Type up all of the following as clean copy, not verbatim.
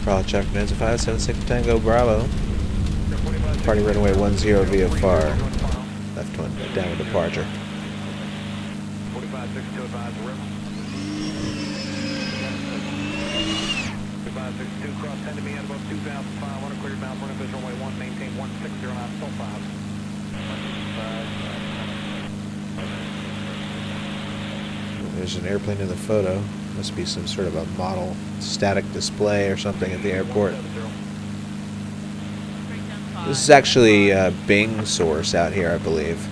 Carlisle traffic 90576 Tango Bravo. Party runway 10 VFR. Left one, down with departure. 4562 advise the river. 4562 cross 10 to me at about 2,500 cleared bound for visual runway 1, maintain 160 knots, still 5. There's an airplane in the photo. Must be some sort of a model static display or something at the airport. This is actually a Bing source out here, I believe.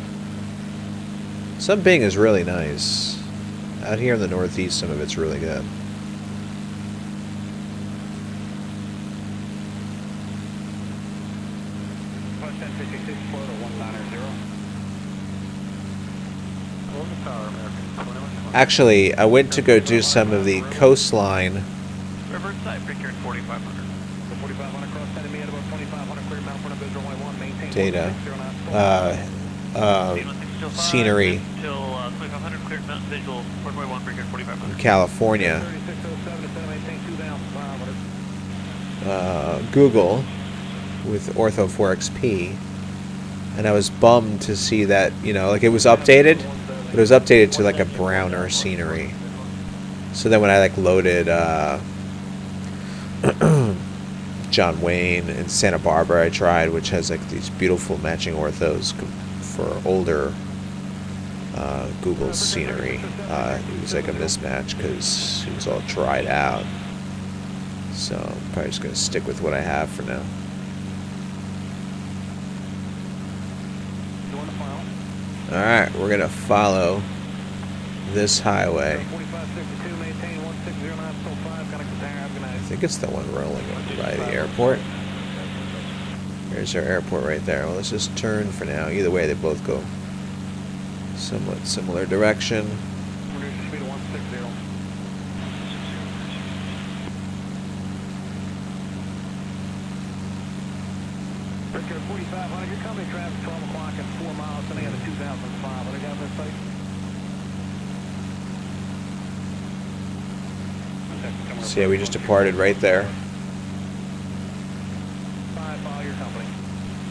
Some Bing is really nice. Out here in the Northeast, some of it's really good. Actually, I went to go do some of the coastline data, scenery in California. Google with Ortho 4XP, and I was bummed to see that, you know, like it was updated. But it was updated to like a browner scenery. So then when I like loaded John Wayne and Santa Barbara, I tried, which has like these beautiful matching orthos for older Google scenery. It was like a mismatch because it was all dried out. So I'm probably just going to stick with what I have for now. Alright, we're going to follow this highway. I think it's the one rolling by the airport. There's our airport right there. Well, let's just turn for now. Either way, they both go somewhat similar direction. Richard 4500, your company traffic 12 o'clock and 4 miles, sending out a 2,500. Got this place? So yeah, we just departed right there. Follow your company.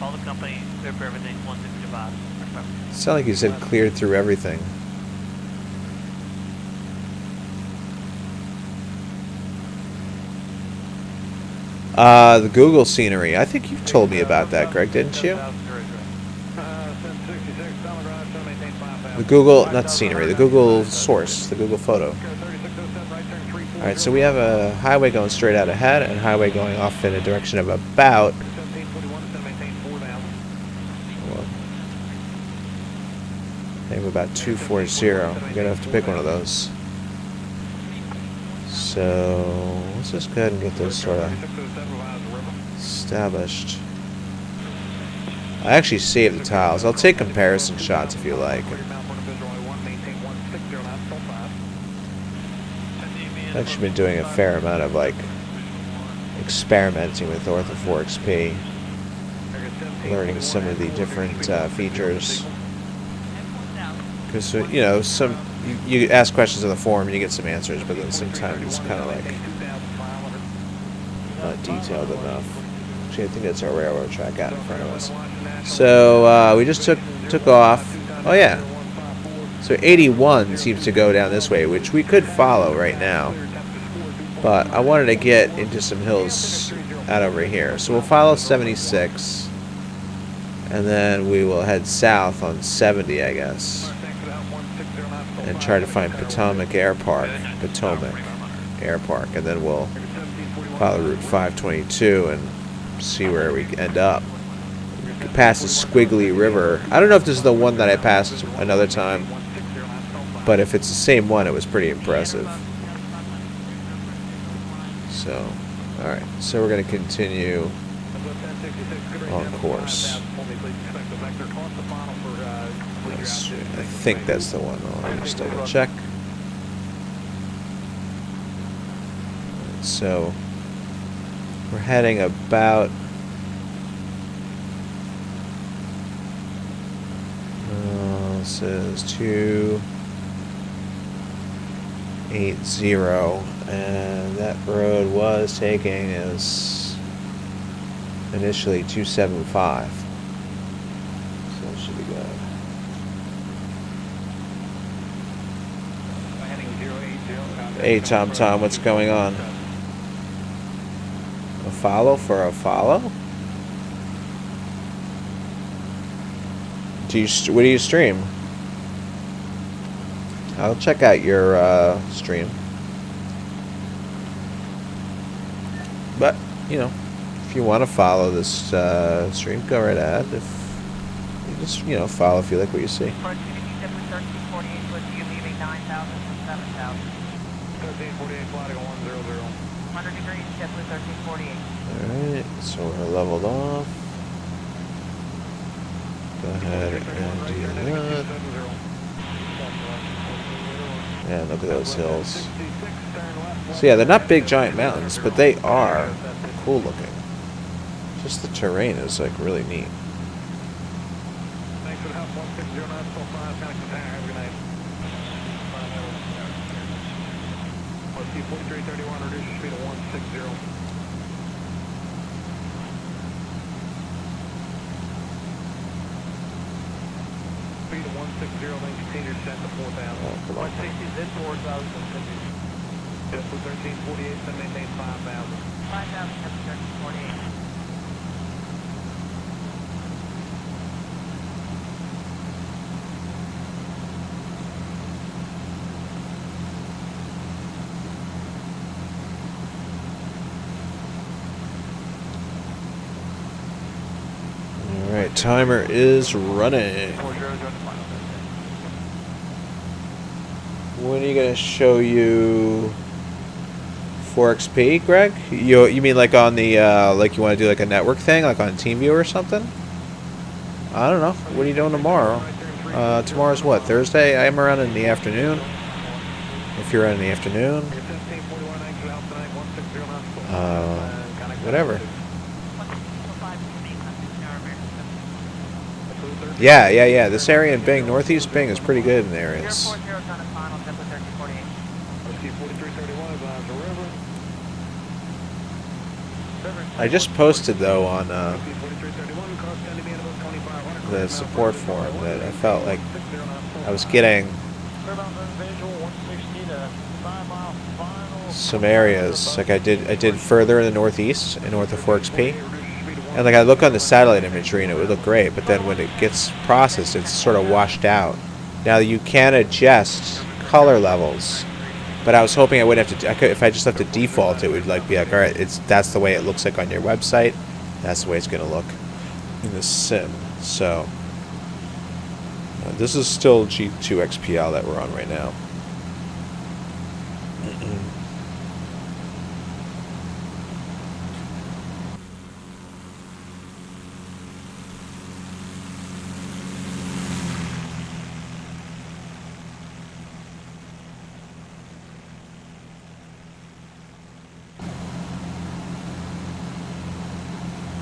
Follow the company, clear for everything, 165. Sound like you said cleared through everything. The Google scenery. I think you told me about that, Greg, didn't you? The Google, not scenery, the Google source, the Google photo. Alright, so we have a highway going straight out ahead and a highway going off in a direction of about... I think about 240. You're going to have to pick one of those. So, let's just go ahead and get those sort of established. I actually saved the tiles. I'll take comparison shots if you like. I've actually been doing a fair amount of like experimenting with Ortho 4XP, learning some of the different features. Because you know, you ask questions on the forum and you get some answers, but then sometimes it's kind of like not detailed enough. Actually, I think that's our railroad track out in front of us. So we just took off. Oh yeah. So 81 seems to go down this way, which we could follow right now. But I wanted to get into some hills out over here. So we'll follow 76. And then we will head south on 70, I guess. And try to find Potomac Air Park. And then we'll follow Route 522 and see where we end up. We could pass the Squiggly River. I don't know if this is the one that I passed another time. But if it's the same one, it was pretty impressive. So, alright. So we're going to continue on course. I think that's the one. I'll just double check. So, we're heading about... This is to... 80, and that road was taking us initially 275. So it should be good. Hey Tom Tom, what's going on? A follow for a follow? What do you stream? I'll check out your stream. But, you know, if you want to follow this stream, go right ahead. If you just, you know, follow if you like what you see. 1348 with you leaving 9,000 to 7,000. 1348 flight 100. 100 degrees, JetBlue 1348. Alright, so we're leveled off. Go ahead and do that. Yeah, look at those hills. So yeah, they're not big giant mountains, but they are cool looking. Just the terrain is like really neat. Thanks for the help. 160945, kind of container. Have a good night. Let's see, 4331, reduce your speed to 160. Speed to 160, then continue to descent to 4,000. 160 is in towards us. Just for 1348, then maintain 5,000. 5,000 to 1348. Alright, timer is running. When are you gonna show you 4XP, Greg? You mean like on the like you want to do like a network thing, like on TeamViewer or something? I don't know. What are you doing tomorrow? Tomorrow's what? Thursday? I am around in the afternoon. If you're around in the afternoon, whatever. Yeah. This area in Bing, Northeast Bing, is pretty good in areas. I just posted though on the support forum that I felt like I was getting some areas like I did further in the Northeast and north of 4XP, and like I look on the satellite imagery and it would look great, but then when it gets processed, it's sort of washed out. Now you can adjust color levels, but I was hoping I wouldn't have to. If I just have to default, it would like be like, all right, that's the way it looks like on your website. That's the way it's going to look in the sim. So this is still G2 XPL that we're on right now.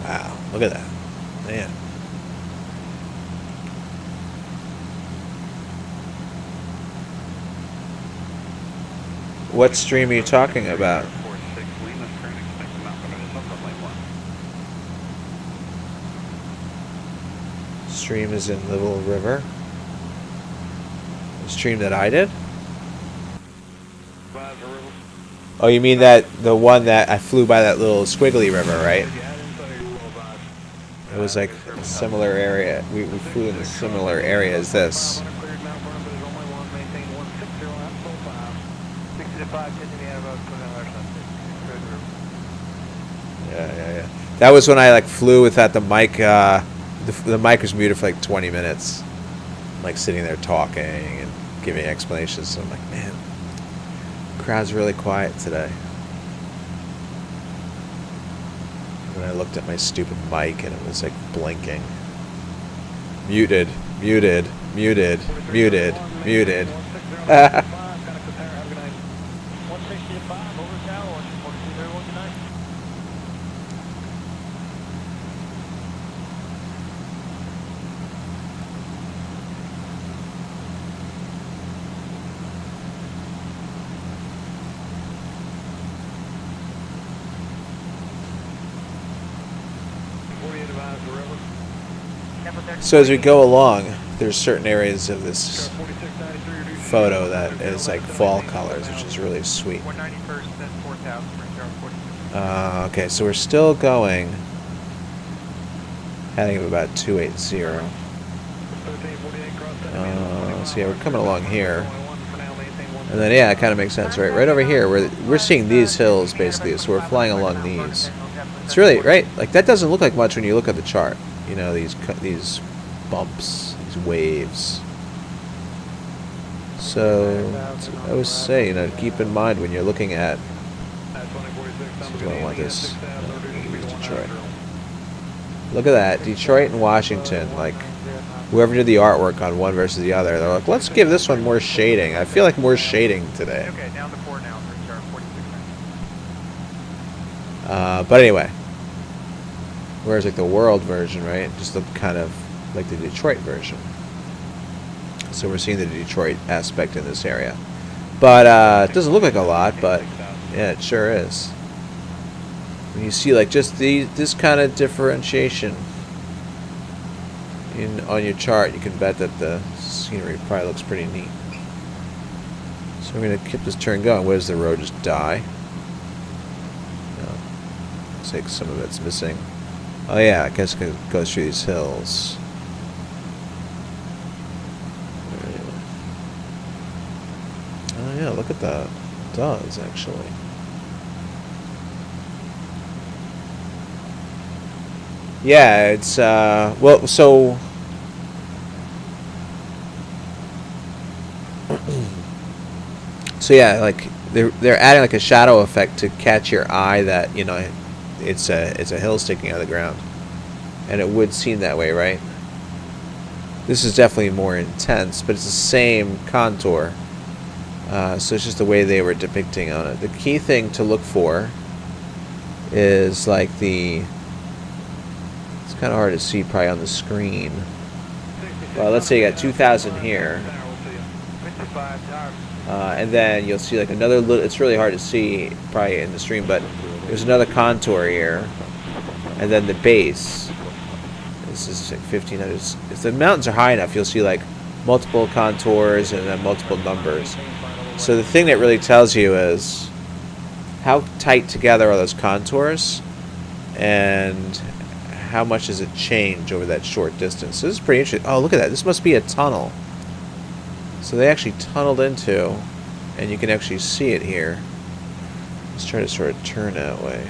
Wow, look at that. Man. What stream are you talking about? Stream is in Little River. The stream that I did? Oh, you mean that the one that I flew by that little squiggly river, right? It was like a similar area. We flew in a similar area as this. Yeah. That was when I like flew without the mic. The mic was muted for like 20 minutes. I'm like sitting there talking and giving explanations. So I'm like, man, the crowd's really quiet today. And I looked at my stupid mic and it was like blinking. Muted. So as we go along, there's certain areas of this photo that is like fall colors, which is really sweet. 191st, then 4,000, Okay, so we're still going, heading of about 280. So yeah, we're coming along here. And then yeah, it kind of makes sense, right? Right over here, we're seeing these hills basically, so we're flying along these. It's really, right? Like that doesn't look like much when you look at the chart. You know, these bumps, these waves. So I always say, you know, keep in mind when you're looking at. So I want this. Detroit. Look at that, Detroit and Washington. Like whoever did the artwork on one versus the other, they're like, let's give this one more shading. I feel like more shading today. Okay, down to 4 now. Restart 46. But anyway, whereas like the world version, right, just looked kind of like the Detroit version. So we're seeing the Detroit aspect in this area. But it doesn't look like a lot, but yeah, it sure is. When you see like just this kind of differentiation on your chart, you can bet that the scenery probably looks pretty neat. So we're going to keep this turn going. Where does the road just die? No. Looks like some of it's missing. Oh yeah, I guess it goes through these hills. Oh yeah, look at that. It does, actually. Yeah, it's, well, so... So yeah, like, they're adding like a shadow effect to catch your eye that, you know, it's a hill sticking out of the ground. And it would seem that way, right? This is definitely more intense, but it's the same contour. So it's just the way they were depicting on it. The key thing to look for is like the... It's kind of hard to see probably on the screen. Well, let's say you got 2,000 here. And then you'll see like another little... It's really hard to see probably in the stream, but there's another contour here. And then the base. This is like 1,500. If the mountains are high enough, you'll see like multiple contours and then multiple numbers. So the thing that really tells you is how tight together are those contours and how much does it change over that short distance. So this is pretty interesting. Oh, look at that. This must be a tunnel. So they actually tunneled into, and you can actually see it here. Let's try to sort of turn that way.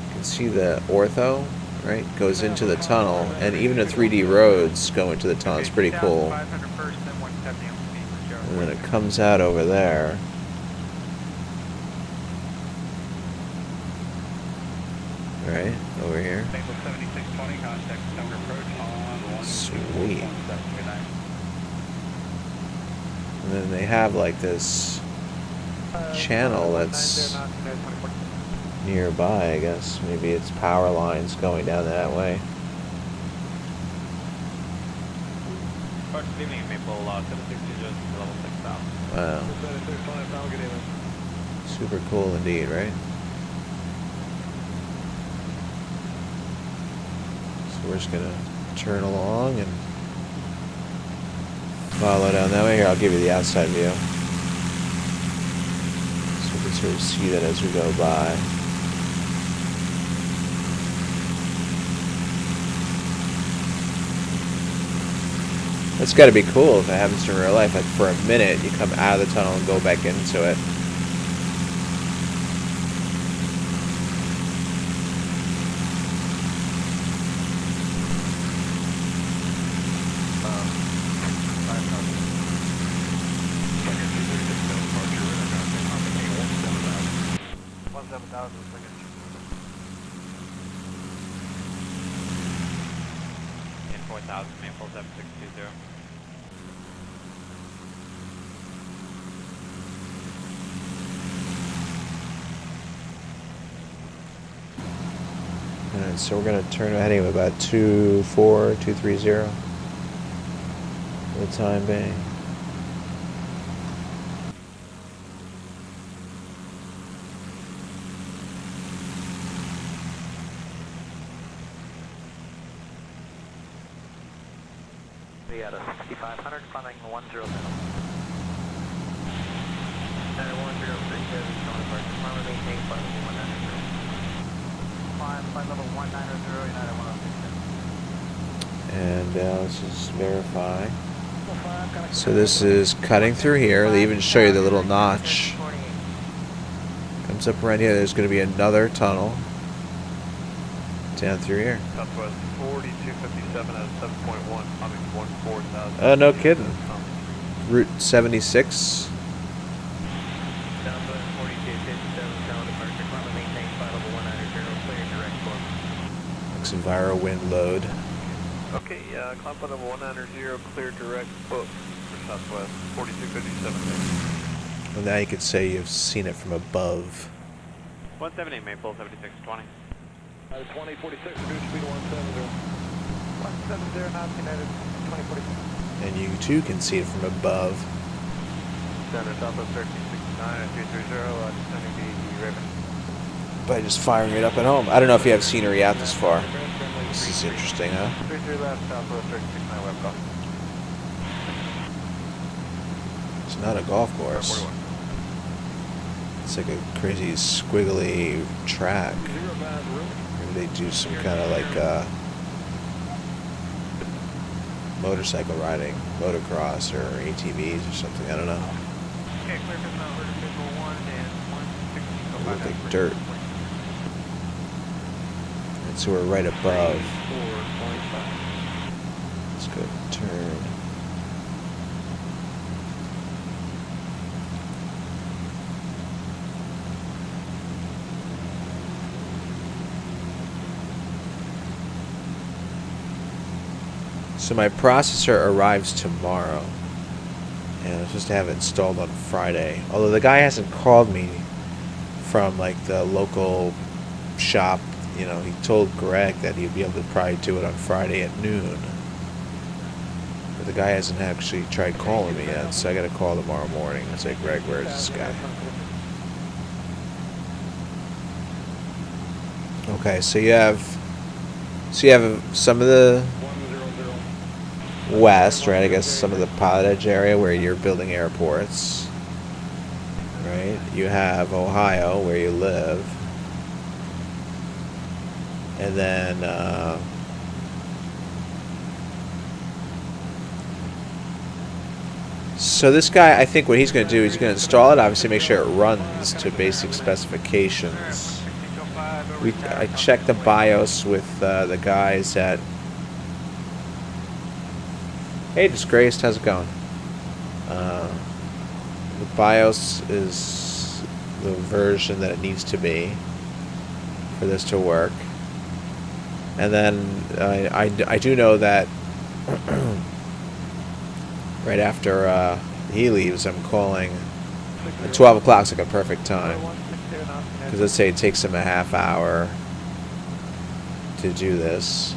You can see the ortho, right? Goes into the tunnel, and even the 3D roads go into the tunnel. It's pretty cool. And then it comes out over there. Right, over here. Sweet. And then they have like this channel that's nearby, I guess. Maybe it's power lines going down that way. Wow. Super cool indeed, right? So we're just gonna turn along and follow down that way. Here, I'll give you the outside view. So we can sort of see that as we go by. That's got to be cool if it happens in real life. Like for a minute, you come out of the tunnel and go back into it. Alright, so we're going to turn heading of about 240 for the time being. We at a 6500, climbing 10 minutes. Center 103, heavy, showing departure. Climber maintain, flight level 190. Climb, flight level 190, United 106. And let's just verify. So this is cutting through here. They even show you the little notch. Comes up around here. There's going to be another tunnel down through here. Southwest 4257 at 7.1, climbing 14,000. Oh, no kidding. Route 76. Southwest 4257, sound departure, climber maintain, flight level 190, clear direct course. Looks enviro wind load. Okay, climb flight level 190, clear direct book for Southwest 4257. Well, now you could say you've seen it from above. 170, Maple 7620. 2046, reduce speed 170. 170, knots, United 2046. And you too can see it from above. Center, Southwest 1369 at 330, descending the Raven. By just firing it up at home. I don't know if you have scenery out this far. This is interesting, huh? 33 left, Southwest 1369, web call. It's not a golf course. It's like a crazy squiggly track. Maybe they do some kind of like motorcycle riding, motocross or ATVs or something. I don't know. Okay, clear for number visual 1 and 160. They look like dirt. And so we're right above. Let's go turn. So my processor arrives tomorrow, and I'm supposed to have it installed on Friday. Although the guy hasn't called me from like the local shop. You know, he told Greg that he'd be able to probably do it on Friday at noon. But the guy hasn't actually tried calling me yet, so I got to call tomorrow morning and say, Greg, where's this guy? Okay, so you have some of the west, right? I guess some of the pilot edge area where you're building airports, right? You have Ohio where you live, and then so this guy, I think what he's going to do, he's going to install it, obviously make sure it runs to basic specifications. I checked the BIOS with the guys at. Hey, Disgraced, how's it going? The BIOS is the version that it needs to be for this to work. And then I do know that right after he leaves, I'm calling. At 12 o'clock is like a perfect time. Because let's say it takes him a half hour to do this.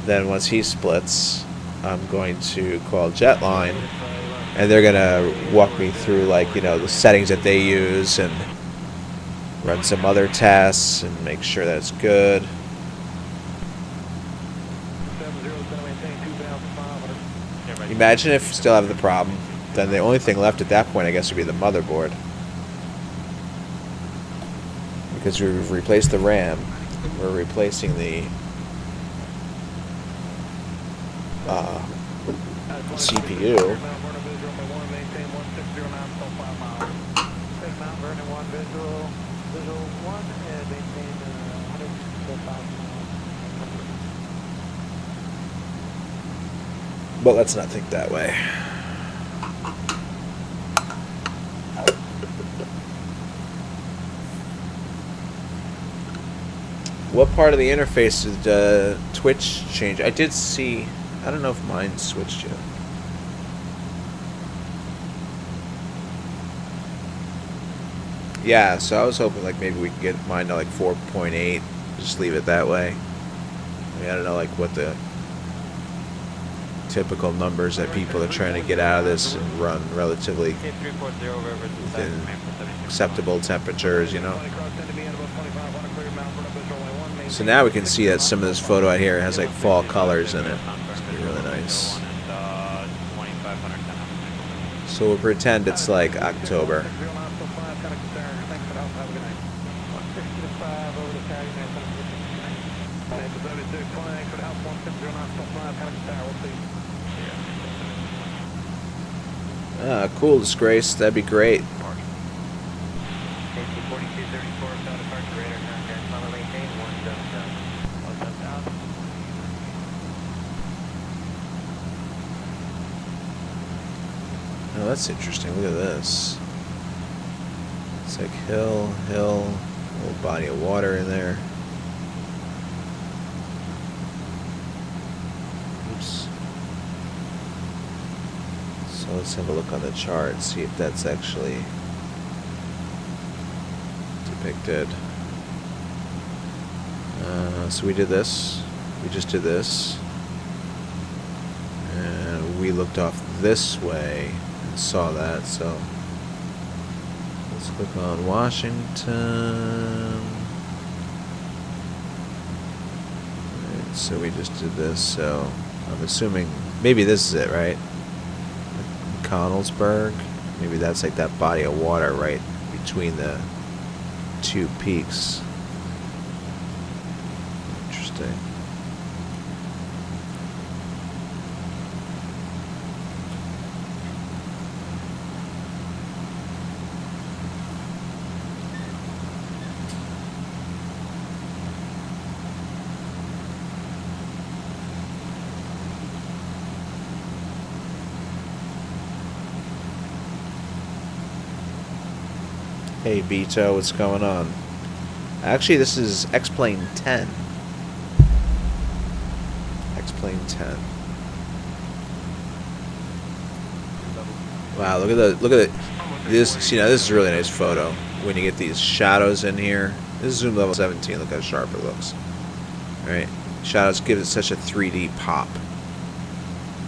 Then once he splits, I'm going to call Jetline, and they're going to walk me through, like, you know, the settings that they use and run some other tests and make sure that it's good. Imagine if you still have the problem, then the only thing left at that point, I guess, would be the motherboard. Because we've replaced the RAM, we're replacing the CPU. But let's not think that way. What part of the interface did Twitch change? I did see. I don't know if mine switched yet. Yeah, so I was hoping like maybe we could get mine to like 4.8. Just leave it that way. I mean, I don't know like what the typical numbers that people are trying to get out of this and run relatively within acceptable temperatures, you know. So now we can see that some of this photo out here has like fall colors in it. It's gonna be really nice. So we'll pretend it's like October. Cool, Disgrace. That'd be great. Oh, that's interesting. Look at this. It's like hill, little body of water in there. Oops. So let's have a look on the chart, see if that's actually depicted. So we did this. We just did this. And we looked off this way. Saw that, so let's click on Washington. Alright, so we just did this, so I'm assuming maybe this is it, right? Connellsburg. Maybe that's like that body of water right between the two peaks. Interesting. Hey Beto, what's going on? Actually, this is X-Plane 10. X-Plane 10. Wow, look at this. You know, this is a really nice photo. When you get these shadows in here, this is zoom level 17. Look how sharp it looks. All right, shadows give it such a 3D pop.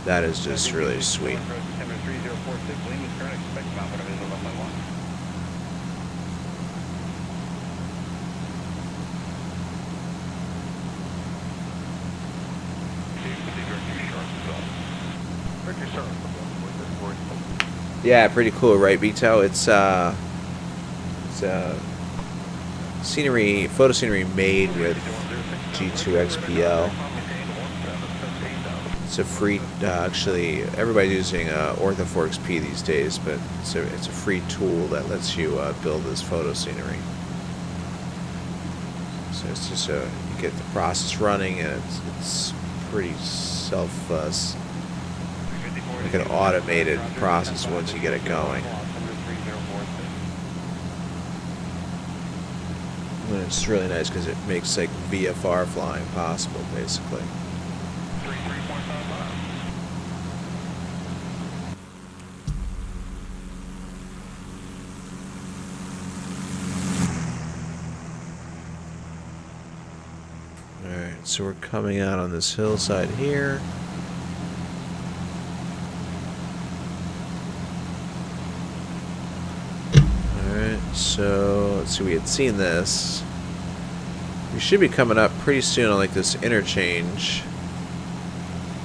That is just really sweet. Yeah, pretty cool, right, Beto? It's scenery, photo scenery made with G2XPL. It's a free, actually, everybody's using Ortho 4XP these days, but it's a free tool that lets you build this photo scenery. So it's just you get the process running, and it's pretty like an automated process once you get it going. And it's really nice because it makes like VFR flying possible, basically. Alright, so we're coming out on this hillside here. So, let's see, we had seen this. We should be coming up pretty soon on like this interchange.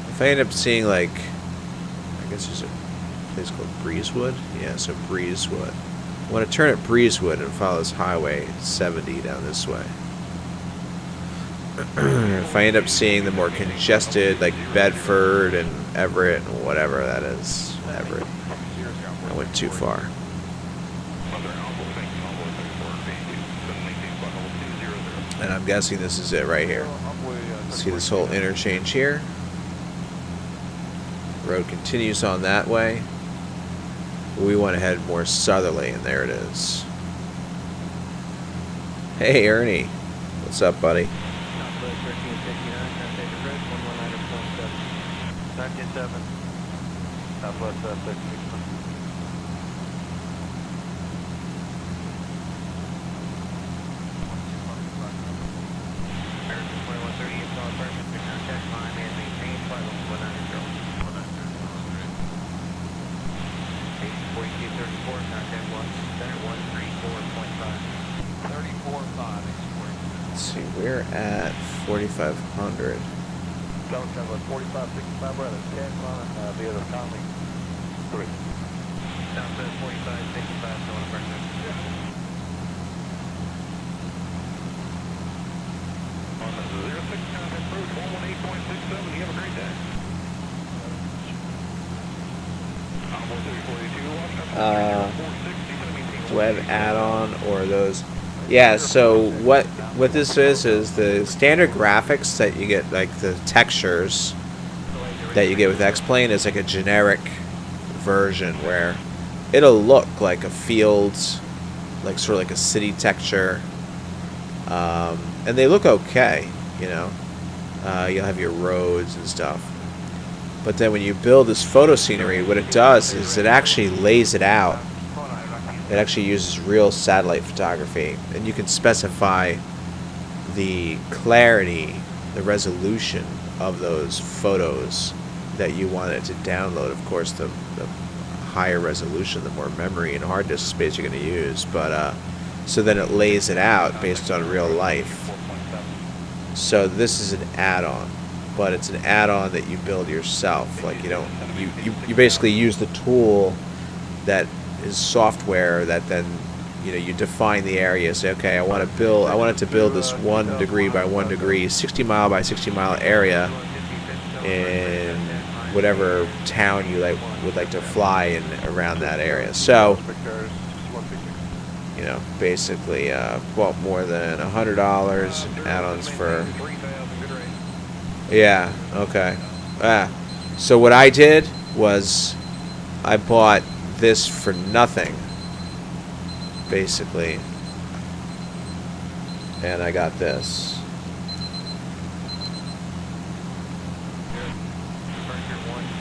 If I end up seeing like, I guess there's a place called Breezewood? Yeah, so Breezewood. I want to turn at Breezewood and follow this highway 70 down this way. If I end up seeing the more congested, like Bedford and Everett and whatever that is, Everett, I went too far. And I'm guessing this is it right here. See this whole interchange here? Road continues on that way. We want to head more southerly, and there it is. Hey, Ernie. What's up, buddy? Let's see, we're at 4,500. Do I have add-on or those? Yeah, so what this is the standard graphics that you get, like the textures that you get with X-Plane is like a generic version where it'll look like a field, like sort of like a city texture, and they look okay, you know. You'll have your roads and stuff. But then when you build this photo scenery, what it does is it actually lays it out. It actually uses real satellite photography, and you can specify the clarity, the resolution of those photos that you want it to download. Of course, the higher resolution, the more memory and hard disk space you're going to use. But so then it lays it out based on real life. So this is an add-on, but it's an add-on that you build yourself. Like you basically use the tool that is software that then, you know, you define the area. Say, okay, I want it to build this 1 degree by 1 degree, 60 mile by 60 mile area in whatever town you would like to fly in around that area. So, you know, basically, well, more than $100 add-ons for. Yeah. Okay. So what I did was I bought this for nothing, basically, and I got this.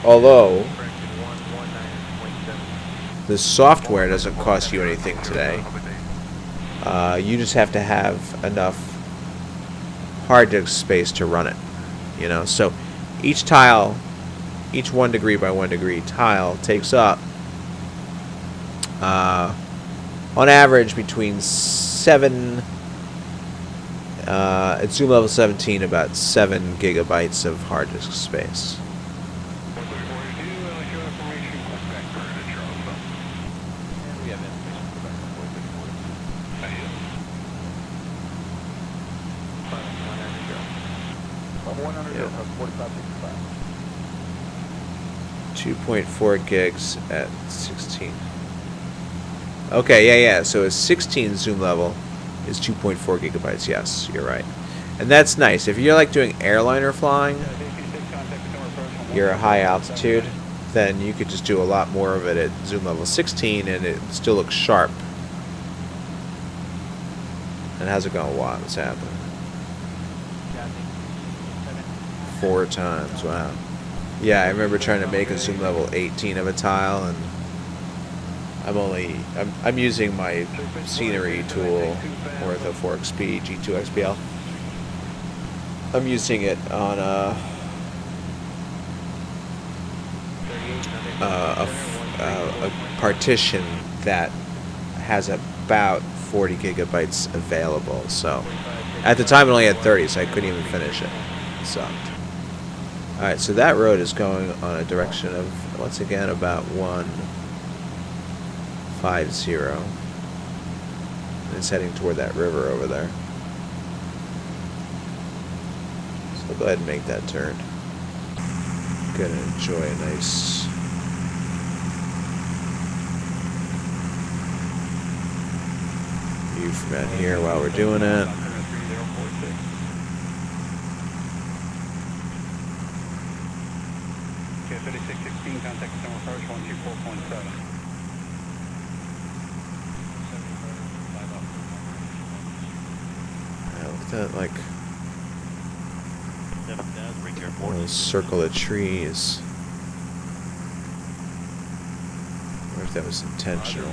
Although the software doesn't cost you anything today, you just have to have enough hard disk space to run it. You know, so each tile, each 1 degree by 1 degree tile takes up, on average, between 7, at zoom level 17, about 7 gigabytes of hard disk space. Yep. 2.4 gigs at 16. Okay, yeah. So a 16 zoom level is 2.4 gigabytes. Yes, you're right. And that's nice. If you're like doing airliner flying, you're a high altitude, then you could just do a lot more of it at zoom level 16 and it still looks sharp. And how's it going? What's happening? 4 times. Wow. Yeah, I remember trying to make a zoom level 18 of a tile, and I'm using my scenery tool, Ortho 4XP G2 XPL. I'm using it on a partition that has about 40 gigabytes available. So at the time it only had 30, so I couldn't even finish it. It sucked. Alright, so that road is going on a direction of, once again, about 150. And it's heading toward that river over there. So go ahead and make that turn. Gonna enjoy a nice view from out here while we're doing it. Contact Summer First 124.7. Look at that, like, one of those circle of trees. I wonder if that was intentional.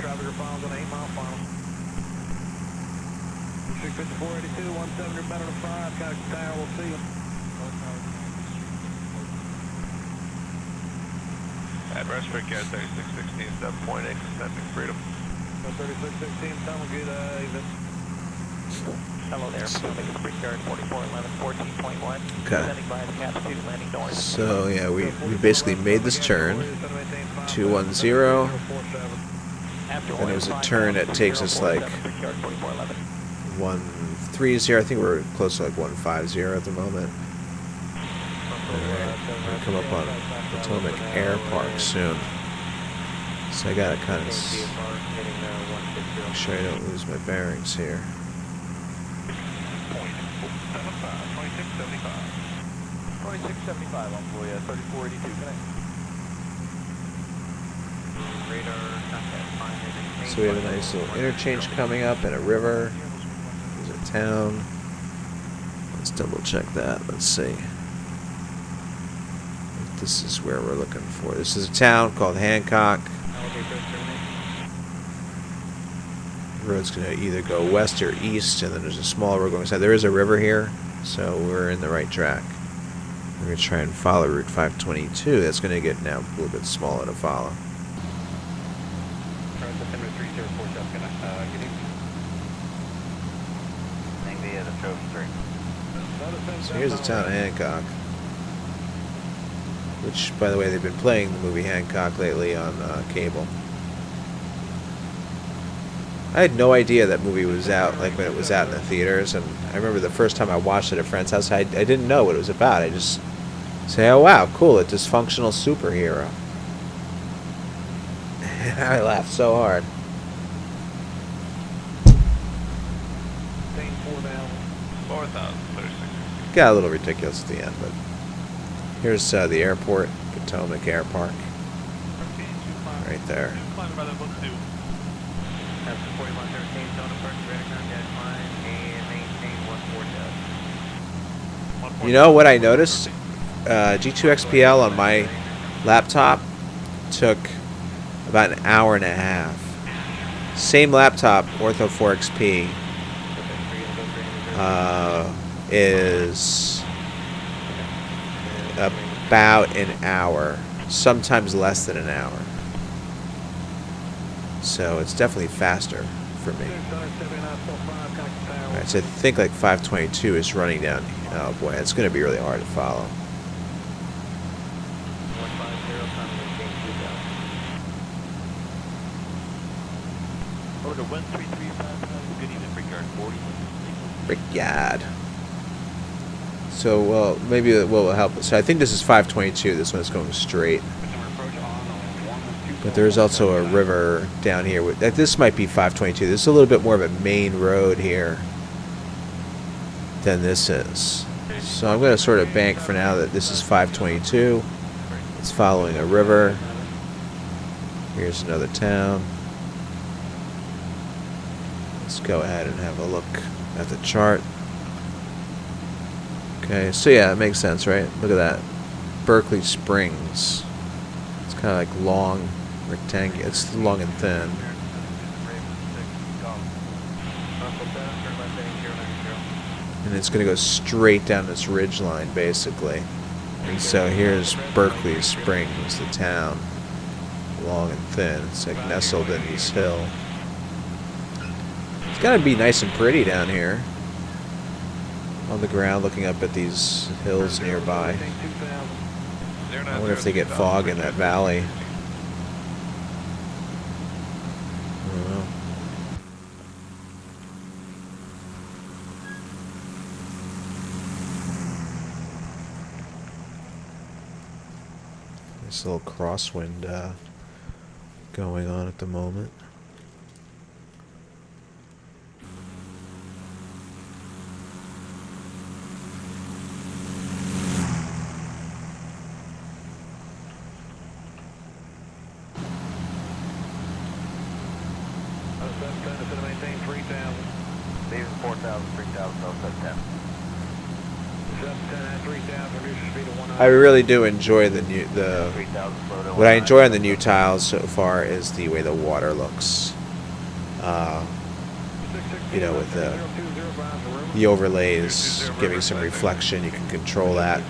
At Respect Air 3616, 7.8, sending freedom. 3616, someone good, even. Hello there, moving to Brickyard 4411, 14.1. Okay. Sending by the Cap 2 landing doors. So, yeah, we basically made this turn. 210. Then there's a turn that takes us like 130. I think we're close to like 150 at the moment. We'll come up on Potomac Air Park soon. So I gotta kind of make sure I don't lose my bearings here. 2675 on for you, 3482, connect. Radar contact. So we have a nice little interchange coming up and a river. There's a town. Let's double check that. Let's see. This is where we're looking for. This is a town called Hancock. The road's going to either go west or east, and then there's a small road going south. There is a river here, so we're in the right track. We're going to try and follow Route 522. That's going to get now a little bit smaller to follow. So here's the town of Hancock. Which, by the way, they've been playing the movie Hancock lately on cable. I had no idea that movie was out, like when it was out in the theaters, and I remember the first time I watched it at a friend's house, I didn't know what it was about. I just say, oh wow, cool, a dysfunctional superhero. And I laughed so hard. Got a little ridiculous at the end, but here's the airport, Potomac Air Park. Right there. You know what I noticed? G2XPL on my laptop took about an hour and a half. Same laptop, Ortho 4XP, is about an hour, sometimes less than an hour. So it's definitely faster for me. Alright, so I think like 522 is running down. Oh boy, it's going to be really hard to follow. Brickyard. So, well, maybe it will help us. So I think this is 522. This one is going straight. But there's also a river down here. This might be 522. This is a little bit more of a main road here than this is. So I'm going to sort of bank for now that this is 522. It's following a river. Here's another town. Let's go ahead and have a look at the chart. Okay, so yeah, it makes sense, right? Look at that. Berkeley Springs. It's kind of like long, rectangular. It's long and thin. And it's going to go straight down this ridge line, basically. And so here's Berkeley Springs, the town. Long and thin. It's like nestled in this hill. It's got to be nice and pretty down here. On the ground, looking up at these hills nearby. I wonder if they get fog in that valley. I don't know. Nice little crosswind going on at the moment. I really do enjoy what I enjoy on the new tiles so far is the way the water looks. You know, with the overlays giving some reflection, you can control that,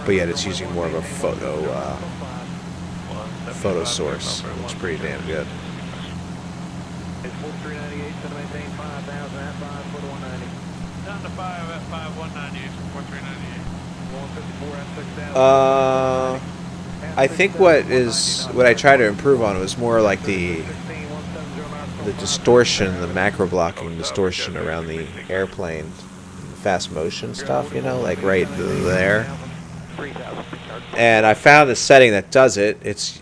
but yet it's using more of a photo source. It looks pretty damn good. It's 4398, so to maintain 5,000 at 5 foot 190. Down to 5 at 5, 198 from 4398. 154 at 6,000. I think what I try to improve on was more like the the distortion, the macro blocking distortion around the airplane, fast motion stuff, you know, like right there. And I found a setting that does it. It's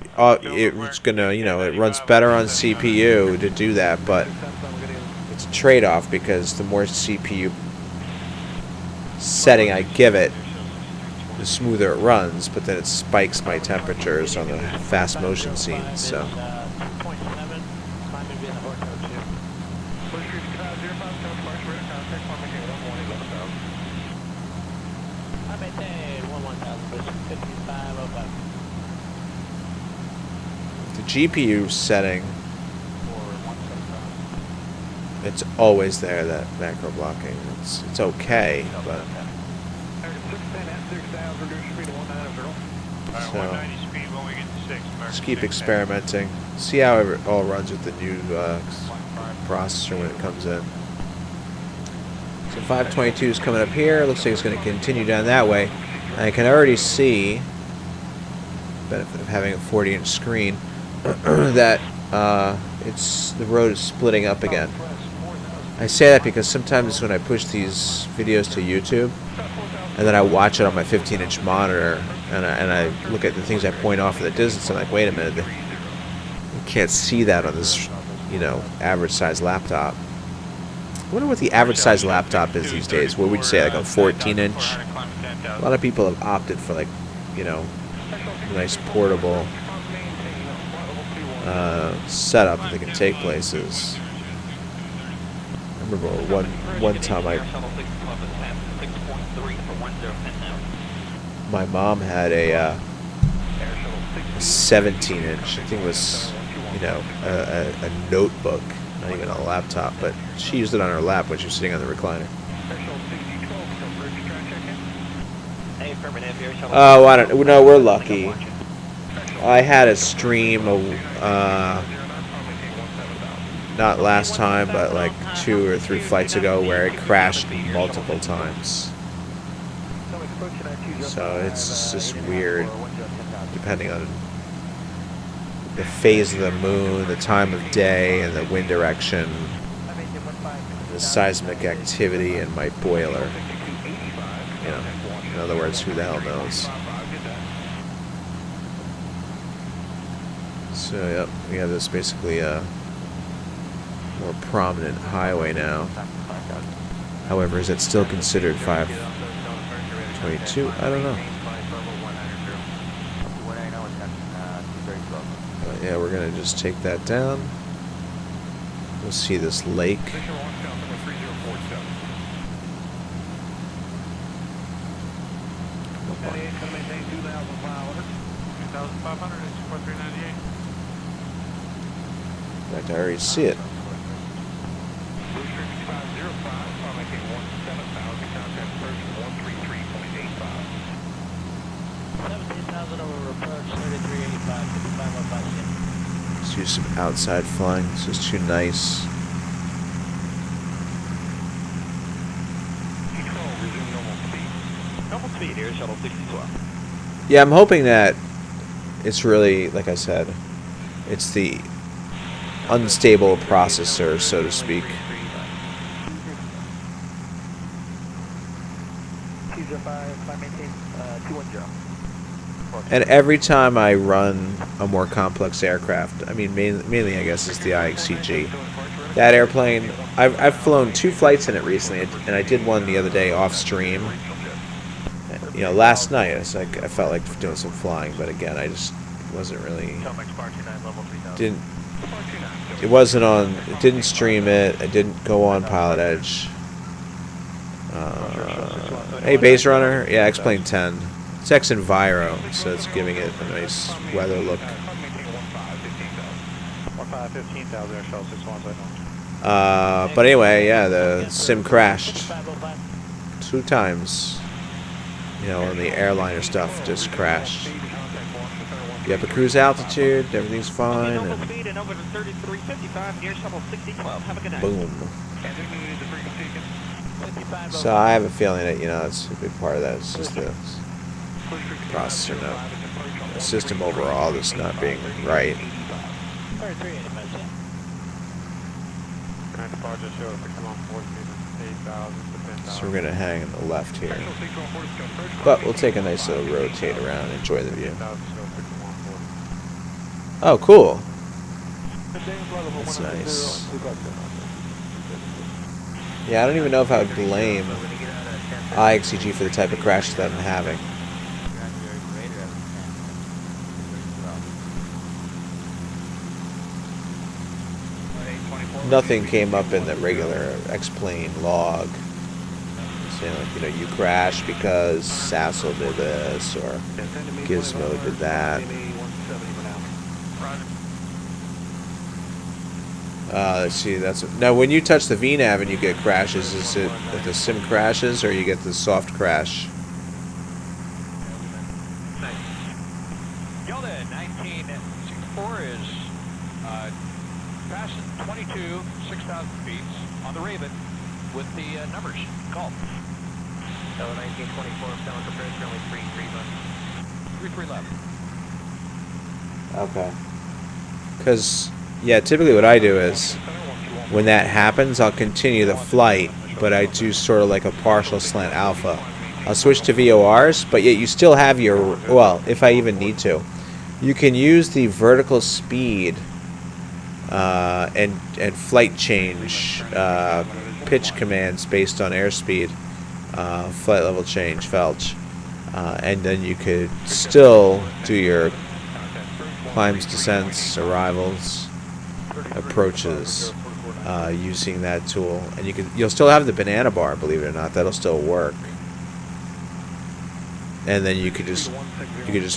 gonna, you know, it runs better on CPU to do that, but it's a trade-off because the more CPU setting I give it, the smoother it runs, but then it spikes my temperatures on the fast motion scenes. So. The GPU setting, it's always there, that macro blocking. It's okay, but so just keep experimenting. See how it all runs with the new processor when it comes in. So 522 is coming up here. Looks like it's going to continue down that way. I can already see, benefit of having a 40-inch screen, that the road is splitting up again. I say that because sometimes when I push these videos to YouTube and then I watch it on my 15-inch monitor and I look at the things I point off in the distance, I'm like, wait a minute, you can't see that on this, you know, average size laptop. I wonder what the average size laptop is these days. What would you say, like a 14-inch? A lot of people have opted for, like, you know, nice portable setup that they can take places. I remember one time my mom had a 17-inch. I think it was, you know, a notebook, not even a laptop, but she used it on her lap when she was sitting on the recliner. Oh, I don't know. We're lucky. I had a stream, not last time, but like 2 or 3 flights ago, where it crashed multiple times. So it's just weird, depending on the phase of the moon, the time of day, and the wind direction, the seismic activity in my boiler. You know, in other words, who the hell knows? So, yep, we have this basically more prominent highway now. However, is it still considered 522? I don't know. But yeah, we're gonna just take that down. We'll see this lake. In fact, I already see it. Let's do some outside flying. This is too nice. Yeah, I'm hoping that it's really, like I said, it's the unstable processor, so to speak. And every time I run a more complex aircraft, I mean, mainly I guess is the IXCG. That airplane, I've flown 2 flights in it recently, and I did one the other day off stream. You know, last night I felt like doing some flying, but again, I just wasn't really, it didn't stream it, I didn't go on Pilot Edge. Hey, base runner, yeah, X-Plane 10. It's X-Enviro, so it's giving it a nice weather look. But anyway, yeah, the sim crashed 2 times. You know, and the airliner stuff just crashed. You have a cruise altitude, everything's fine, and boom. So I have a feeling that, you know, it's a big part of that. It's just the processor note. The system overall just not being right. Car just showed up to come on 4 speed, 8,000 to 10,000. So we're gonna hang on the left here, but we'll take a nice little rotate around and enjoy the view. Oh, cool. That's nice. Yeah, I don't even know if I would blame IXCG for the type of crashes that I'm having. Nothing came up in the regular explain log. Saying like, you know, you crashed because Sassel did this or Gizmo did that. Let's see. That's now when you touch the VNav and you get crashes. Is it that the sim crashes or you get the soft crash? Delta 1964 is passing 22, 6,000 feet on the Raven with the numbers. Call. Delta 1924, down to bridge, only 33 left. 33 left. Okay. Because, yeah, typically what I do is when that happens, I'll continue the flight, but I do sort of like a partial slant alpha. I'll switch to VORs, but yet you still have your, well, if I even need to, you can use the vertical speed and flight change pitch commands based on airspeed, flight level change, felch, and then you could still do your climbs, descents, arrivals, approaches using that tool, and you'll still have the banana bar, believe it or not. That'll still work, and then you could just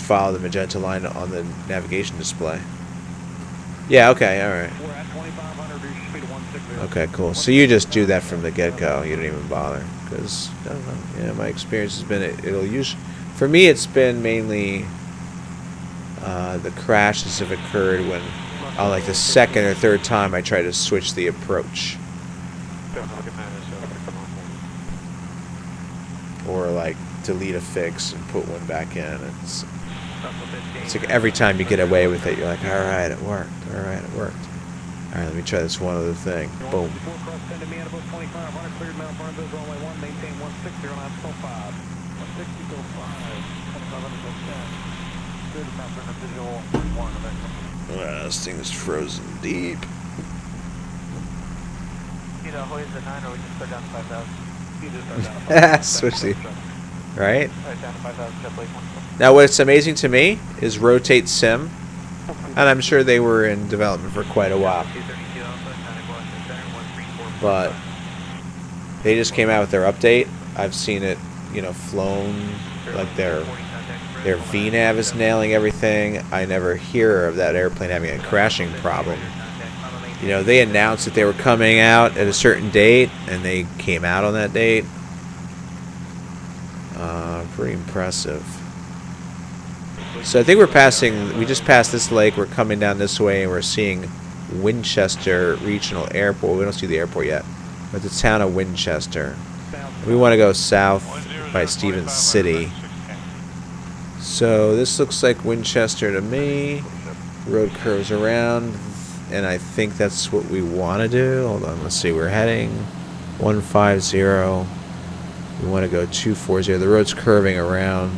follow the magenta line on the navigation display. Yeah. Okay. All right. Okay. Cool. So you just do that from the get-go. You don't even bother, because I don't know. Yeah, my experience has been it'll use. For me, it's been mainly the crashes have occurred when on like the second or third time I try to switch the approach, or like delete a fix and put one back in. It's like every time you get away with it, you're like, all right, it worked. All right, it worked. All right, let me try this one other thing. Boom. This thing is frozen deep. You know, Hoy's the 9, or we just put down to 5,000. Switch the, right? Alright, down to 5,000, jet blade 1. Now, what's amazing to me is Rotate Sim, and I'm sure they were in development for quite a while, but they just came out with their update. I've seen it, you know, flown, like their VNav is nailing everything. I never hear of that airplane having a crashing problem. You know, they announced that they were coming out at a certain date, and they came out on that date. Pretty impressive. So I think we just passed this lake, we're coming down this way, and we're seeing Winchester Regional Airport. We don't see the airport yet, but the town of Winchester. We want to go south by Stevens City. So this looks like Winchester to me. Road curves around, and I think that's what we want to do. Hold on, let's see. We're heading 150. We want to go 240. The road's curving around,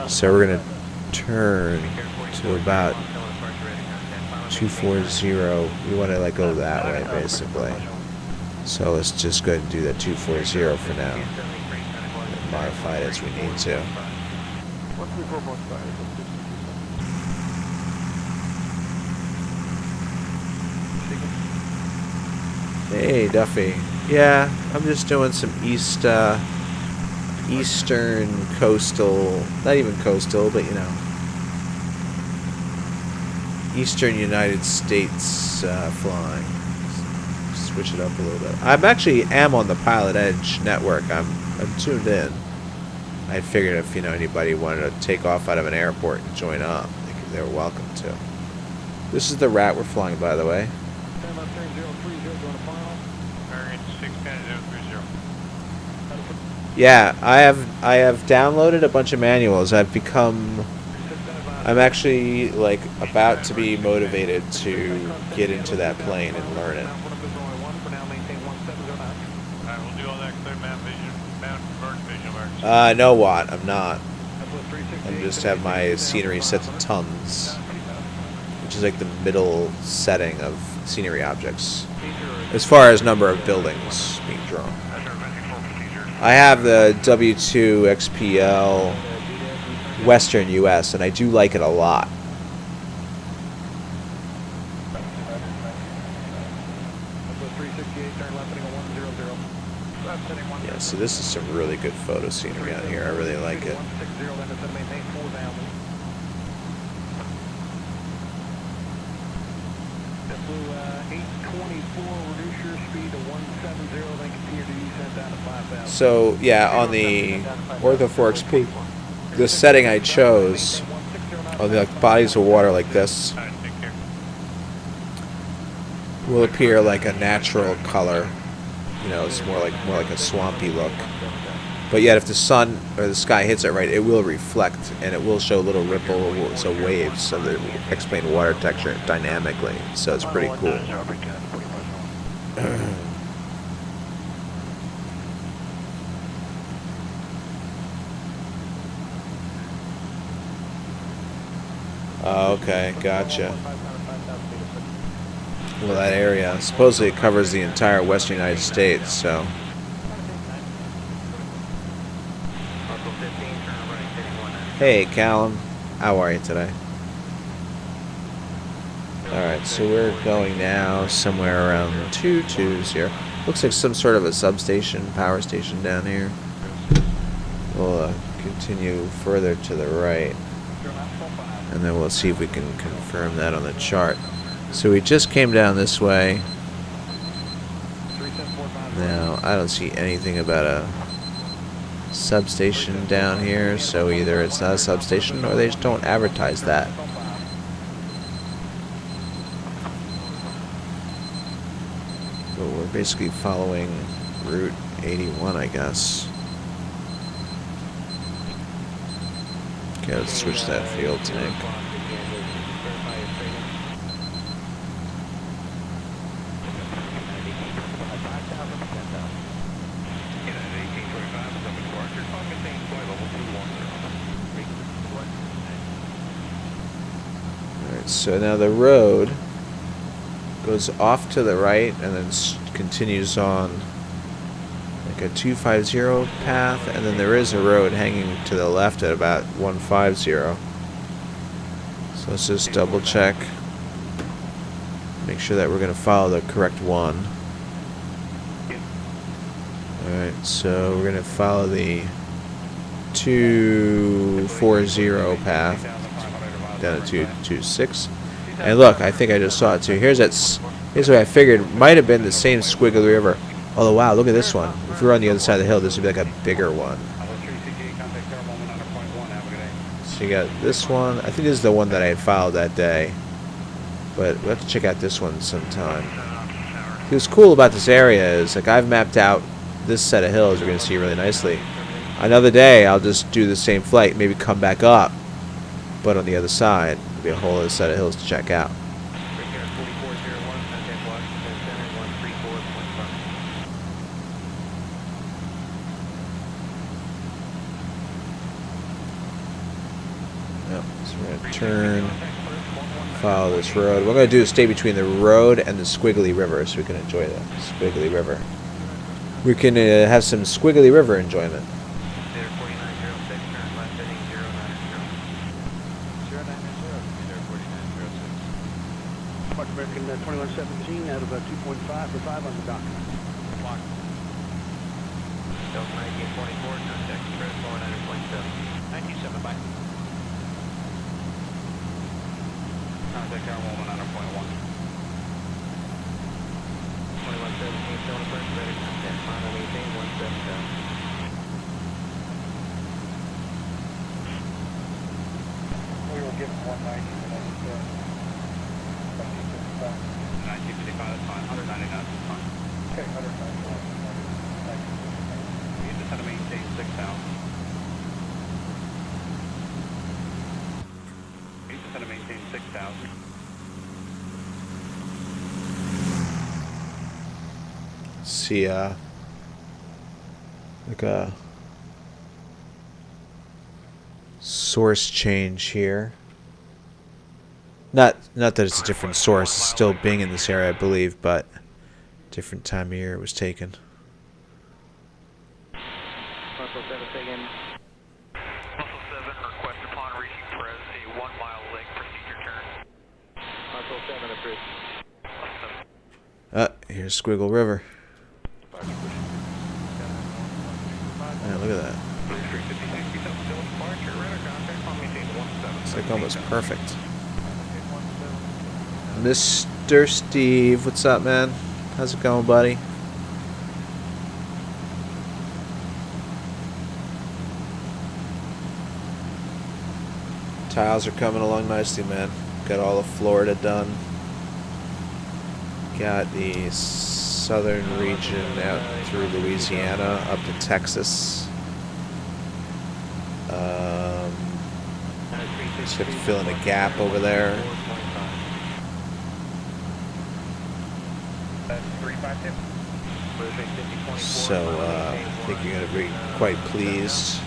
so we're gonna turn to about 240. We want to like go that way, basically. So let's just go ahead and do that 240 for now. Modify it as we need to. Hey, Duffy. Yeah, I'm just doing some eastern coastal, not even coastal, but you know, eastern United States flying. Switch it up a little bit. I'm actually on the Pilot Edge network. I'm tuned in. I figured if anybody wanted to take off out of an airport and join up, they were welcome to. This is the route we're flying, by the way. Yeah, I have downloaded a bunch of manuals. I'm actually like about to be motivated to get into that plane and learn it. Clear mountain bird visual marks. No, what? I'm not. I just have my scenery set to tons, which is like the middle setting of scenery objects, as far as number of buildings being drawn. I have the W2 XPL Western US, and I do like it a lot. Yeah, so this is some really good photo scenery out here. I really like it. So yeah, on the Ortho 4XP, the setting I chose on the bodies of water like this Alright, take care. will appear like a natural color. You know, it's more like a swampy look. But yet, if the sun or the sky hits it right, it will reflect and it will show little ripple, so waves, so that it explain water texture dynamically. So it's pretty cool. Okay, gotcha. Well, that area supposedly covers the entire western United States, so. Hey, Callum. How are you today? Alright, so we're going now somewhere around 220. Looks like some sort of a substation, power station down here. We'll continue further to the right, and then we'll see if we can confirm that on the chart. So we just came down this way. Now, I don't see anything about a substation down here, so either it's not a substation or they just don't advertise that. But we're basically following Route 81, I guess. Okay, let's switch that field tank. Alright, so now the road goes off to the right and then continues on like a 250 path, and then there is a road hanging to the left at about 150. So let's just double check, make sure that we're going to follow the correct one. Alright, so we're going to follow the 240 path down to 226. And look, I think I just saw it too. Here's what I figured might have been the same squiggly river. Oh wow, look at this one. If we were on the other side of the hill, this would be like a bigger one. So you got this one. I think this is the one that I had followed that day. But we'll have to check out this one sometime. What's cool about this area is, like, I've mapped out this set of hills. You're going to see really nicely. Another day, I'll just do the same flight, maybe come back up, but on the other side, there'll be a whole other set of hills to check out. Yep, so we're going to turn, follow this road. What we're going to do is stay between the road and the squiggly river so we can enjoy the squiggly river. We can have some squiggly river enjoyment. American 2117 out of 2.5 for 5 on the dock. Delta 1924, contact Express 49.7. 97, bye. Contact Carlisle 100.1. 2117, still in the first, ready contact final maintain 177. We were given 190 for that. 1955, that's fine. 199, that's fine. Okay, 191. You just had to maintain 6,000. You just had to maintain 6,000. See, like a source change here. Not that it's a different source. It's still being in this area, I believe, but different time of year it was taken. Muscle 7, say again. Muscle 7, request upon reaching Perez, a 1 mile length procedure turn. Muscle 7, approved. Here's Squiggle River. Man, look at that. It's like almost perfect. Mr. Steve, what's up, man? How's it going, buddy? Tiles are coming along nicely, man. Got all of Florida done. Got the southern region out through Louisiana up to Texas. Just have to fill in a gap over there. So I think you're going to be quite pleased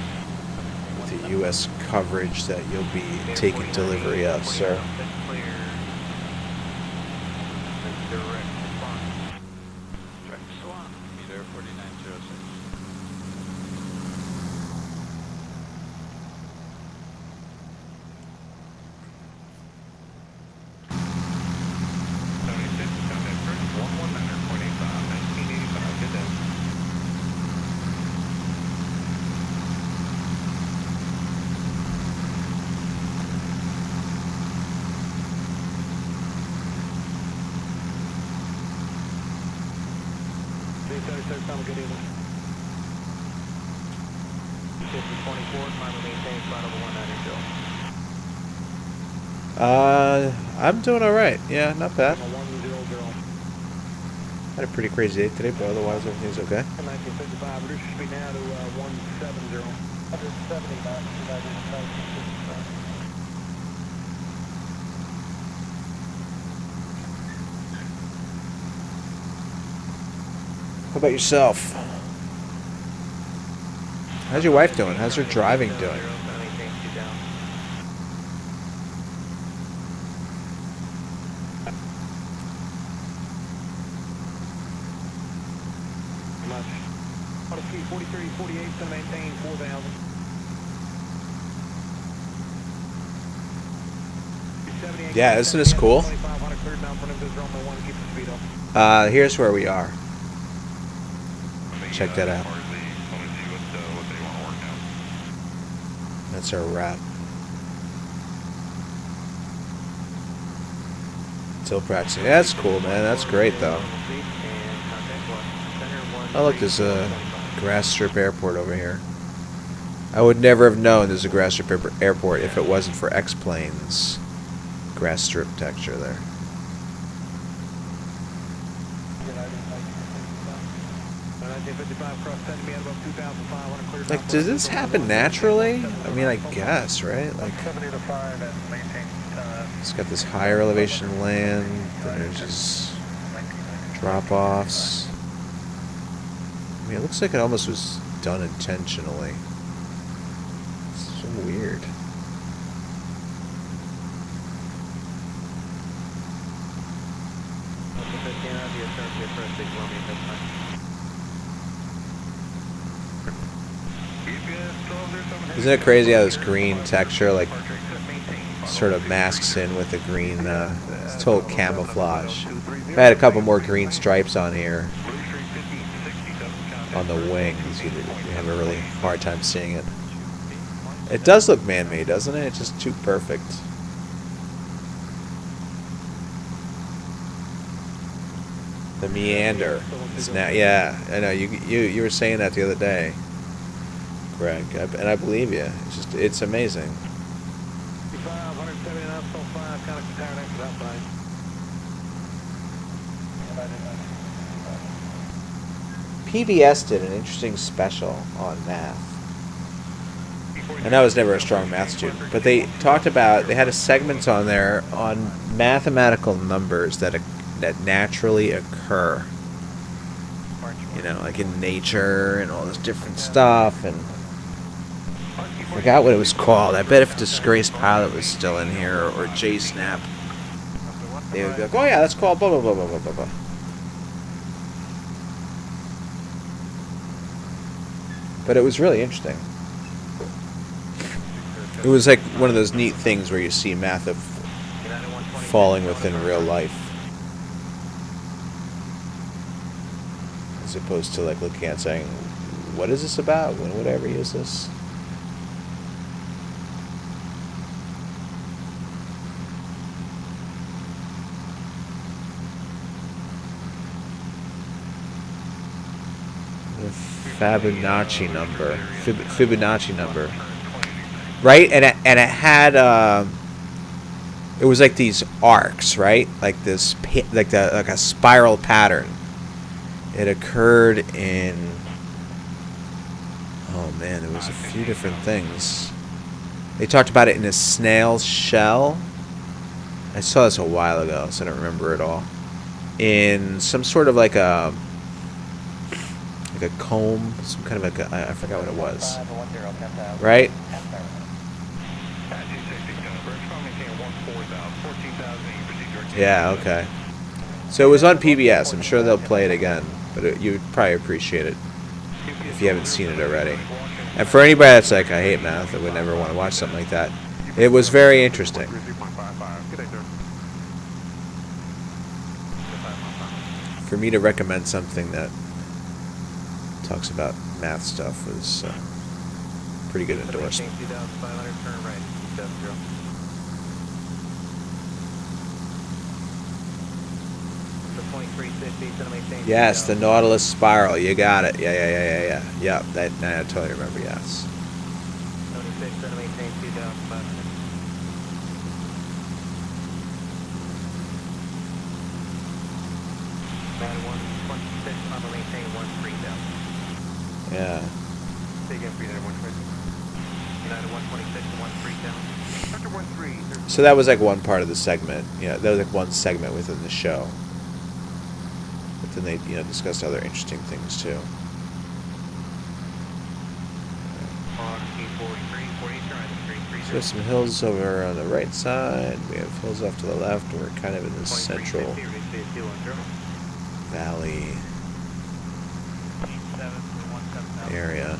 with the U.S. coverage that you'll be taking delivery of, sir. I'm doing alright. Yeah, not bad. Had a pretty crazy day today, but otherwise everything's okay. 1955, reduce your speed now to 170. 170 knots. How about yourself? How's your wife doing? How's her driving doing? On a speed 43, 48 to maintain 4,000. Yeah, isn't this cool? Here's where we are. Check that out. That's our wrap. Till practice. Yeah, that's cool, man. That's great, though. Oh, look, there's a grass strip airport over here. I would never have known there's a grass strip airport if it wasn't for X-Plane's grass strip texture there. Like, does this happen naturally? I mean, I guess, right? Like, it's got this higher elevation land, then there's just drop-offs. I mean, it looks like it almost was done intentionally. It's so weird. Isn't it crazy how this green texture, like, sort of masks in with the green, it's total camouflage. If I had a couple more green stripes on here, on the wings, you have a really hard time seeing it. It does look man-made, doesn't it? It's just too perfect. The meander is now, yeah, I know, you were saying that the other day, Greg, and I believe you. It's just, it's amazing. PBS did an interesting special on math. And I was never a strong math student, but they talked about, they had a segment on there on mathematical numbers that naturally occur. you know, like in nature and all this different stuff. And I forgot what it was called. I bet if Disgraced Pilot was still in here, or J-Snap, they would be like, oh yeah, that's called blah blah blah blah blah blah blah. But it was really interesting. It was like one of those neat things where you see math of falling within real life, as opposed to like looking at saying, what is this about? When would I ever use this? The Fibonacci number. Fibonacci number. Right? And it had it was like these arcs, right? Like this, like a spiral pattern. It occurred in, oh man, there was a few different things. They talked about it in a snail's shell. I saw this a while ago, so I don't remember it all. In some sort of like a comb, some kind of like I forgot what it was. Right? Yeah, okay. So it was on PBS. I'm sure they'll play it again, but you'd probably appreciate it if you haven't seen it already. And for anybody that's like, I hate math, I would never want to watch something like that, it was very interesting. For me to recommend something that talks about math stuff was pretty good endorsement. Yes, the Nautilus spiral. You got it. Yeah. Yep, that I totally remember. Yes. Yeah. So that was like one part of the segment. Yeah, that was like one segment within the show. But then they, discussed other interesting things too. So there's some hills over on the right side. We have hills off to the left. We're kind of in the central valley area.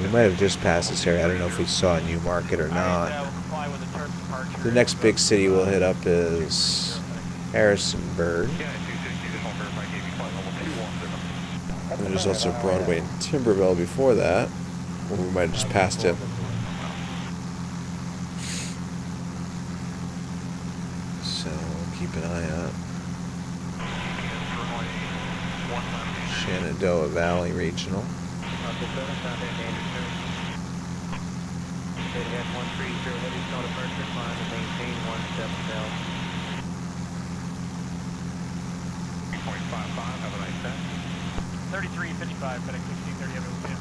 We might have just passed this area. I don't know if we saw a new market or not. The next big city we'll hit up is Harrisonburg. And there's also Broadway and Timberville before that. Or we might have just passed it. So keep an eye out. Shenandoah Valley Regional. Have a nice day. 3355, FedEx 1630, have a good day.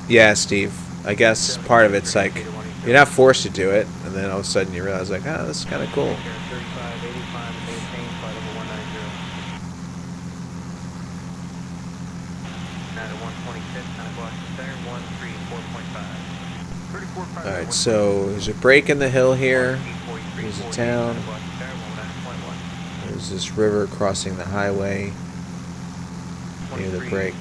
Yeah, Steve. I guess part of it's like you're not forced to do it, and then all of a sudden you realize like, this is kind of cool. All right, so there's a break in the hill here. There's a town. There's this river crossing the highway near the break.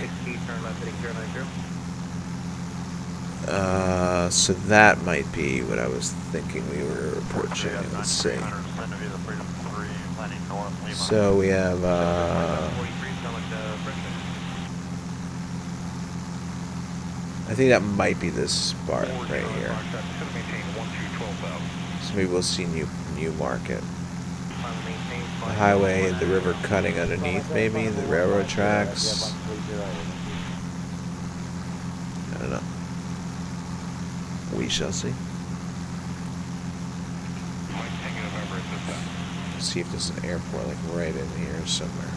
So that might be what I was thinking we were approaching. Let's see. So we have, I think that might be this spot right here. So maybe we'll see New Market. The highway, the river cutting underneath maybe, the railroad tracks. don't know. We shall see. Mike, taking November at this time. See if there's an airport like right in here somewhere.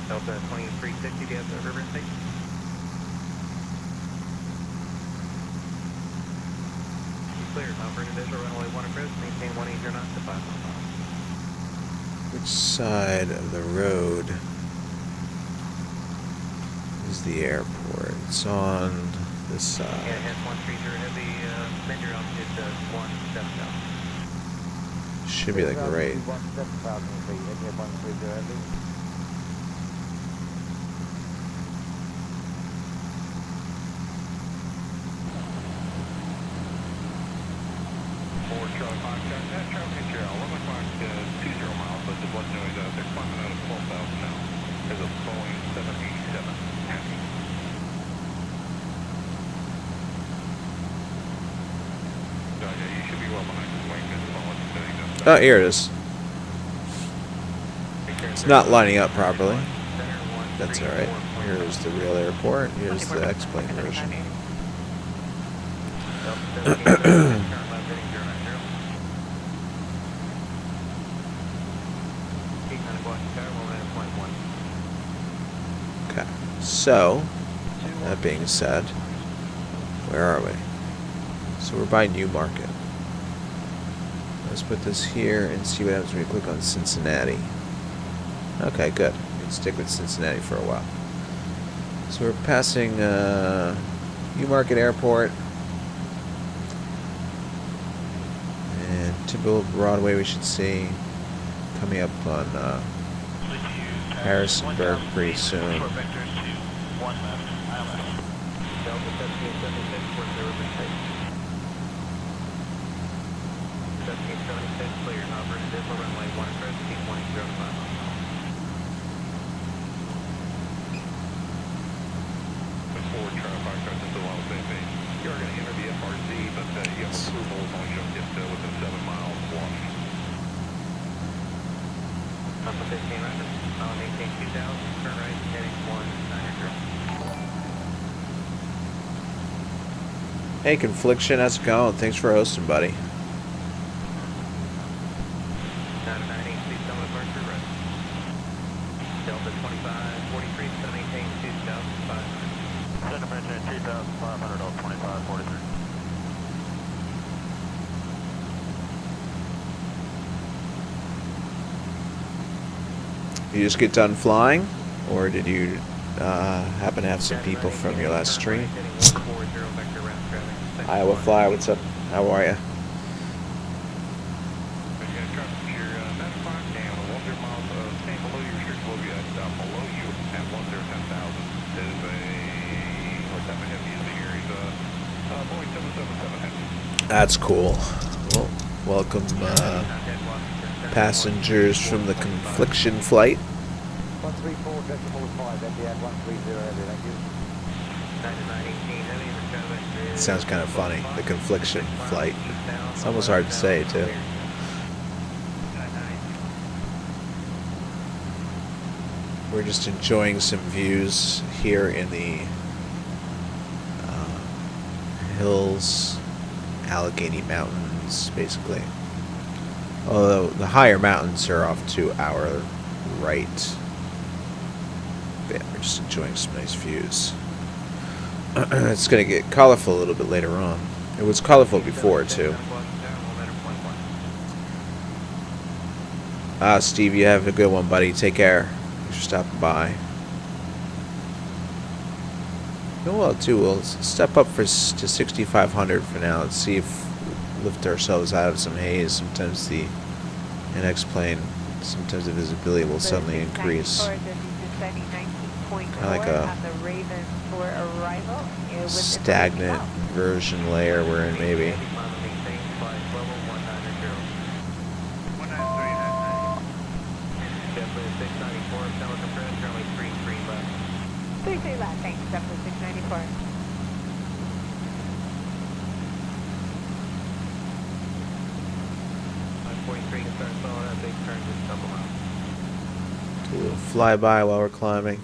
Delta 2360, do you have the river station? Clear, Mount Vernon Visual, runway 1 approach, maintain 180 knots to 5 miles. Which side of the road is the airport? It's on this side. Yeah, head 130 heavy, bend your altitude to 17,000. Should be like right. 17,000 feet, head 130 heavy. Forward Charlie Foxtrot, that Charlie Picture, 11 o'clock, 20 miles, but just let you know they're climbing out of 12,000 now. There's a Boeing 787 Happy. Yeah, you should be well behind this wing. Oh, here it is. It's not lining up properly. That's alright. Here's the real airport. Here's the X-plane version. Okay. So, that being said, where are we? So we're by Newmarket. Let's put this here and see what happens when we click on Cincinnati. Okay, good. We can stick with Cincinnati for a while. So we're passing Newmarket Airport. And typical Broadway we should see coming up on Harrisonburg pretty soon. Delta 1776, towards the river station. 1776, clear, Mount Vernon Visual, runway 1 approach, keep 180 to 5 miles. Forward Charlie Foxtrot, just along the same page. You are going to enter the FRC, but you have approval as long as you don't get within 7 miles of Washington. Alpha 15 Rapid, I'll maintain 2000, turn right, heading 190. Hey, Confliction, how's it going? Thanks for hosting, buddy. 998, please come departure right. Delta 2543, still maintain 2,500. Center maintain 2,500 off 2543. You just get done flying? Or did you happen to have some people from your last stream? Iowa Fly, what's up? How are you? That's cool. Well, welcome passengers from the Confliction flight. 134.5, Etihad 130 heavy, thank you. Sounds kind of funny, the Confliction flight. It's almost hard to say, too. We're just enjoying some views here in the hills, Allegheny Mountains, basically. Although the higher mountains are off to our right. But we're just enjoying some nice views. It's going to get colorful a little bit later on. It was colorful before, too. Steve, you have a good one, buddy. Take care. Thanks for stopping by. Oh, well, too, we'll step up to 6,500 for now. Let's see if we lift ourselves out of some haze. Sometimes the NX plane, sometimes the visibility will suddenly increase. Kind of like a stagnant version layer we're in, maybe. Thanks, Delta 694. Do a little flyby while we're climbing.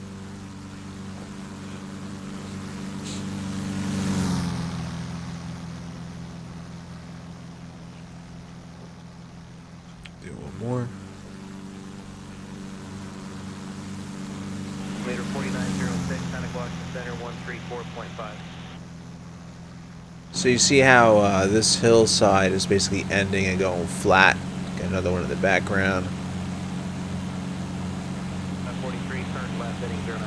Santa Claus Center 134.5. So you see how this hillside is basically ending and going flat. Got another one in the background. 43, turn left, heading 090.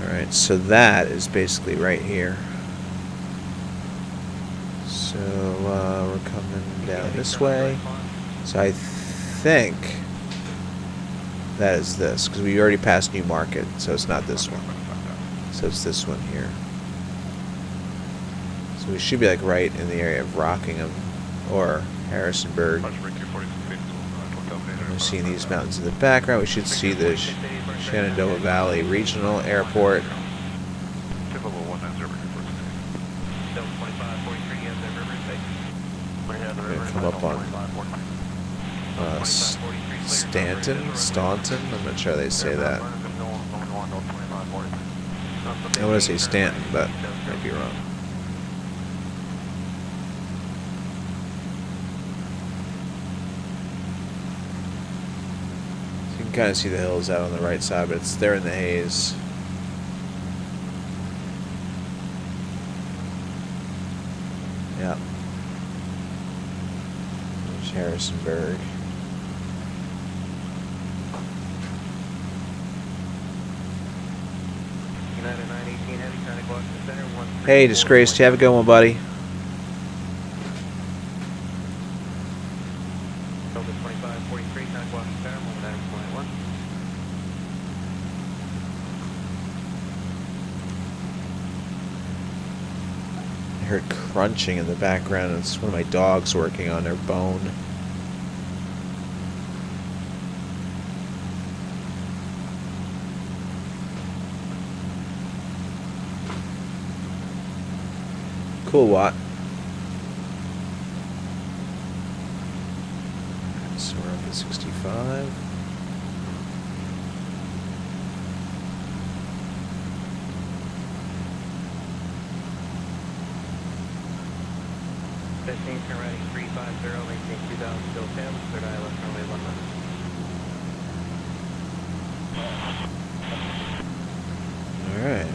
Alright, so that is basically right here. So we're coming down this way. So I think that is this, because we already passed New Market, so it's not this one. So it's this one here. So we should be like right in the area of Rockingham or Harrisonburg. We're seeing these mountains in the background. We should see the Shenandoah Valley Regional Airport. We're gonna come up on Staunton. I'm not sure how they say that. I want to say Stanton, but I might be wrong. So you can kind of see the hills out on the right side, but they're in the haze. Yeah. There's Harrisonburg. Hey, Disgraced, you have a good one, buddy. I heard crunching in the background. It's one of my dogs working on their bone. Cool, Watt. So we're up at 65. Turn right 350, maintain 2000, still 10, third eye left runway 11. Alright.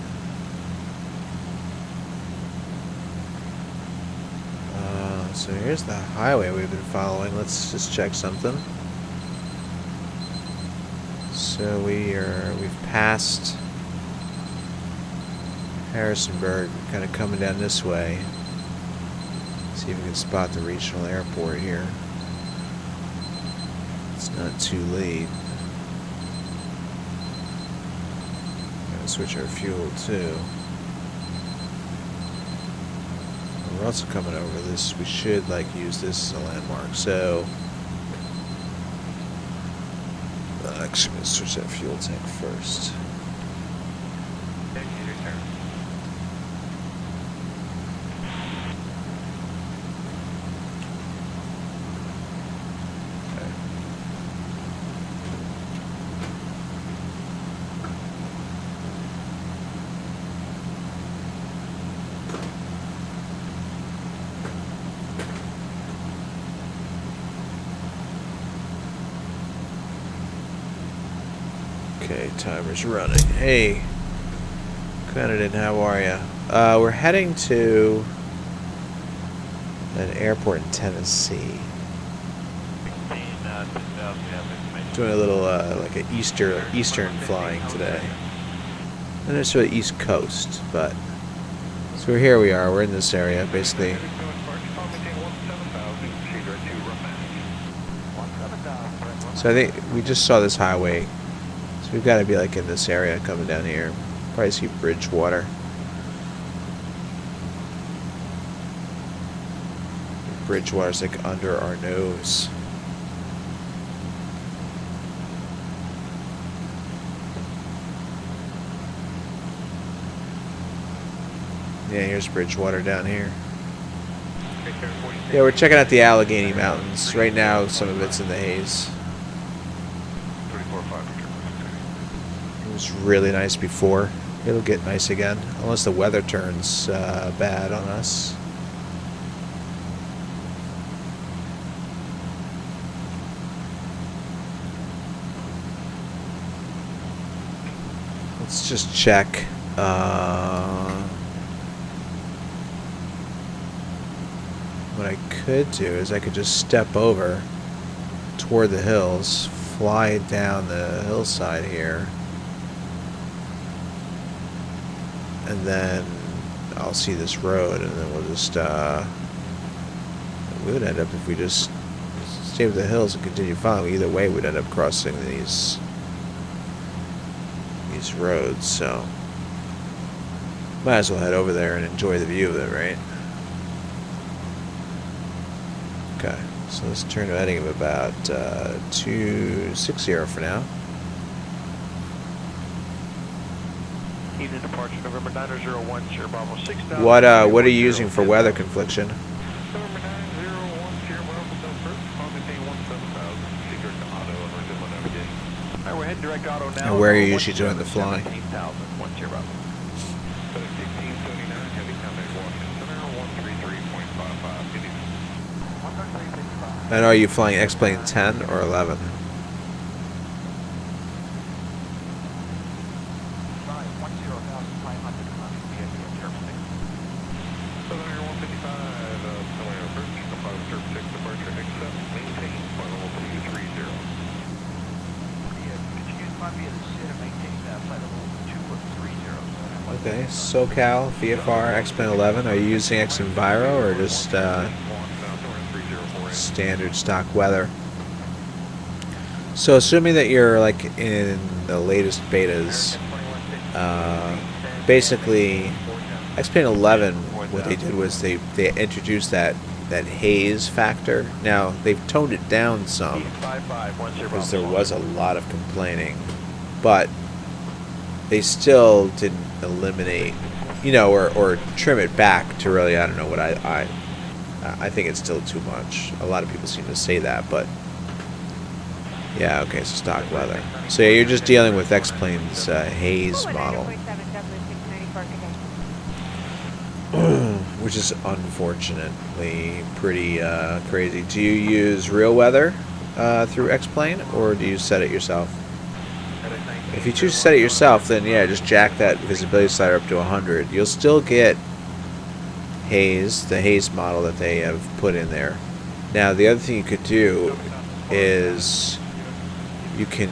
So here's the highway we've been following. Let's just check something. So we've passed Harrisonburg, kind of coming down this way. See if we can spot the regional airport here. It's not too late. Gotta switch our fuel too. We're also coming over this. We should use this as a landmark. So actually, I'm gonna switch that fuel tank first. Okay, timer's running. Hey, Connington, how are ya? We're heading to an airport in Tennessee. Doing a little like an eastern flying today. Not necessarily East Coast, but so here we are. We're in this area basically. So I think we just saw this highway. We've got to be in this area coming down here. Probably see Bridgewater. Bridgewater's under our nose. Yeah, here's Bridgewater down here. Yeah, we're checking out the Allegheny Mountains. Right now, some of it's in the haze. It was really nice before. It'll get nice again, unless the weather turns bad on us. Let's just check. What I could do is I could just step over toward the hills, fly down the hillside here, and then I'll see this road, and then we'll just we would end up, if we just stay with the hills and continue following, either way we'd end up crossing these roads, so might as well head over there and enjoy the view of it, right? Okay, so let's turn to a heading of about 260 for now. Evening departure, November 9010, Bravo 6000. What are you using for weather confliction? November 9010, Bravo Delta, maintain 17,000, secret to auto, and original navigation. All right, we're heading direct auto now. And where are you usually doing the flying? 17,010. 1579, heavy contact Washington Center, 133.55, good evening. And are you flying X-Plane 10 or 11? Okay, SoCal, VFR, X-Plane 11. Are you using X-Enviro or just standard stock weather? So assuming that you're like in the latest betas, basically X-Plane 11, what they did was they introduced that haze factor. Now they've toned it down some because there was a lot of complaining, but they still didn't eliminate, or trim it back to really, I don't know what I think it's still too much. A lot of people seem to say that, but yeah, okay, so stock weather. So yeah, you're just dealing with X-Plane's haze model, which is unfortunately pretty crazy. Do you use real weather through X-Plane, or do you set it yourself? If you choose to set it yourself, then yeah, just jack that visibility slider up to 100. You'll still get haze, the haze model that they have put in there. Now, the other thing you could do is you can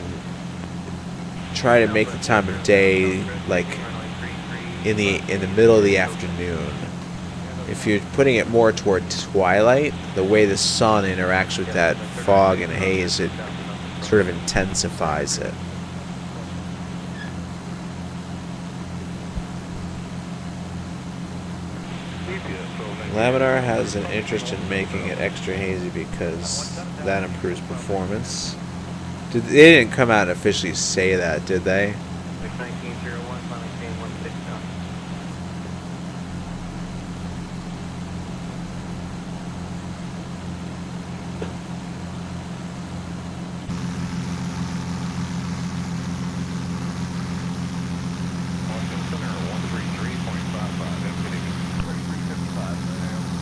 try to make the time of day like in the middle of the afternoon. If you're putting it more toward twilight, the way the sun interacts with that fog and haze, it sort of intensifies it. Laminar has an interest in making it extra hazy because that improves performance. They didn't come out and officially say that, did they? 1901, maintain 160.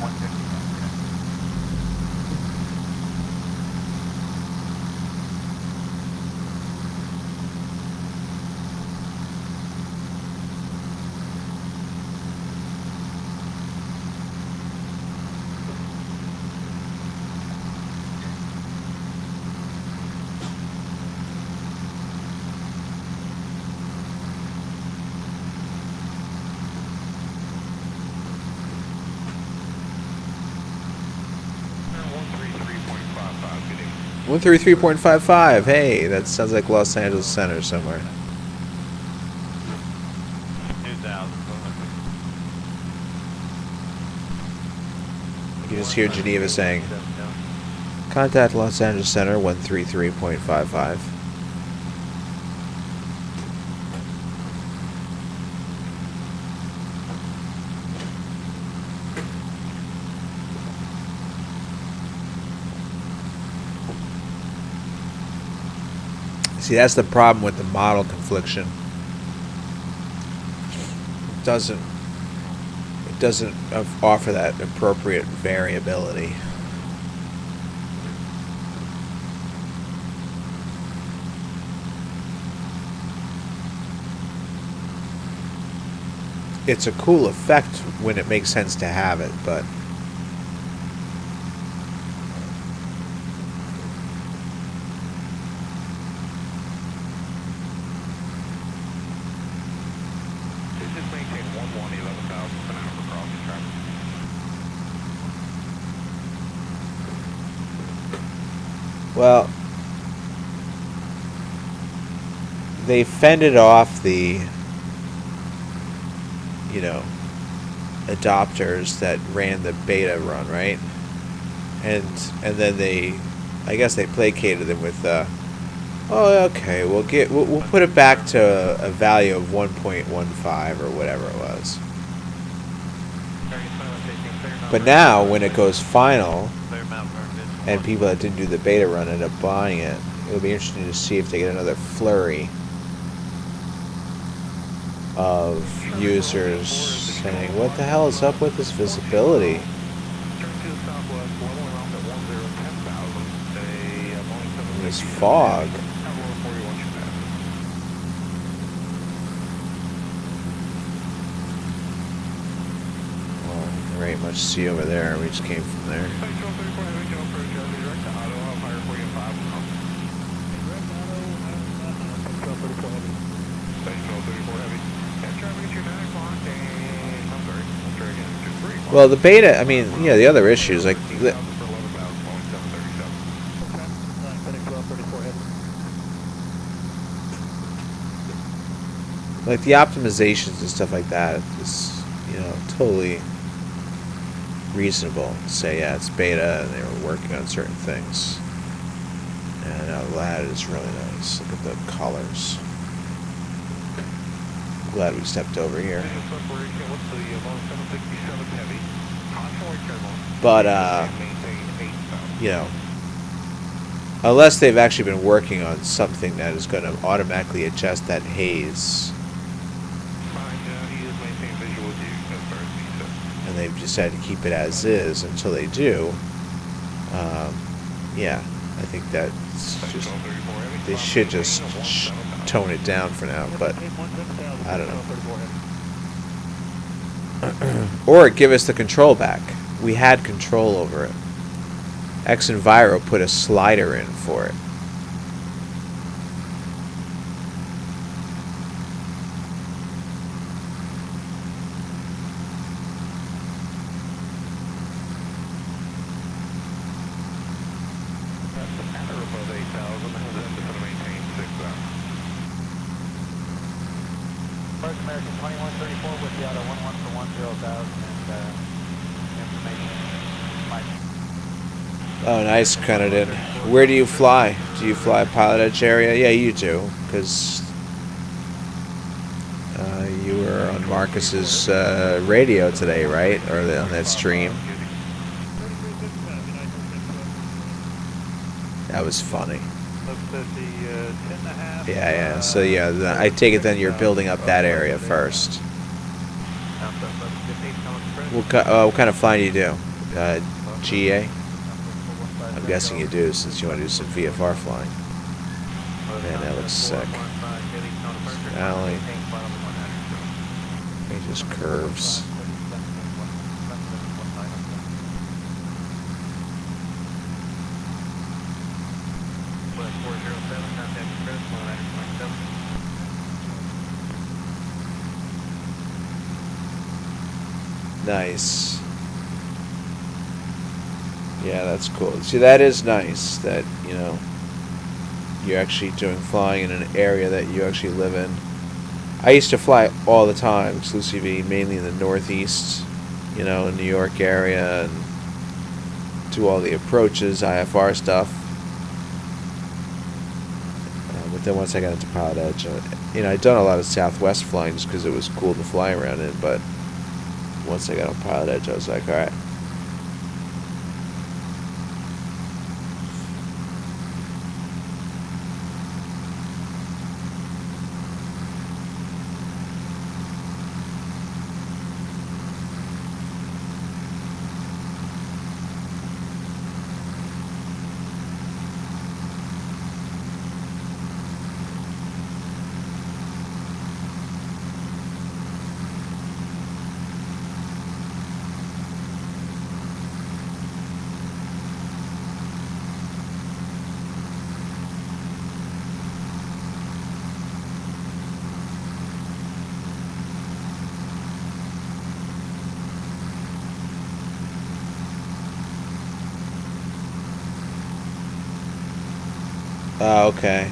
One 133.55. Hey, that sounds like Los Angeles Center somewhere. 2,000. You can just hear Geneva saying, "Contact Los Angeles Center 133.55." See, that's the problem with the model confliction. It doesn't offer that appropriate variability. it's a cool effect when it makes sense to have it, but Just maintain 11,000 per hour for crossing traffic. well, they fended off the, you know, adopters that ran the beta run, right? And then they, I guess they placated them with, oh, okay, we'll put it back to a value of 1.15 or whatever it was. But now, when it goes final, and people that didn't do the beta run end up buying it, it'll be interesting to see if they get another flurry of users saying, what the hell is up with this visibility? Turn to the southwest, leveling off at 10,000. This fog. Well, there ain't much to see over there. We just came from there. Well, the beta, I mean, yeah, the other issues, like, like the optimizations and stuff like that is, you know, totally reasonable to say, yeah, it's beta and they were working on certain things. And now that is really nice. Look at the colors. I'm glad we stepped over here. But, you know, unless they've actually been working on something that is going to automatically adjust that haze, and they've decided to keep it as is until they do, yeah, I think that's just, they should just tone it down for now, but I don't know. Or give us the control back. We had control over it. X Enviro put a slider in for it. First American 2134 with the auto 11 for 10,000 and information. Oh, nice, Cunardin. Where do you fly? Do you fly Pilot Edge area? Yeah, you do, because you were on Marcus's radio today, right? Or on that stream. That was funny. Yeah. So yeah, I take it then you're building up that area first. What kind of flying do you do? GA? I'm guessing you do, since you want to do some VFR flying. Man, that looks sick. Alley. It just curves. Nice. Yeah, that's cool. See, that is nice that, you know, you're actually doing flying in an area that you actually live in. I used to fly all the time, exclusively, mainly in the Northeast, you know, in New York area, and do all the approaches, IFR stuff. But then once I got into Pilot Edge, you know, I'd done a lot of Southwest flying just because it was cool to fly around in, but once I got on Pilot Edge, I was like, alright. Oh, okay.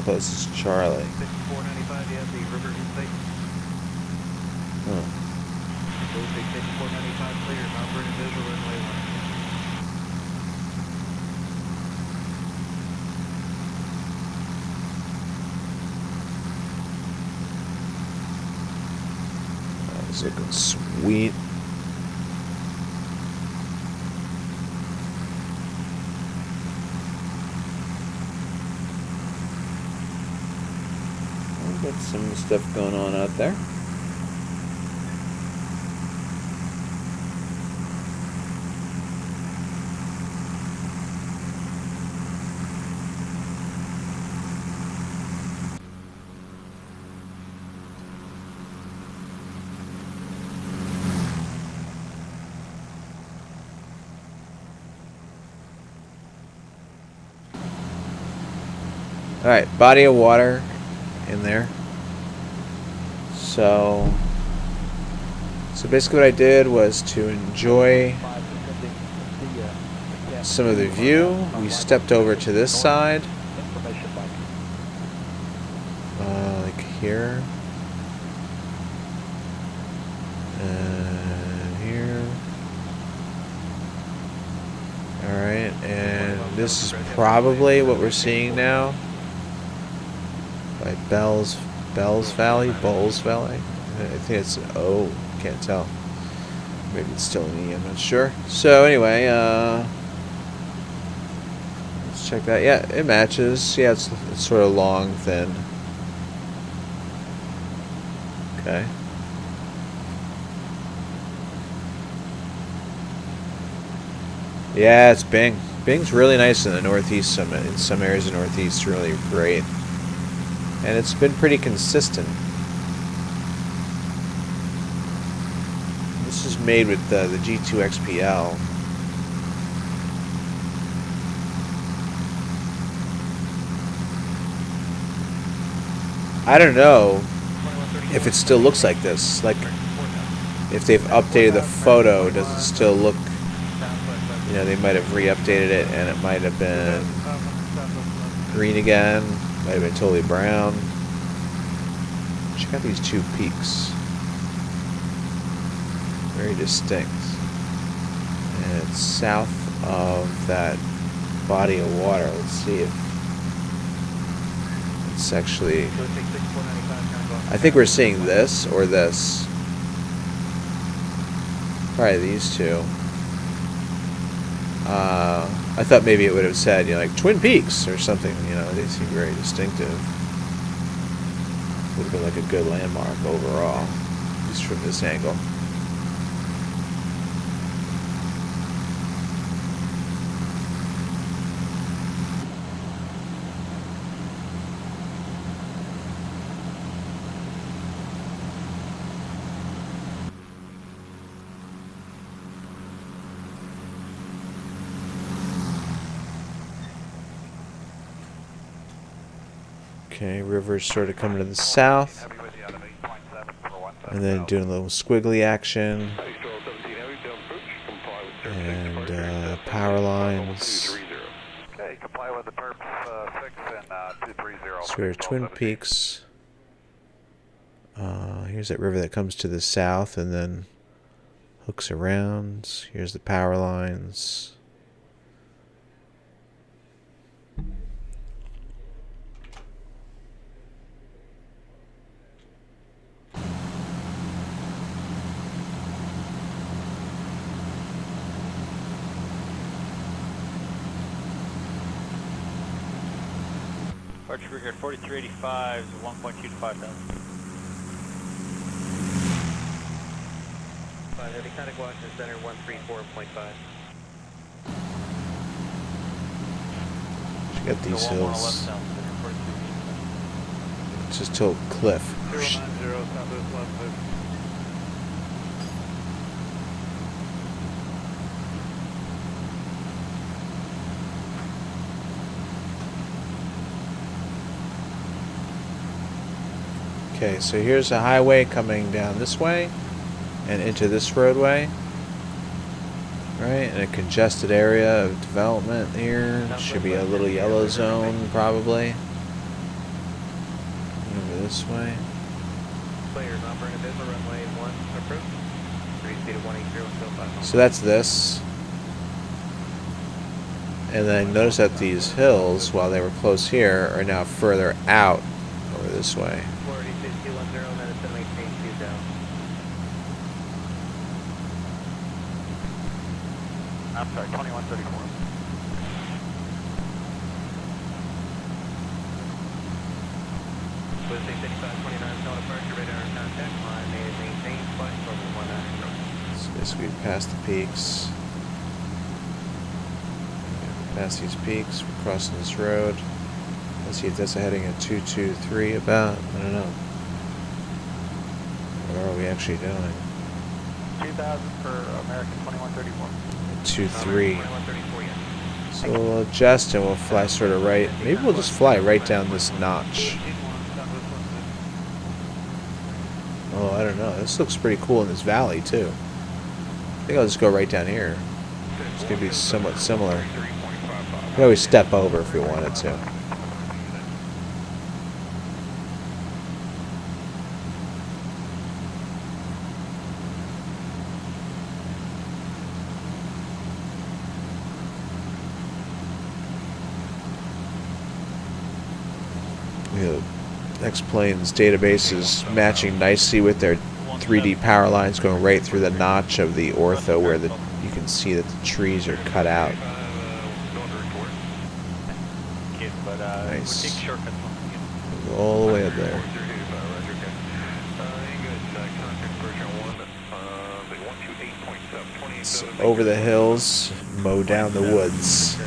Closest Charlie. 495, yeah, the river intake. Huh. Those big 495 clear, Mount Vernon visual runway 1. That's looking sweet. Got some stuff going on out there. All right, body of water in there. So basically what I did was to enjoy some of the view. We stepped over to this side, like here, and here. All right, and this is probably what we're seeing now by Bell's Valley, Bowles Valley. I think it's an O, can't tell. Maybe it's still an E, I'm not sure. So anyway, let's check that. Yeah, it matches. Yeah, it's sort of long, thin. Okay. Yeah, it's Bing. Bing's really nice in the Northeast. In some areas of the Northeast, really great. And it's been pretty consistent. This is made with the G2 XPL. I don't know if it still looks like this. Like, if they've updated the photo, does it still look... You know, they might have re-updated it and it might have been green again. Might have been totally brown. Check out these two peaks. Very distinct. And it's south of that body of water. Let's see if it's actually... I think we're seeing this or this. Probably these two. I thought maybe it would have said, you know, like Twin Peaks or something. You know, they seem very distinctive. Would have been like a good landmark overall, at least from this angle. Okay, river's sort of coming to the south, and then doing a little squiggly action, and power lines. Okay, comply with the perps 6 and 230. So we're at Twin Peaks. Here's that river that comes to the south and then hooks around. Here's the power lines. Archer Brigade 4385 is 1.2 to 5,000. Heavy contact Washington Center 134.5. She got these hills. It's just a cliff. 090 southwest left. Okay, so here's a highway coming down this way and into this roadway. Right, in a congested area of development here. Should be a little yellow zone, probably. Over this way. Players operating a business runway 1 approach. 3 speed of 180, So that's this. And then notice that these hills, while they were close here, are now further out over this way. 486-210, and then it's going to maintain 2 down. I'm sorry, 2134. With 6529, zone departure, radar contact, line may maintain, flight over 190. So basically past the peaks. Past these peaks, we're crossing this road. Let's see if that's a heading at 223 about. I don't know. What are we actually doing? 2000 for American 2134. 23. 2134, yes. So we'll adjust and we'll fly sort of right. Maybe we'll just fly right down this notch. Oh, I don't know. This looks pretty cool in this valley too. I think I'll just go right down here. It's gonna be somewhat similar. We could always step over if we wanted to. X-Plane's database is matching nicely with their 3D power lines going right through the notch of the Ortho where you can see that the trees are cut out. Nice. All the way up there. So over the hills, mow down the woods.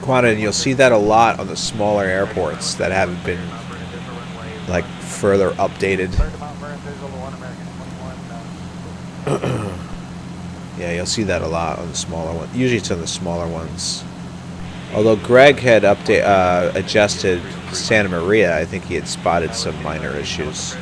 Quantum, you'll see that a lot on the smaller airports that haven't been like further updated. Yeah, you'll see that a lot on the smaller ones. Usually it's on the smaller ones. Although Greg had adjusted Santa Maria, I think he had spotted some minor issues.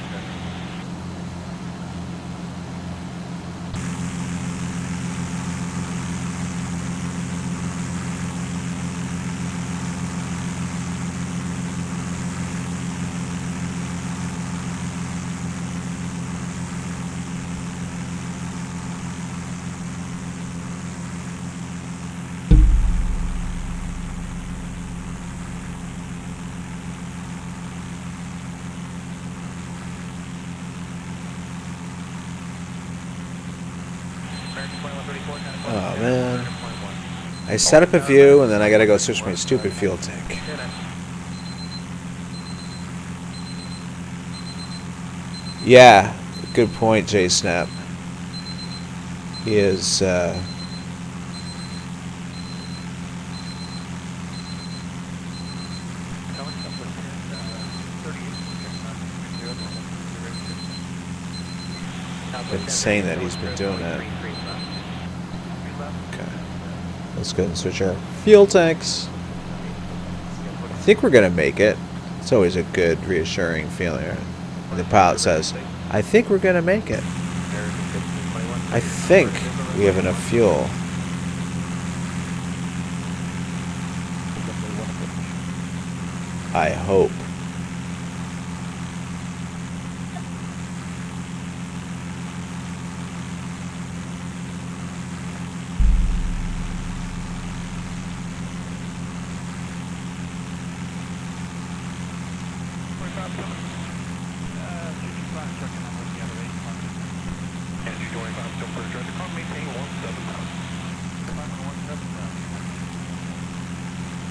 Oh man, I set up a view and then I gotta go switch my stupid fuel tank. Yeah, good point, J Snap. He is been saying that he's been doing that. Okay. Let's go and switch our fuel tanks. I think we're gonna make it. It's always a good, reassuring feeling. And the pilot says, I think we're gonna make it. I think we have enough fuel. I hope.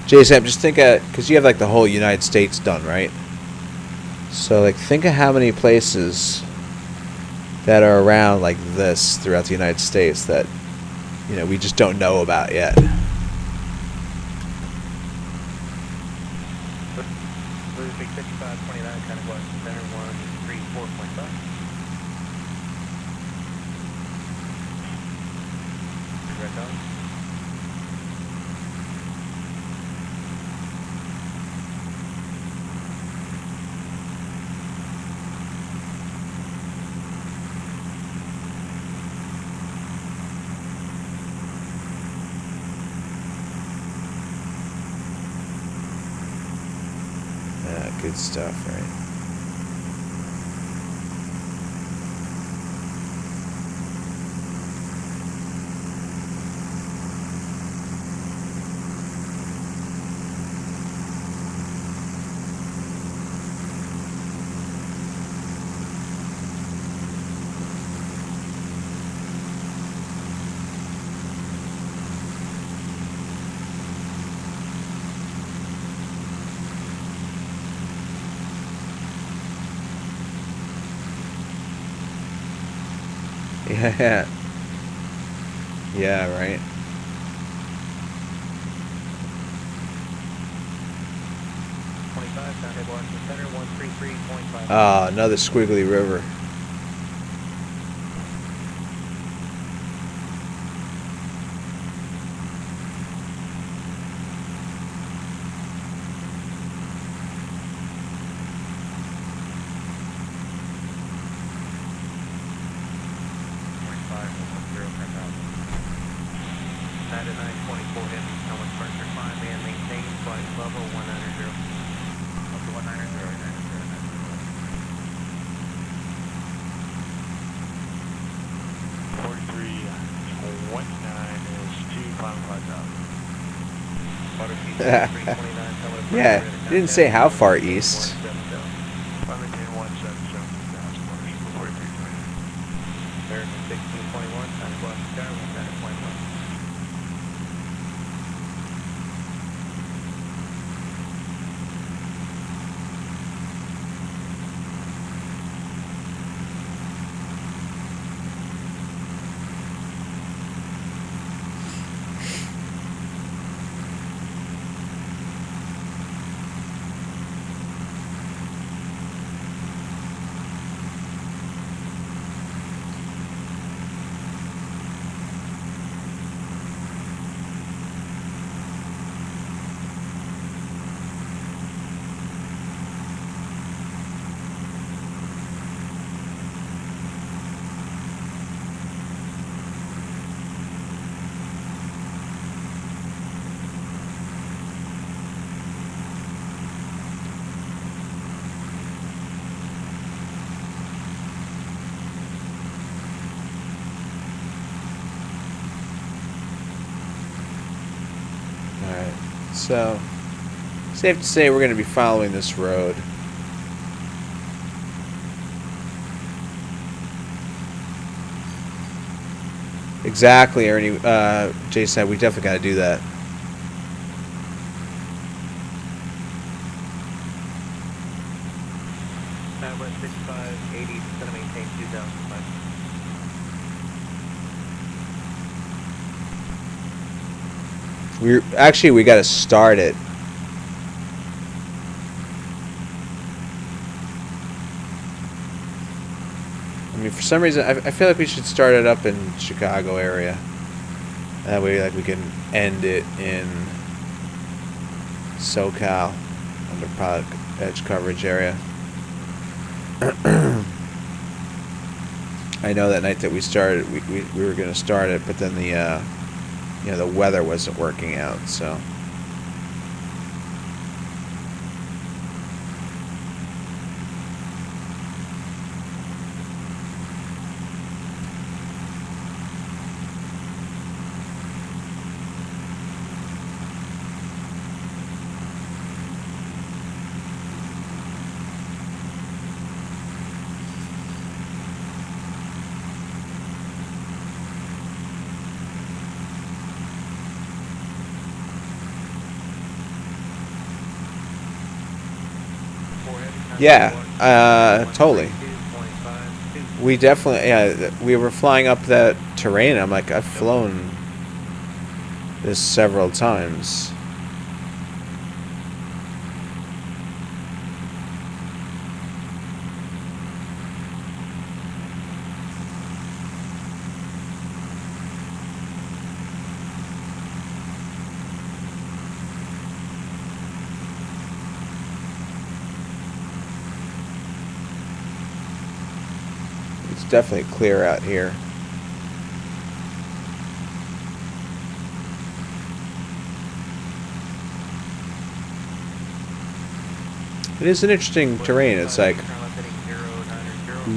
Jason, just think of, because you have like the whole United States done, right? So like think of how many places that are around like this throughout the United States that, you know, we just don't know about yet. Blue Big 5529, kind of west, center 134.5. Direct on. Good stuff, right? Yeah. Yeah, right. Center 133.5. Ah, another squiggly river. That is 924 heavy. How much pressure? 5 man maintain flight level 190. Up to 190. 4329 is 255,000. Water speed 329. Yeah, didn't say how far east. 1621, kind of west, Skyline, 191. Alright, so safe to say we're going to be following this road. Exactly, Ernie. Jay said we definitely got to do that. West 6580, going to maintain 2005. We got to start it. I mean, for some reason, I feel like we should start it up in Chicago area. That way, like, we can end it in SoCal under product edge coverage area. I know that night that we started, we were going to start it, but then the the weather wasn't working out, so. Yeah, totally. We definitely, yeah, we were flying up that terrain. I'm like, I've flown this several times. It's definitely clear out here. It is an interesting terrain. It's like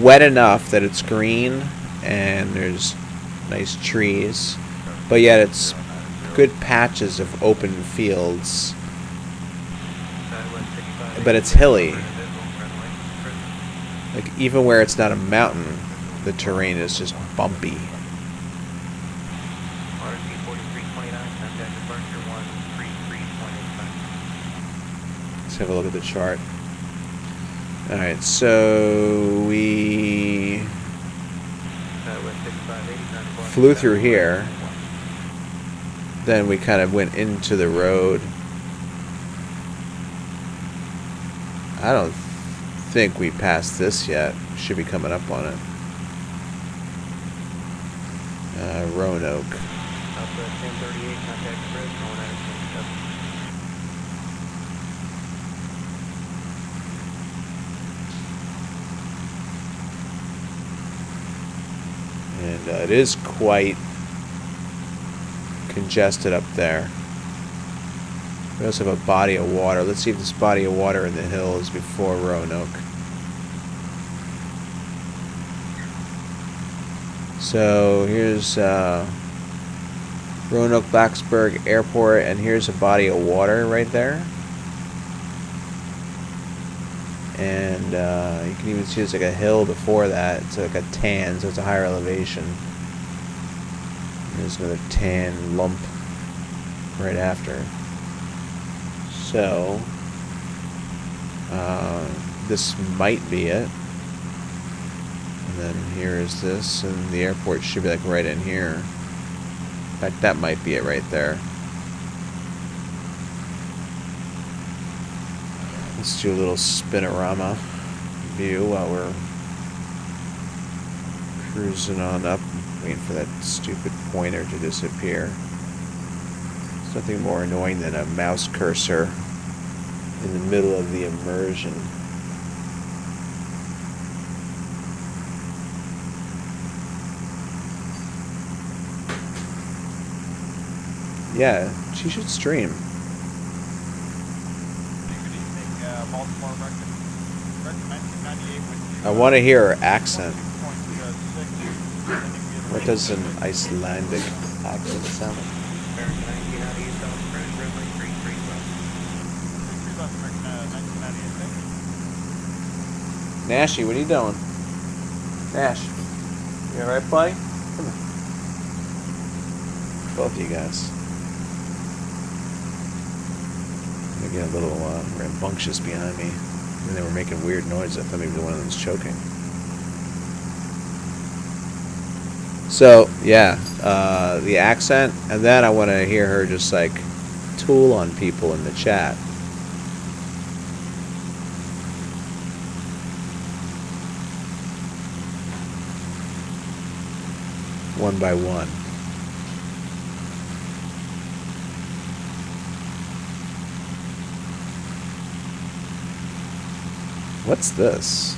wet enough that it's green and there's nice trees, but yet it's good patches of open fields. But it's hilly. Like even where it's not a mountain, the terrain is just bumpy. Let's have a look at the chart. Alright, so we flew through here. Then we kind of went into the road. I don't think we passed this yet. Should be coming up on it. Roanoke. And it is quite congested up there. We also have a body of water. Let's see if this body of water in the hill is before Roanoke. So here's Roanoke Blacksburg Airport, and here's a body of water right there. And you can even see there's like a hill before that. It's like a tan, so it's a higher elevation. There's another tan lump right after. So this might be it. And then here is this, and the airport should be like right in here. In fact, that might be it right there. Let's do a little spinorama view while we're cruising on up, waiting for that stupid pointer to disappear. There's nothing more annoying than a mouse cursor in the middle of the immersion. Yeah, she should stream. I want to hear her accent. What does an Icelandic accent sound like? Nashy, what are you doing? Nash, you alright, buddy? Come here. Both of you guys. They get a little rambunctious behind me. And they were making weird noises. I thought maybe one of them was choking. So, yeah, the accent, and then I want to hear her just like tool on people in the chat. One by one. What's this?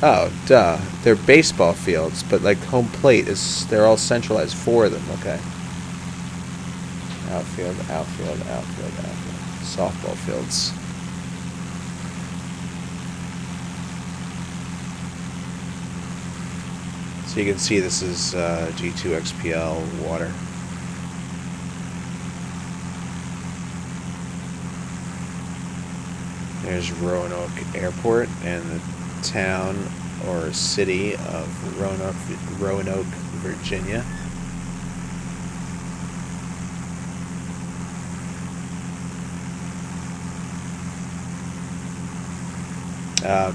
Oh, duh. They're baseball fields, but like home plate is, they're all centralized for them. Okay. Outfield, outfield, outfield, outfield. Softball fields. So you can see this is G2XPL water. There's Roanoke Airport and the town or city of Roanoke, Virginia.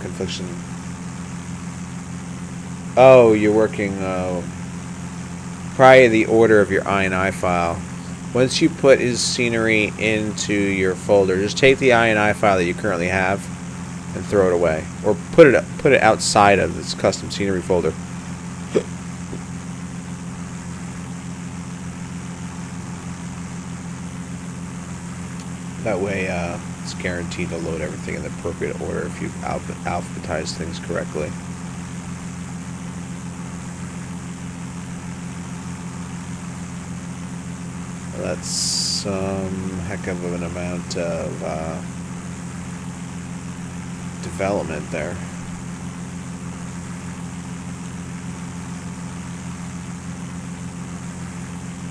Confliction. Oh, you're working probably the order of your INI file. Once you put his scenery into your folder, just take the INI file that you currently have and throw it away, or put it outside of this custom scenery folder. That way It's guaranteed to load everything in the appropriate order if you alphabetize things correctly. That's some heck of an amount of development there.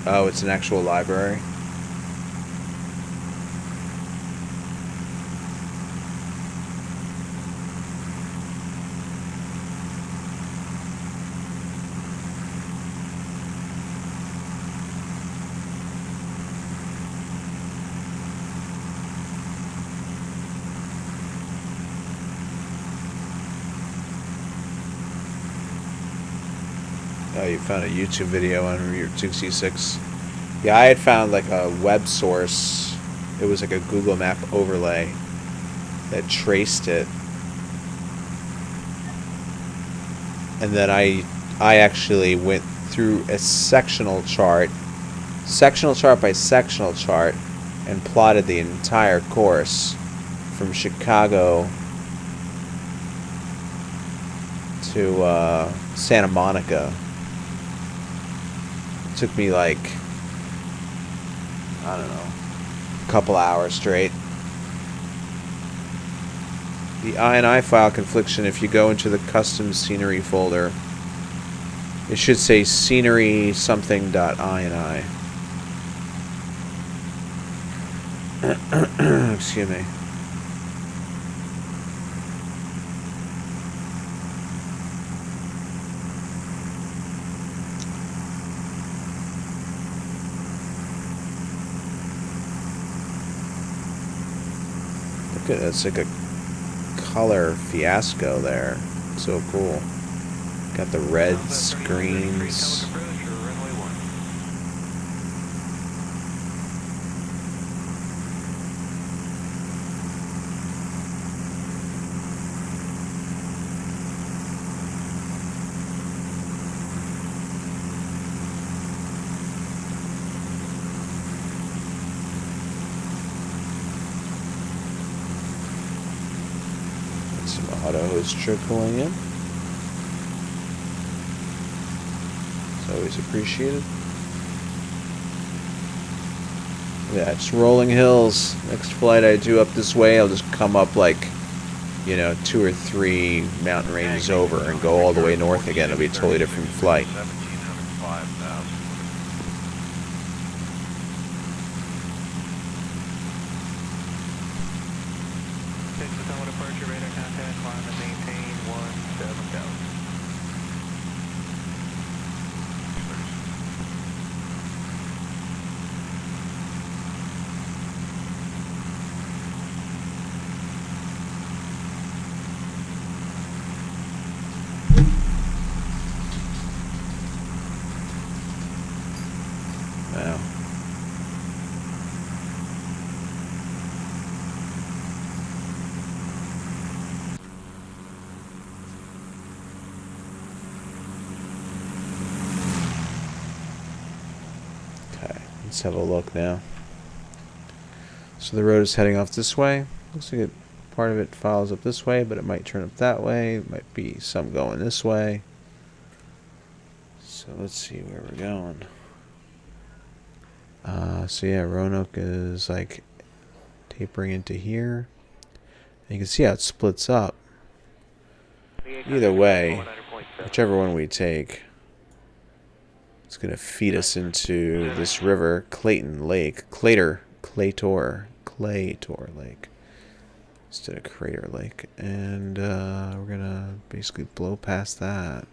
Oh, it's an actual library? Oh, you found a YouTube video on Route 66. Yeah, I had found like a web source. It was like a Google Map overlay that traced it. And then I actually went through a sectional chart by sectional chart, and plotted the entire course from Chicago to Santa Monica. It took me like, I don't know, a couple hours straight. The INI file confliction, if you go into the custom scenery folder, it should say scenery something.ini. Excuse me. Look at it's like a color fiasco there. So cool. Got the red screens. Some auto hose trickling in. It's always appreciated. Yeah, it's rolling hills. Next flight I do up this way, I'll just come up like, you know, 2 or 3 mountain ranges over and go all the way north again. It'll be a totally different flight. 1,705,000. Departure radar contact, climb and maintain 17,000. Wow. Okay, let's have a look now. So the road is heading off this way. Looks like part of it follows up this way, but it might turn up that way. It might be some going this way. So let's see where we're going. So yeah, Roanoke is like tapering into here. And you can see how it splits up. Either way, whichever one we take, it's going to feed us into this river, Claytor Lake, instead of Crater Lake. And we're going to basically blow past that.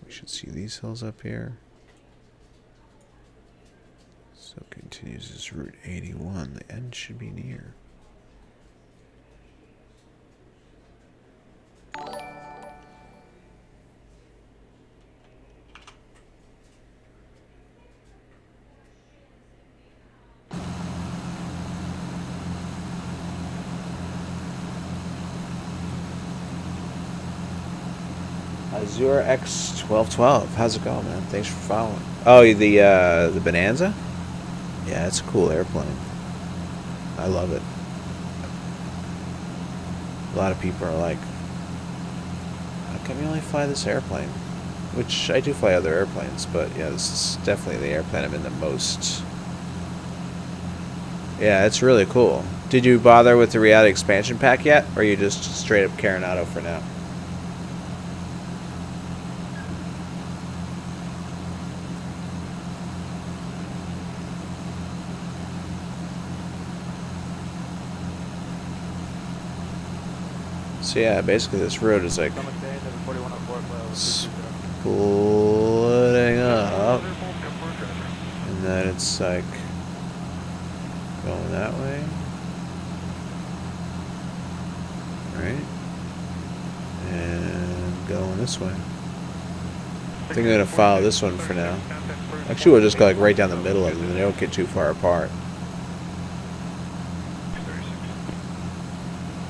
We should see these hills up here. So continues as Route 81. The end should be near. Azure X1212. How's it going, man? Thanks for following. Oh, the Bonanza? Yeah, it's a cool airplane. I love it. A lot of people are like, how come you only fly this airplane? Which I do fly other airplanes, but yeah, this is definitely the airplane I'm in the most. Yeah, it's really cool. Did you bother with the reality expansion pack yet? Or are you just straight up Coronado for now? So yeah, basically this road is like splitting up, and then it's like going that way, right, and going this way. I think I'm gonna follow this one for now. Actually, we'll just go like right down the middle of them, and they don't get too far apart.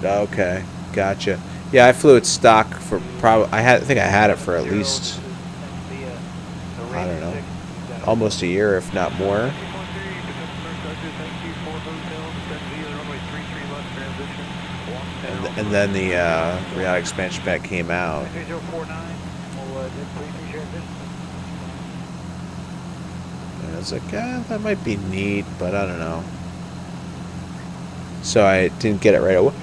Okay. Gotcha. Yeah, I flew it stock for I think I had it for at least, I don't know, almost a year, if not more. And then the reality expansion pack came out. And I was like, that might be neat, but I don't know. So I didn't get it right away.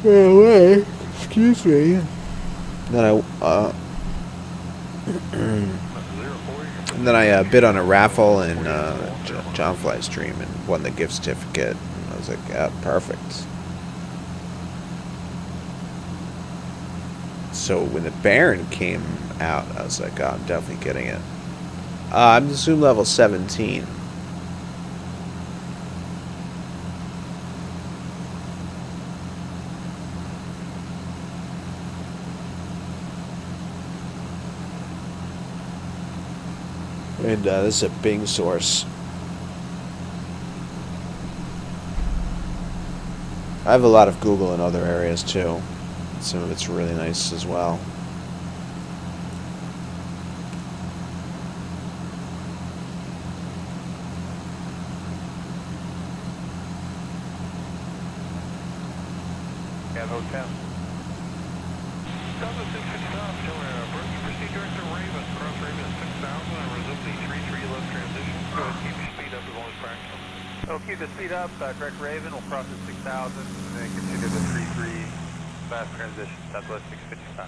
Excuse me. Then I bid on a raffle in John Fly's Dream and won the gift certificate. And I was like, yeah, perfect. So when the Baron came out, I was like, oh, I'm definitely getting it. I'm the Zoom level 17. And this is a Bing source. I have a lot of Google in other areas too. Some of it's really nice as well. Yeah, hotel. Delta 660 South, Killer, proceed direct to Raven, cross Raven at 6,000, and resume the 33 left transition. Go ahead, keep your speed up as long as practical. So keep the speed up, direct Raven, we'll cross at 6,000, and then continue the 33 fast transition, Southwest 655.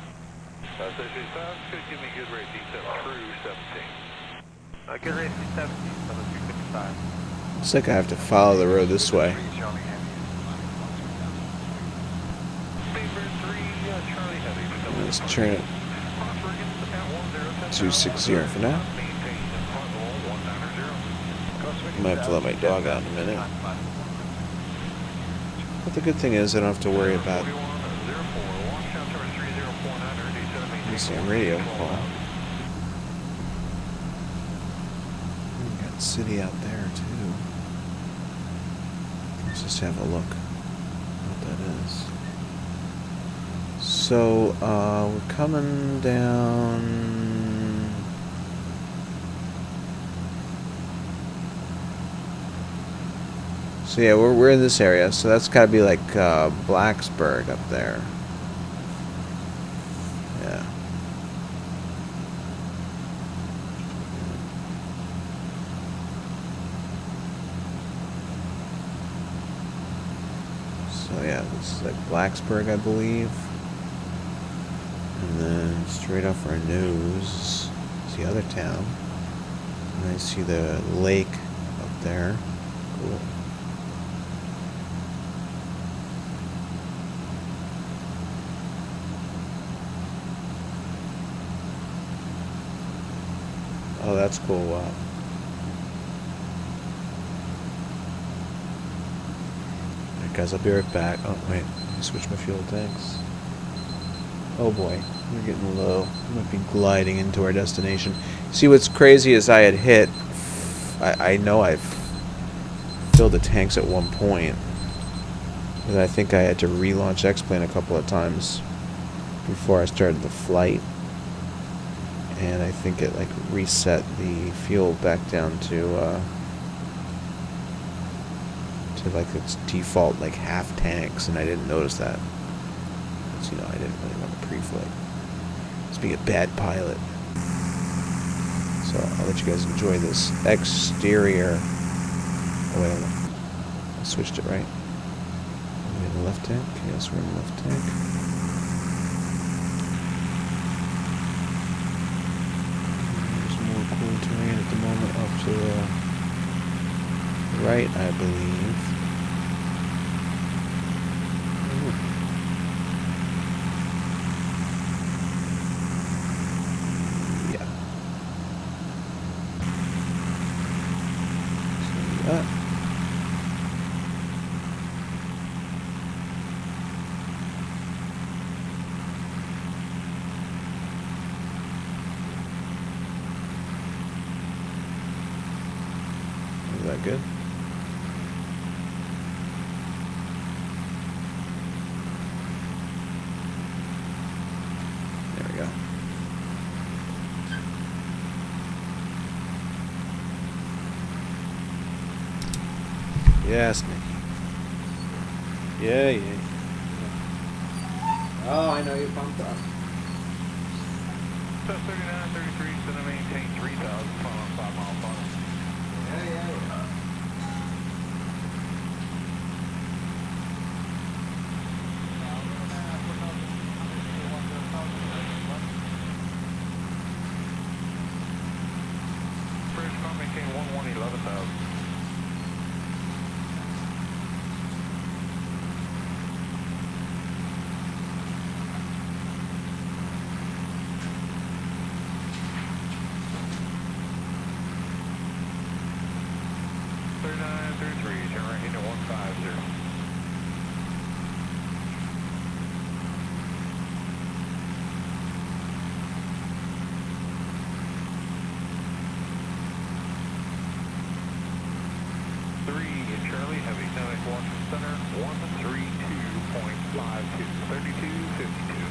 Southwest 655, could give me a good rate detail through 17. Good rate through 17, Southwest 655. Looks like I have to follow the road this way. Let's turn it 260 for now. I might have to let my dog out in a minute. But the good thing is I don't have to worry about missing a radio call. We've got city out there too. Let's just have a look what that is. So we're coming down. So yeah, we're in this area, so that's got to be like Blacksburg up there. Yeah. So yeah, this is like Blacksburg, I believe. And then straight off our nose is the other town. And I see the lake up there. Cool. Oh, that's cool. Wow. Alright, guys, I'll be right back. Oh, wait. Let me switch my fuel tanks. Oh boy, we're getting low. We might be gliding into our destination. See, what's crazy is I had hit. I know I've filled the tanks at one point. But I think I had to relaunch X-Plane a couple of times before I started the flight. And I think it like reset the fuel back down to to like its default like half tanks, and I didn't notice that. So, I didn't really want to pre-flight. Just being a bad pilot. So I'll let you guys enjoy this exterior. Oh wait, hold on. I switched it right. Are we in the left tank? Yes, we're in the left tank. There's more cool terrain at the moment up to the right, I believe. Ooh. Yeah. See that? Is that good? There we go. Yes, Nicky. Yeah. Oh, I know you pumped up. So 3933 is going to maintain 3,000 on 5 mile funnel. Yeah. British car maintain 11,000. Turn right into 150. Charlie, heavy Sonic Washington Center, 132.52, 3252.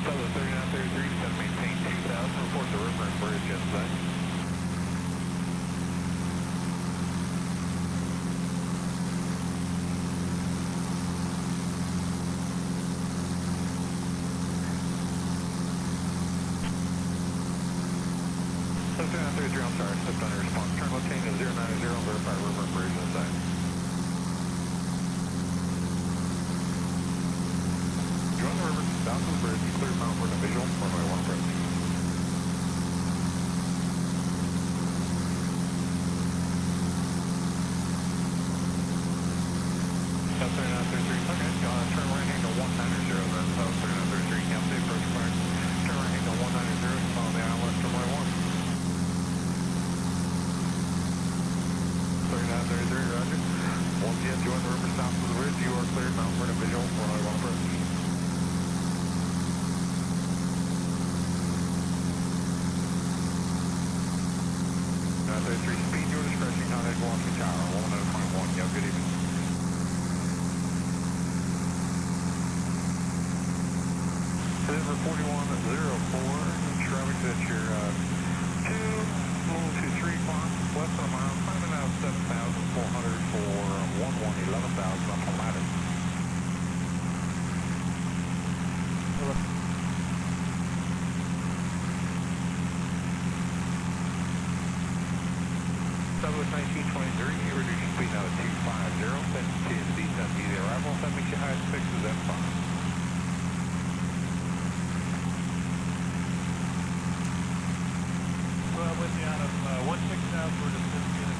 Southern 3933 is going to maintain 2,000. Report the river and bridge inside. Southern 3933, I'm sorry, slipped on your response. Turn left to 090, verify river and bridge inside. Join the river, south of the bridge, clear Mount Vernon visual, runway 1 approach. South 3933, okay, turn right into 190 then, South 3933, cancel the approach fire. Turn right into 190, follow the island, runway 1. 3933, roger. Once again, join the river south of the bridge, you are cleared, Mount Vernon visual, runway 1 approach. 33 speed, your discretion, contact Washington Tower, 109.1, you have a good evening. Denver 4104, traffic that's your 223 clock, less than a mile, climbing out 7,400 for 11,000 up the ladder. Southwest 1923, you reduce your speed now to 250, then continue to descend to the arrival, that makes your highest fix is F5. Well, with you out of 16 outward of 15 and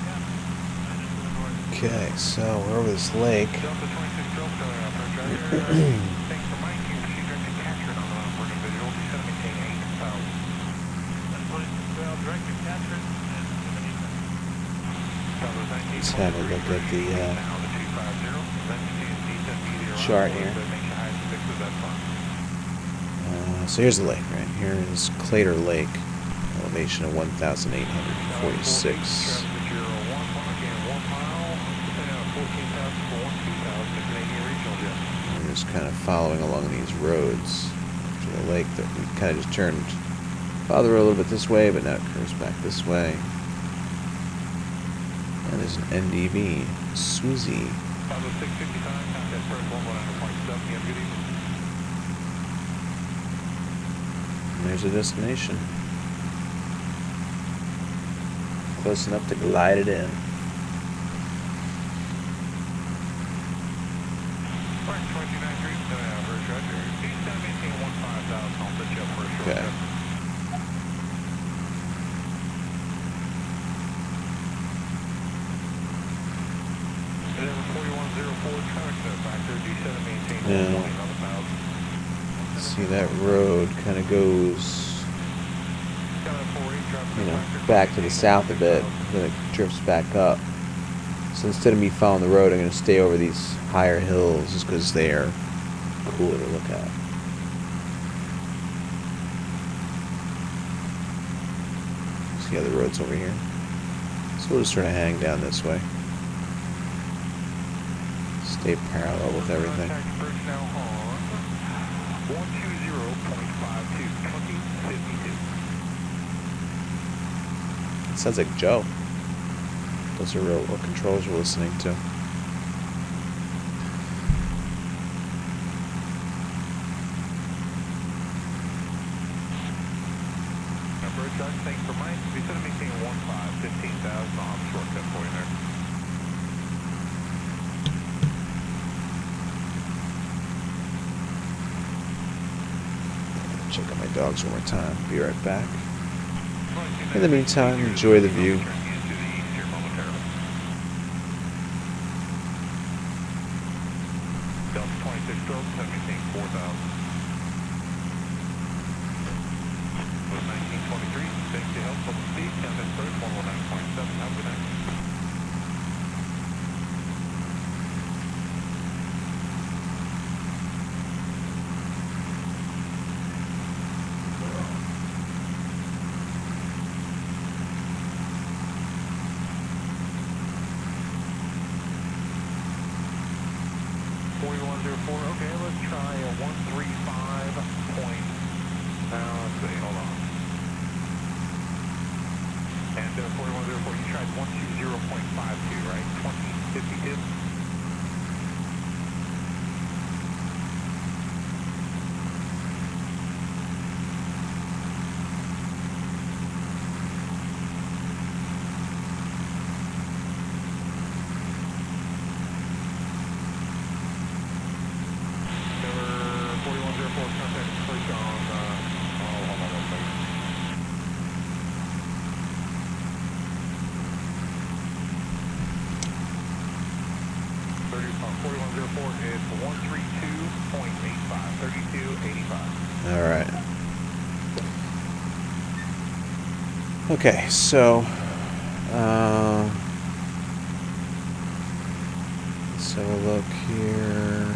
10. Okay, so we're over this lake. Delta 26 Delta, approach out here. Thanks for Mike, you proceed direct to Catherine on the Mount Vernon visual, descend to maintain 8,000. And 26 direct to Catherine and 70. Let's have a look at the chart here. So here's the lake, right? Here is Claytor Lake, elevation of 1,846. We're just kind of following along these roads to the lake that we kind of just turned. Follow the road a little bit this way, but now it curves back this way. And there's an NDB, Susie. And there's a destination. Close enough to glide it in. Okay. Now, see that road kind of goes, back to the south a bit, then it drifts back up. So instead of me following the road, I'm going to stay over these higher hills just because they are cooler to look at. See other roads over here. So we'll just sort of hang down this way. Stay parallel with everything. It sounds like Joe. Those are real controls we're listening to. Thanks for mine. We said maintain 15,000 on shortcut for you there. Check out my dogs one more time. Be right back. In the meantime, enjoy the view. Delta 26 Stroke, 17, 4,000. With 1923, thanks to help from the speed, countdown first, 119.7, have a good night. Okay, let's try a 135 point. Let's see, hold on. And 4104, you tried 120.52, right? 2052? Is 132.85, 3285. All right. Okay, so let's have a look here.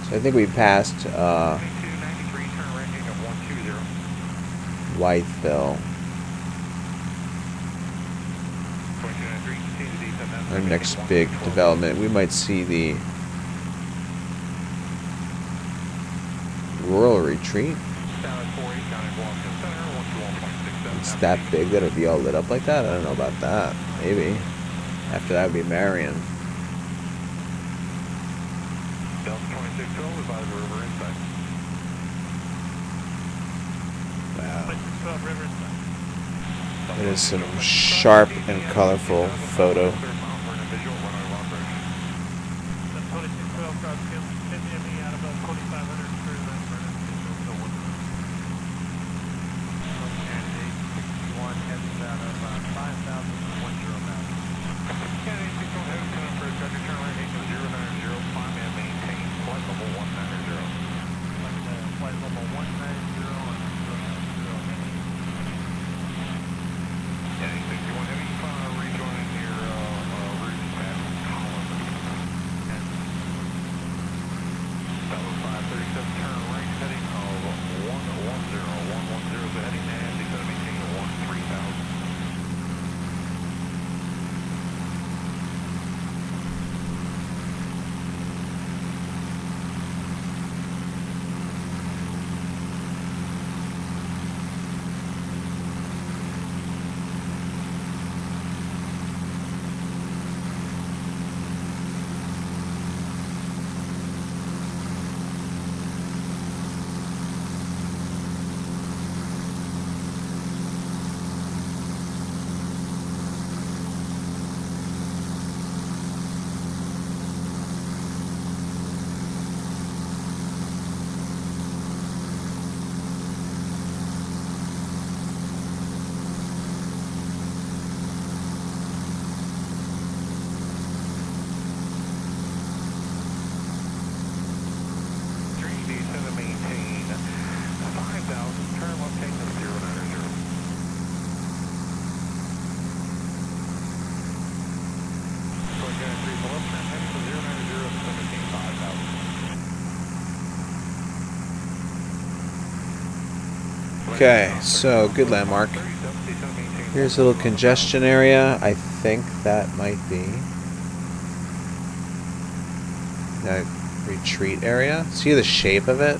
So I think we passed 9293, turn rating of 120. Whiteville. 2293, continue to descend. Our next big development. We might see the rural retreat. It's that big that it'll be all lit up like that? I don't know about that. Maybe. After that would be Marion. Delta 2612, advise the river inside. Wow. It is some sharp and colorful photo. Turn right into 090, climb and maintain flight level 190. Okay, so good landmark. Here's a little congestion area. I think that might be that retreat area. See the shape of it?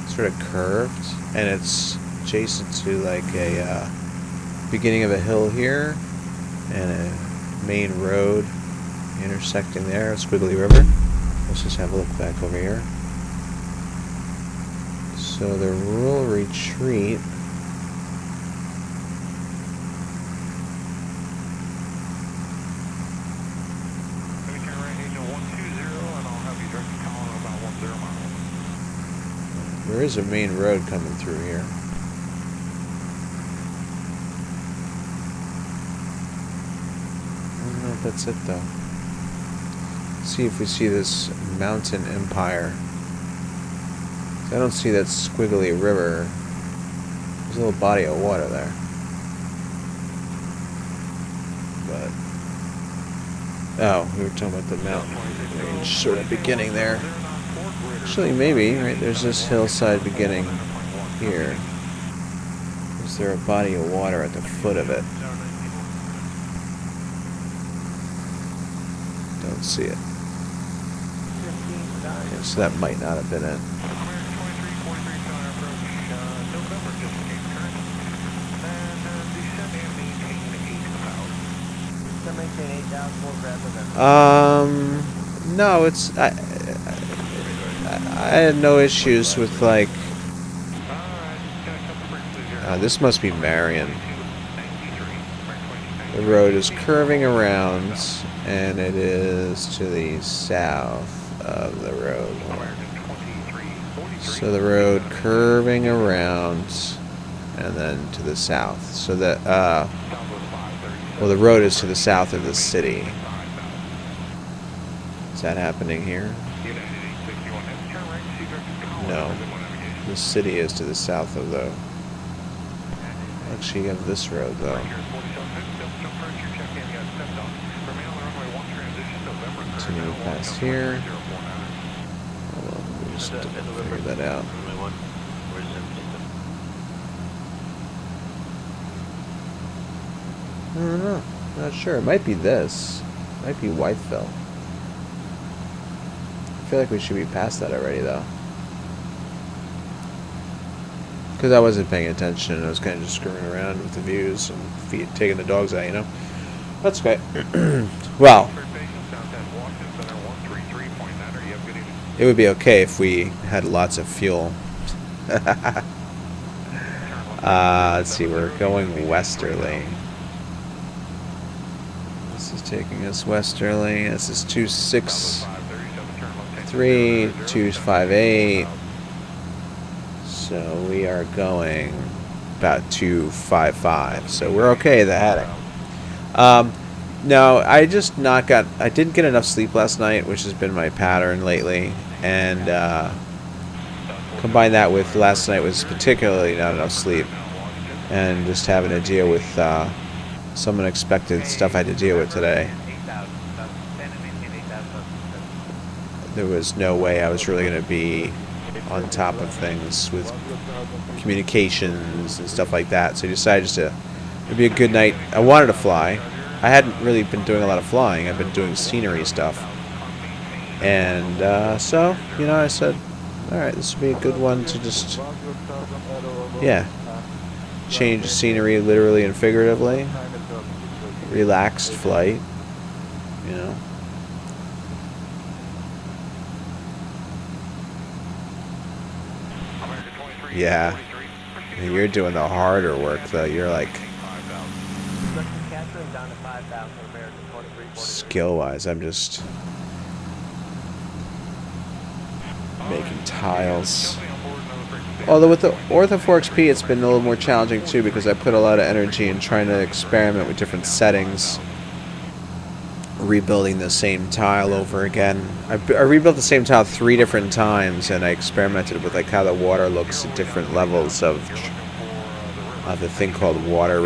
Sort of curved, and it's adjacent to like a beginning of a hill here and a main road intersecting there, a squiggly river. Let's just have a look back over here. So the rural retreat. There is a main road coming through here. I don't know if that's it though. Let's see if we see this mountain empire. I don't see that squiggly river. There's a little body of water there. But oh, we were talking about the mountain range sort of beginning there. Actually, maybe, right? There's this hillside beginning here. Is there a body of water at the foot of it? Don't see it. Yeah, so that might not have been it. No, it's I had no issues with like this must be Marion. The road is curving around and it is to the south of the road. So the road curving around and then to the south. So that well, the road is to the south of the city. Is that happening here? No. The city is to the south of the... Actually, you have this road, though. Continue past here. Hold on, let me just figure that out. I don't know. Not sure. It might be this. It might be Whiteville. I feel like we should be past that already, though. Because I wasn't paying attention and I was kind of just screwing around with the views and taking the dogs out, you know? That's okay. Well, it would be okay if we had lots of fuel. Let's see, we're going westerly. This is taking us westerly. This is 263, 258. So we are going about 255. So we're okay the heading. No, I didn't get enough sleep last night, which has been my pattern lately, and combine that with last night was particularly not enough sleep, and just having to deal with some unexpected stuff I had to deal with today. There was no way I was really going to be on top of things with communications and stuff like that, so I decided it'd be a good night. I wanted to fly. I hadn't really been doing a lot of flying. I've been doing scenery stuff, and so, you know, I said, alright, this would be a good one to just, yeah, change the scenery literally and figuratively. Relaxed flight, you know. Yeah, you're doing the harder work though. You're like skill-wise, I'm just making tiles. Although with the Ortho 4XP, it's been a little more challenging too, because I put a lot of energy in trying to experiment with different settings. Rebuilding the same tile over again. I rebuilt the same tile 3 different times, and I experimented with like how the water looks at different levels of the thing called water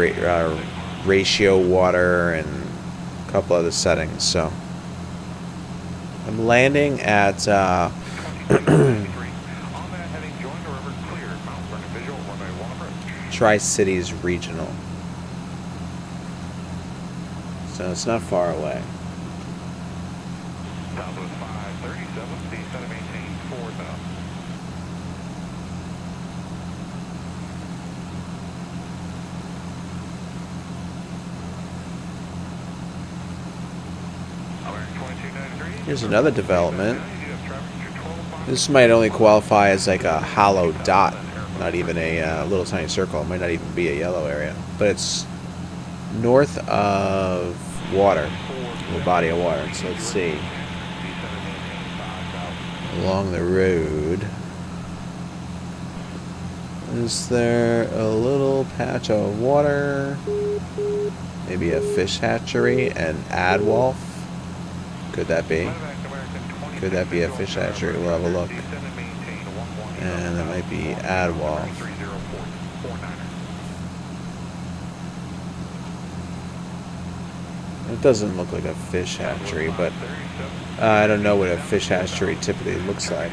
ratio water and a couple other settings. So I'm landing at Tri-Cities Regional. So it's not far away. Southwest 537, please try to maintain 4,000. Here's another development. This might only qualify as like a hollow dot, not even a little tiny circle. It might not even be a yellow area, but it's north of water, the body of water. So let's see. Along the road, is there a little patch of water? Maybe a fish hatchery and Adwolf? Could that be? Could that be a fish hatchery? We'll have a look. And that might be Adwolf. It doesn't look like a fish hatchery, but I don't know what a fish hatchery typically looks like.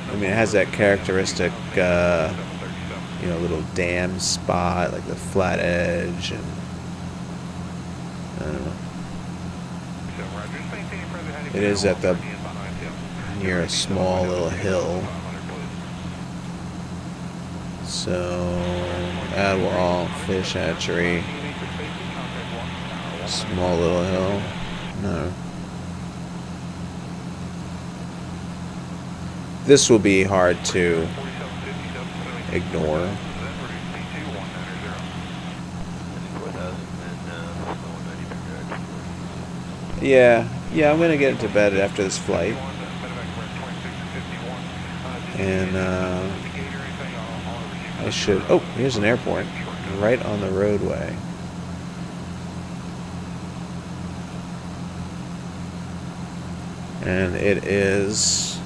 I mean, it has that characteristic, you know, little dam spot, like the flat edge, and I don't know. It is at the near a small little hill. So, Adwall Fish Hatchery. Small little hill. No. This will be hard to ignore. Yeah, I'm gonna get into bed after this flight. And I should. Oh, here's an airport right on the roadway. And it is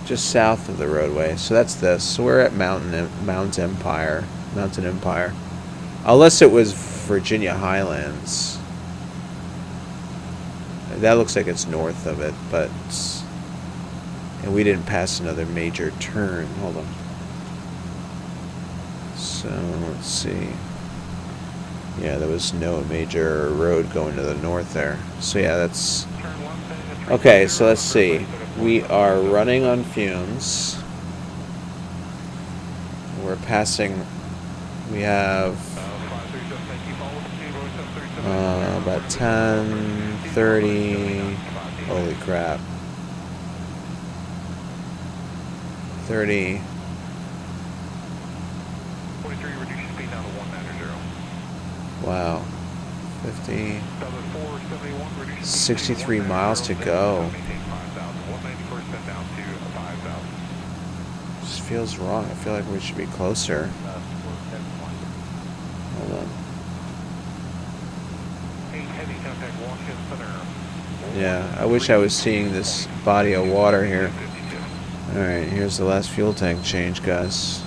just south of the roadway. So that's this. So we're at Mountain Empire. Unless it was Virginia Highlands. That looks like it's north of it, but and we didn't pass another major turn. Hold on. So let's see. Yeah, there was no major road going to the north there. So yeah, that's okay. So let's see. We are running on fumes. We're passing. We have about 10, 30. Holy crap. 30. 43, reduce your speed down to 190. Wow. 50. 63 miles to go. Just feels wrong. I feel like we should be closer. Hold on. Yeah, I wish I was seeing this body of water here. Alright, here's the last fuel tank change, guys.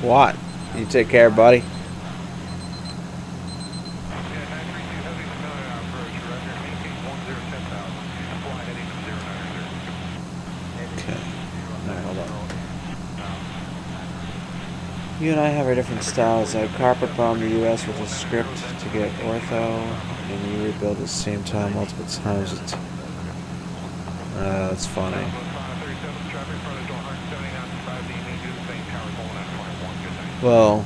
What? You take care, buddy. You and I have our different styles. I carpet bomb the U.S. with a script to get Ortho, and you rebuild at the same time multiple times. That's funny. Well,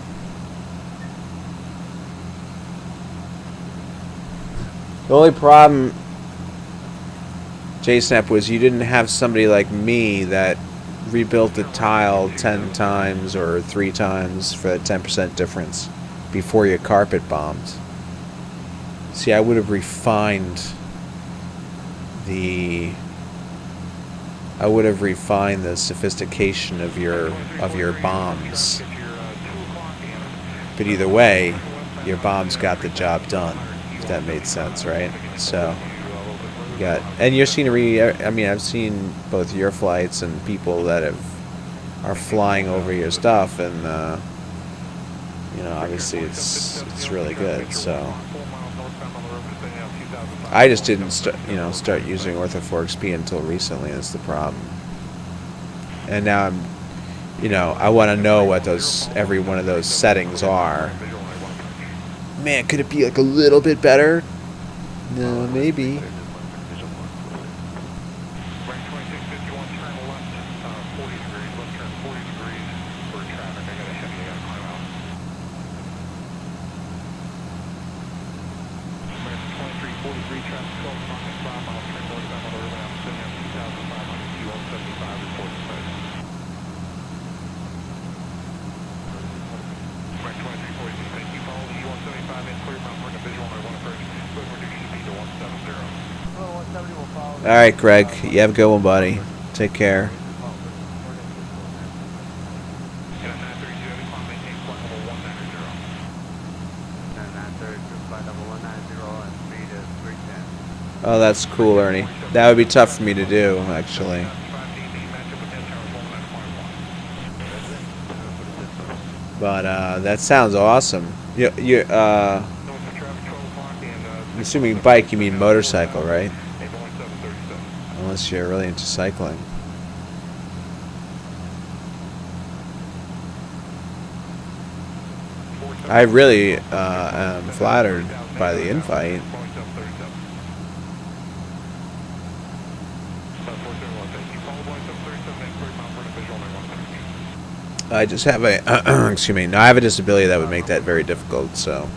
the only problem, JSnap, was you didn't have somebody like me that rebuilt the tile 10 times or 3 times for that 10% difference before you carpet bombed. See, I would have refined the sophistication of your bombs. But either way, your bombs got the job done, if that made sense, right? So you got, and your scenery, I mean, I've seen both your flights and people that have are flying over your stuff, and you know, obviously it's really good. So I just didn't start using Ortho 4XP until recently. That's the problem. And now I'm, I want to know what every one of those settings are. Man, could it be like a little bit better? No, maybe. All right, Greg. You have a good one, buddy. Take care. Oh, that's cool, Ernie. That would be tough for me to do, actually. But that sounds awesome. I'm assuming bike, you mean motorcycle, right? Unless you're really into cycling. I really am flattered by the invite. I just have a excuse me. No, I have a disability that would make that very difficult. So.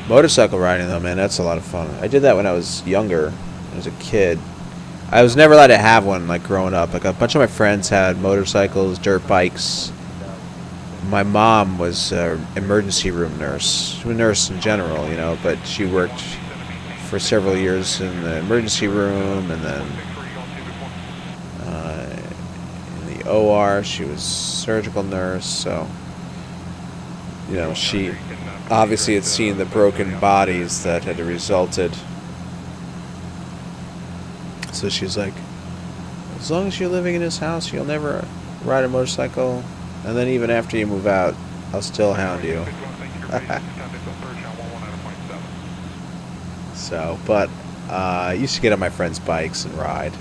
Motorcycle riding, though, man, that's a lot of fun. I did that when I was younger, as a kid. I was never allowed to have one, like, growing up. Like, a bunch of my friends had motorcycles, dirt bikes. My mom was an emergency room nurse. She was a nurse in general, but she worked for several years in the emergency room, and then in the OR, she was a surgical nurse, so, she obviously had seen the broken bodies that had resulted. So she's like, as long as you're living in this house, you'll never ride a motorcycle. And then even after you move out, I'll still hound you. So, but I used to get on my friends' bikes and ride.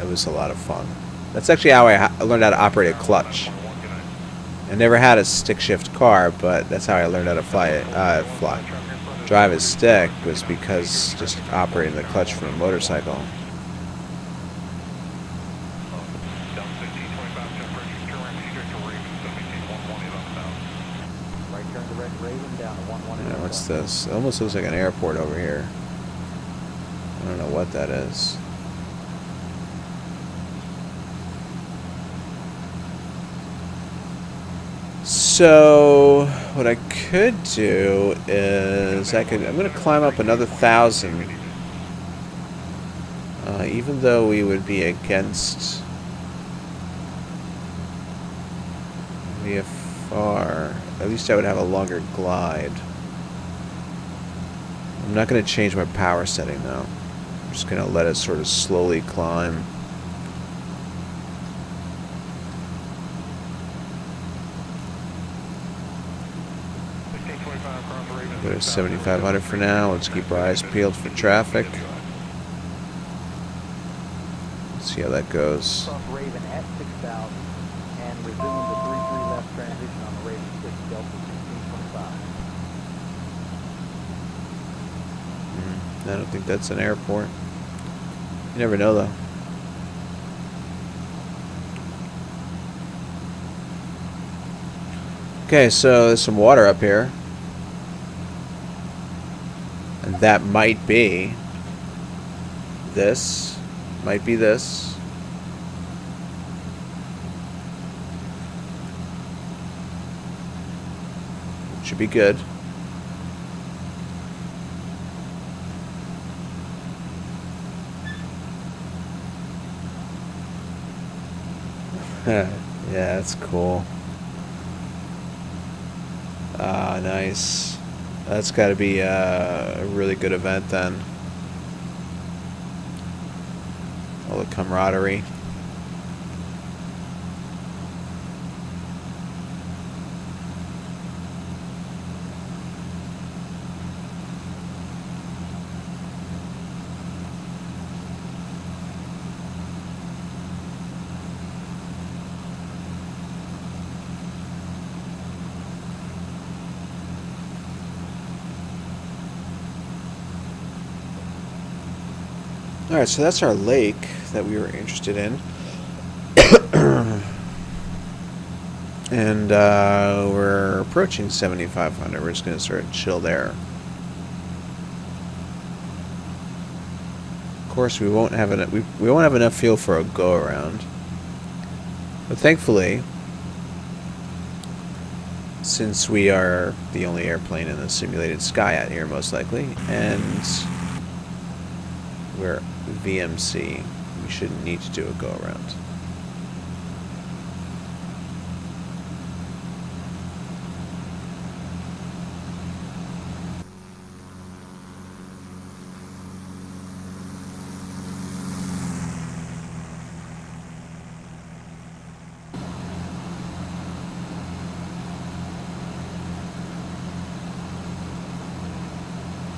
It was a lot of fun. That's actually how I learned how to operate a clutch. I never had a stick shift car, but that's how I learned how to drive a stick, was because just operating the clutch from a motorcycle. Yeah, what's this? It almost looks like an airport over here. I don't know what that is. So what I could do is I'm going to climb up another 1,000, even though we would be against VFR. At least I would have a longer glide. I'm not going to change my power setting though. I'm just going to let it sort of slowly climb. Go to 7,500 for now. Let's keep our eyes peeled for traffic. Let's see how that goes. Raven at 6,000 and resume the 3-3 left transition on the Raven 6 Delta 1625. I don't think that's an airport. You never know though. Okay, so there's some water up here. And that might be this. Might be this. Should be good. Yeah, that's cool. Ah, nice. That's got to be a really good event then. All the camaraderie. Alright, so that's our lake that we were interested in. And we're approaching 7,500. We're just going to sort of chill there. Of course, we won't have enough. We won't have enough fuel for a go around. But thankfully, since we are the only airplane in the simulated sky out here, most likely, and we're VMC, we shouldn't need to do a go around.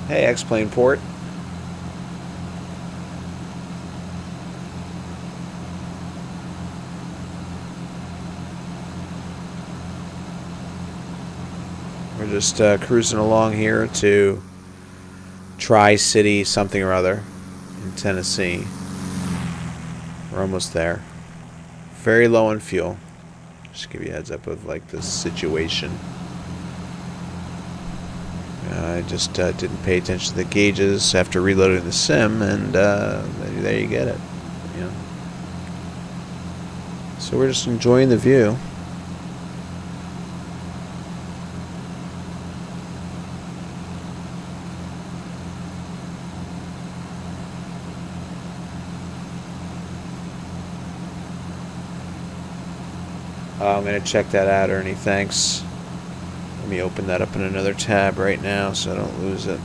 Hey, X-Plane Port. We're just cruising along here to Tri-City something or other in Tennessee. We're almost there. Very low on fuel. Just give you a heads up of like the situation. I just didn't pay attention to the gauges after reloading the sim, and there you get it. You know. So we're just enjoying the view. I'm going to check that out, Ernie. Thanks. Let me open that up in another tab right now so I don't lose it.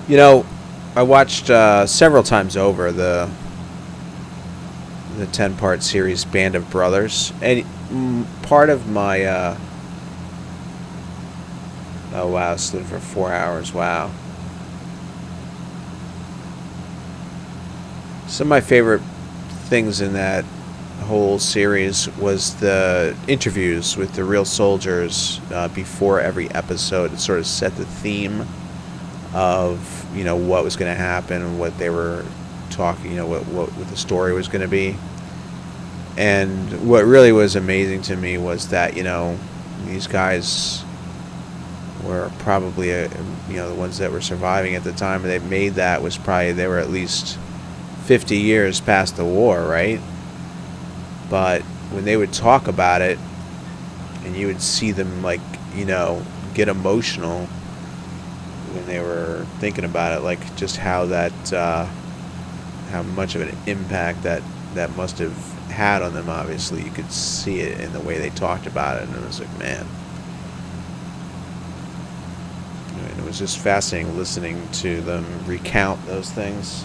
You know, I watched several times over the 10-part series Band of Brothers, and part of my oh wow, slept for 4 hours. Wow. Some of my favorite things in that whole series was the interviews with the real soldiers before every episode. It sort of set the theme of, you know, what was going to happen and what they were talking, you know, what the story was going to be. And what really was amazing to me was that, you know, these guys were probably you know, the ones that were surviving at the time they made that was probably, they were at least 50 years past the war, right? But when they would talk about it and you would see them, like, you know, get emotional when they were thinking about it, like just how that how much of an impact that must have had on them. Obviously you could see it in the way they talked about it, and it was like, man, and it was just fascinating listening to them recount those things.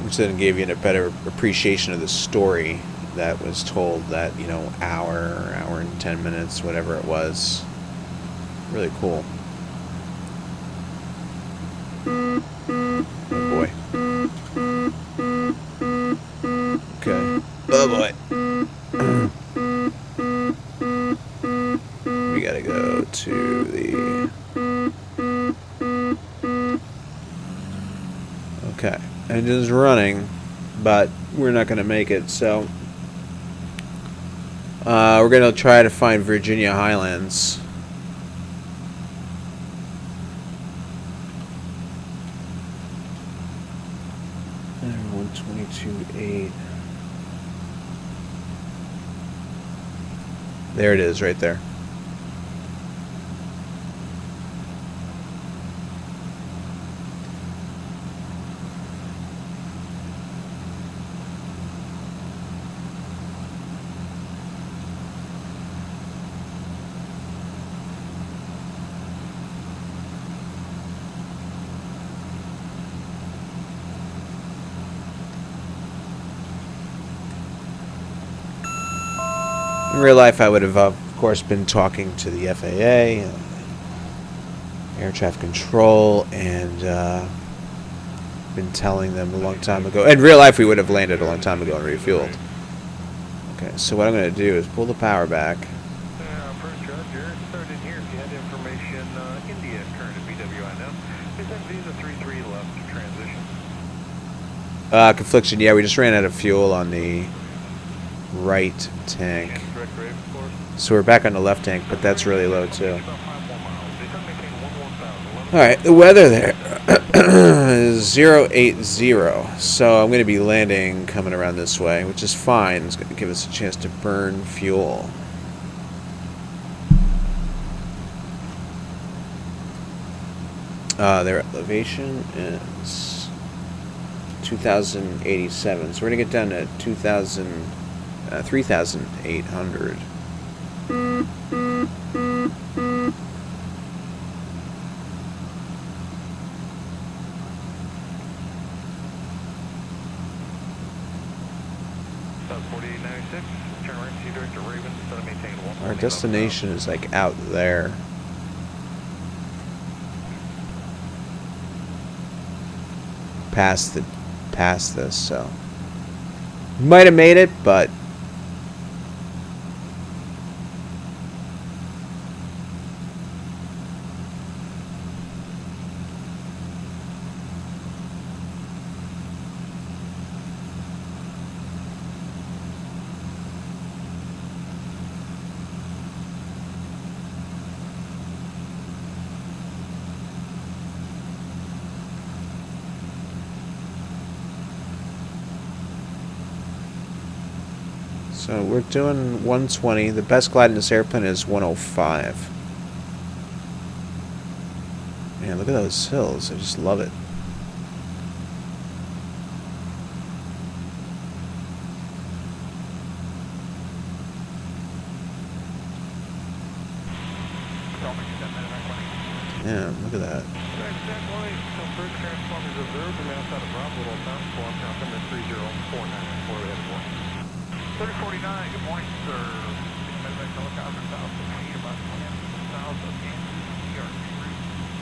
Which then gave you a better appreciation of the story that was told, that, you know, hour and 10 minutes, whatever it was. Really cool. Oh boy. Okay. Oh boy. We gotta go to the... Okay. Engine's running, but we're not going to make it, so we're going to try to find Virginia Highlands. And 122.8. There it is, right there. In real life, I would have, of course, been talking to the FAA, air traffic control, and been telling them a long time ago. In real life, we would have landed a long time ago and refueled. Okay, so what I'm going to do is pull the power back. First Judge, you're started here. If you had information, India current at BWI now. Is that Visa 33 left transition? Confliction, yeah, we just ran out of fuel on the right tank. Direct rate, of course. So we're back on the left tank, but that's really low too. About 5 more miles. They can maintain 11,000. Alright, the weather there is 080, so I'm going to be landing coming around this way, which is fine. It's going to give us a chance to burn fuel. Their elevation is 2,087, so we're going to get down to 3,800. Our destination is like out there. Past this, so might have made it, but so we're doing 120. The best glide in this airplane is 105. Man, look at those hills. I just love it. Yeah, look at that. First transformers observed from outside of Bravo, transform, number 3049, 3049, good morning, sir. Medevac helicopter south of me, about 20 south of Kansas, New York.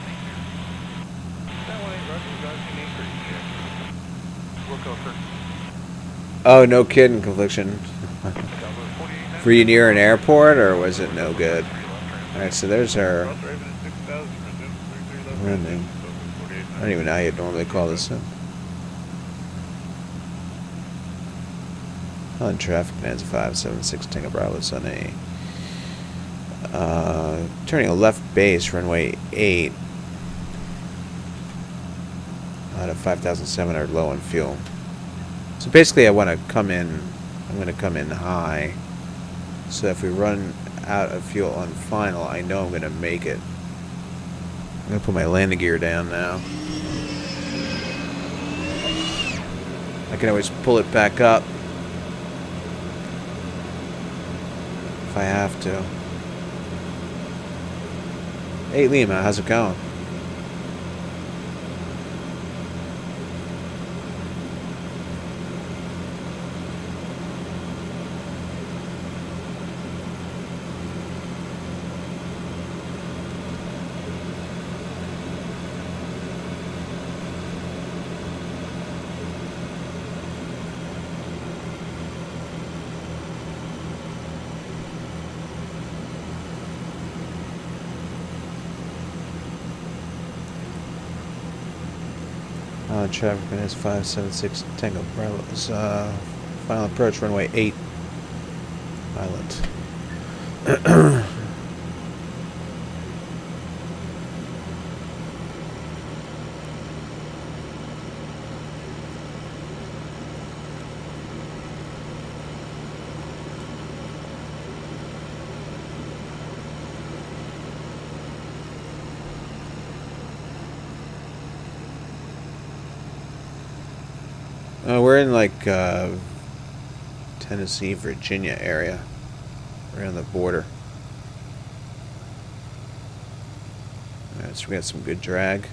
Thank you. That one ain't Russian, guys, you need pretty We'll go, sir. Oh, no kidding, confliction. Were you near an airport, or was it no good? Alright, so there's our landing. I don't even know how you'd normally call this in. On traffic, Nancy 576 Tango Bravo is on a turning a left base, runway 8 out of 5,700 low on fuel. So basically I want to come in, I'm going to come in high, so if we run out of fuel on final, I know I'm going to make it. I'm going to put my landing gear down now. I can always pull it back up if I have to. Hey Lima, how's it going? Traffic minutes 576 Tango Bravo is final approach runway 8 Island. We're in like Tennessee, Virginia area. We're on the border. Alright, so we got some good drag.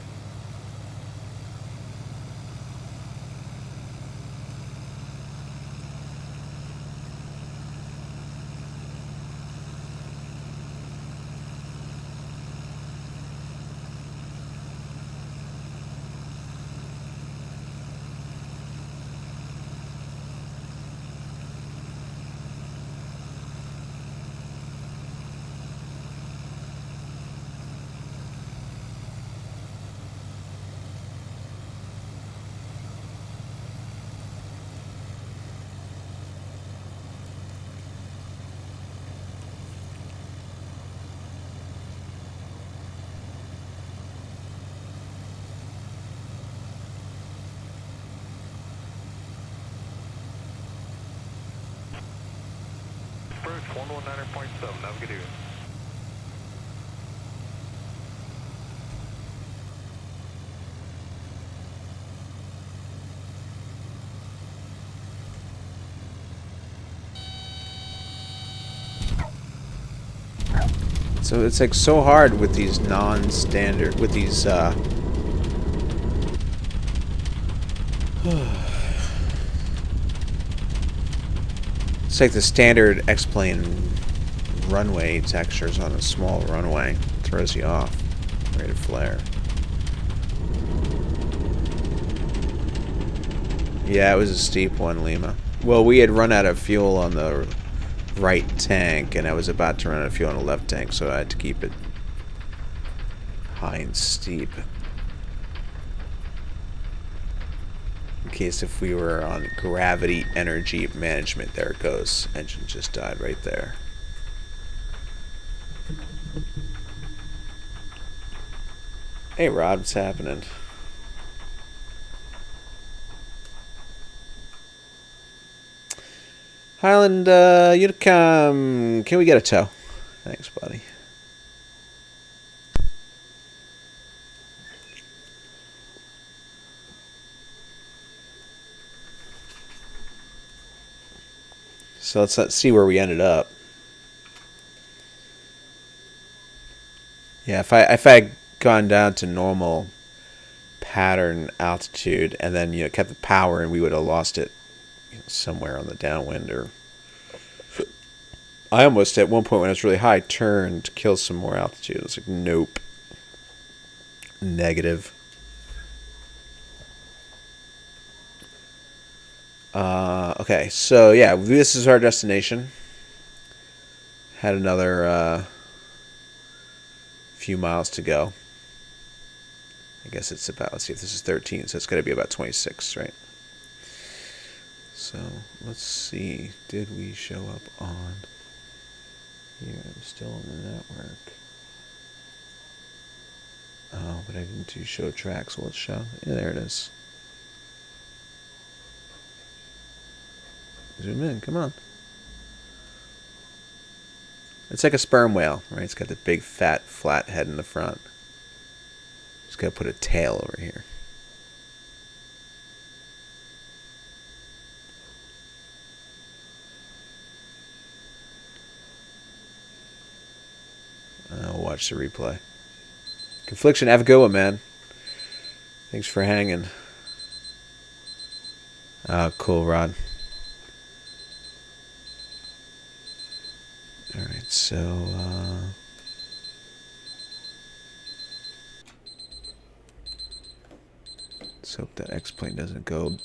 119.7, have a good evening. So it's like so hard with these non-standard, with these it's like the standard X-plane runway textures on a small runway. It throws you off. Rate of flare. Yeah, it was a steep one, Lima. Well, we had run out of fuel on the right tank, and I was about to run out of fuel on the left tank, so I had to keep it high and steep. In case if we were on gravity energy management, there it goes. Engine just died right there. Hey Rod, what's happening? Highland, Unicom, can we get a tow? Thanks, buddy. So let's see where we ended up. Yeah, if I had gone down to normal pattern altitude and then kept the power, and we would have lost it somewhere on the downwind. Or I almost at one point when it was really high turned to kill some more altitude. It was like nope, negative. Okay, so yeah, this is our destination. Had another few miles to go. I guess it's about, let's see if this is 13, so it's got to be about 26, right? So let's see, did we show up on here? I'm still on the network. Oh, but I didn't do show tracks. Well, let's show. Yeah, there it is. Zoom in, come on. It's like a sperm whale, right? It's got the big, fat, flat head in the front. Just got to put a tail over here. I'll watch the replay. Confliction, have a good one, man. Thanks for hanging. Oh, cool, Rod. Alright, so, let's hope that X-plane doesn't go.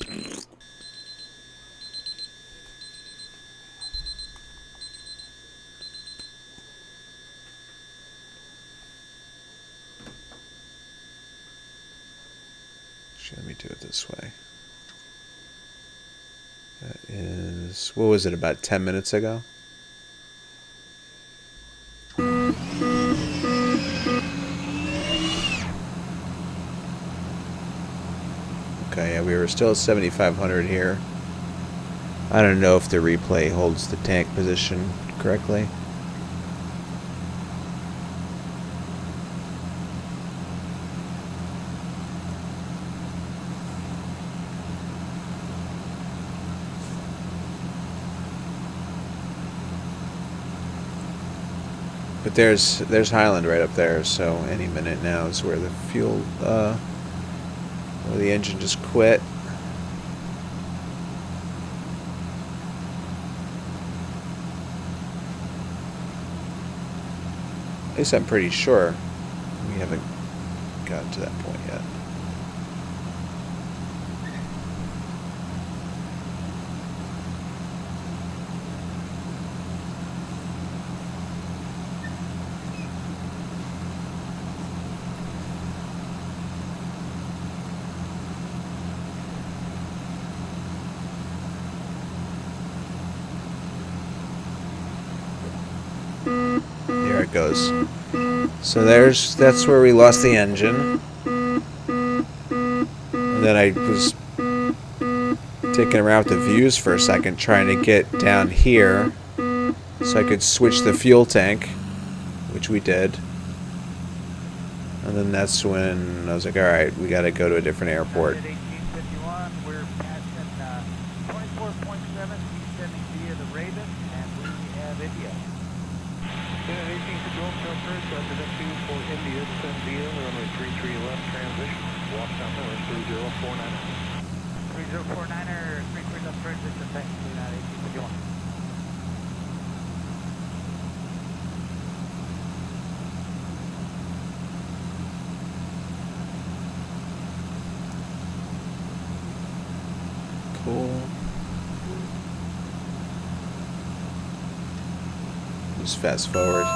Actually, let me do it this way. That is, what was it, about 10 minutes ago? Okay, yeah, we were still at 7,500 here. I don't know if the replay holds the tank position correctly. But there's Highland right up there, so any minute now is where the fuel, where the engine just quit. At least I'm pretty sure we haven't gotten to that point yet. There it goes. So that's where we lost the engine. And then I was taking around with the views for a second, trying to get down here so I could switch the fuel tank, which we did. And then that's when I was like, all right, we got to go to a different airport. At 1851, we're passing 24.7, descending via the Raven, and we have India. Yeah, 1851, Southbridge, represent 2 for India, descend via runway 33 left transition. Watch down there, 3049. 3049er, 33 left transition, thanks to United 1851. Cool. Just fast forward.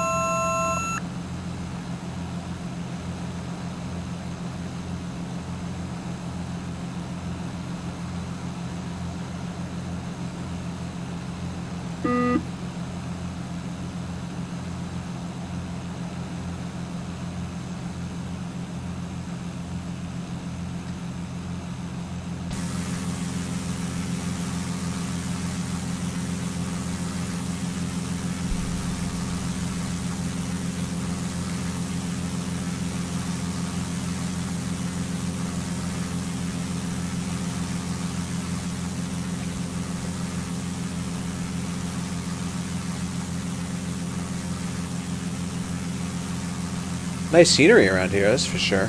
Nice scenery around here, that's for sure.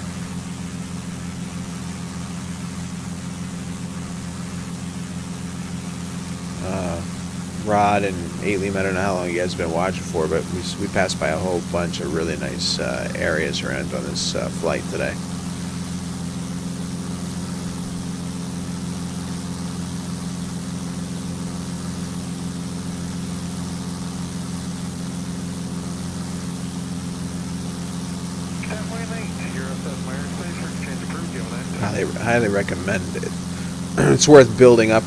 Rod and Ailey, I don't know how long you guys have been watching for, but we passed by a whole bunch of really nice areas around on this flight today. Highly recommend it. It's worth building up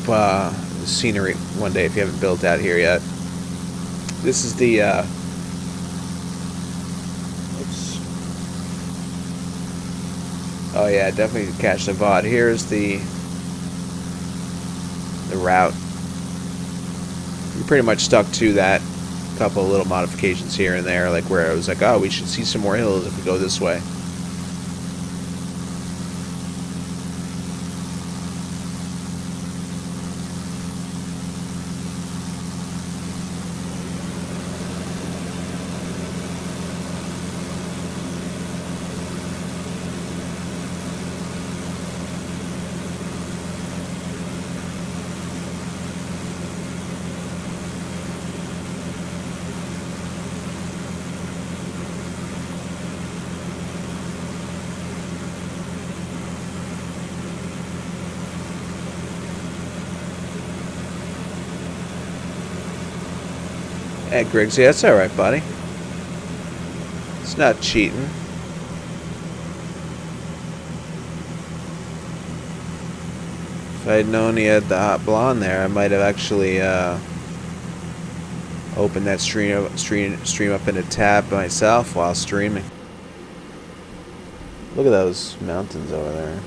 scenery one day if you haven't built out here yet. This is the oops. Oh yeah, definitely catch the VOD. Here's the route. You pretty much stuck to that. A couple of little modifications here and there, like where I was like, oh, we should see some more hills if we go this way. Hey, Griggs, yeah, that's alright, buddy. It's not cheating. If I had known he had the hot blonde there, I might have actually opened that stream up in a tab myself while streaming. Look at those mountains over there.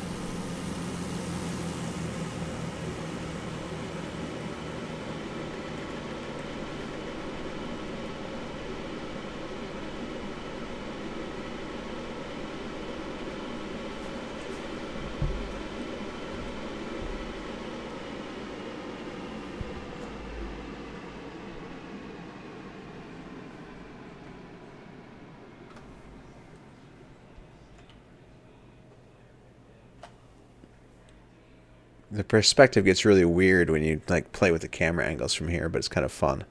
The perspective gets really weird when you like play with the camera angles from here, but it's kind of fun.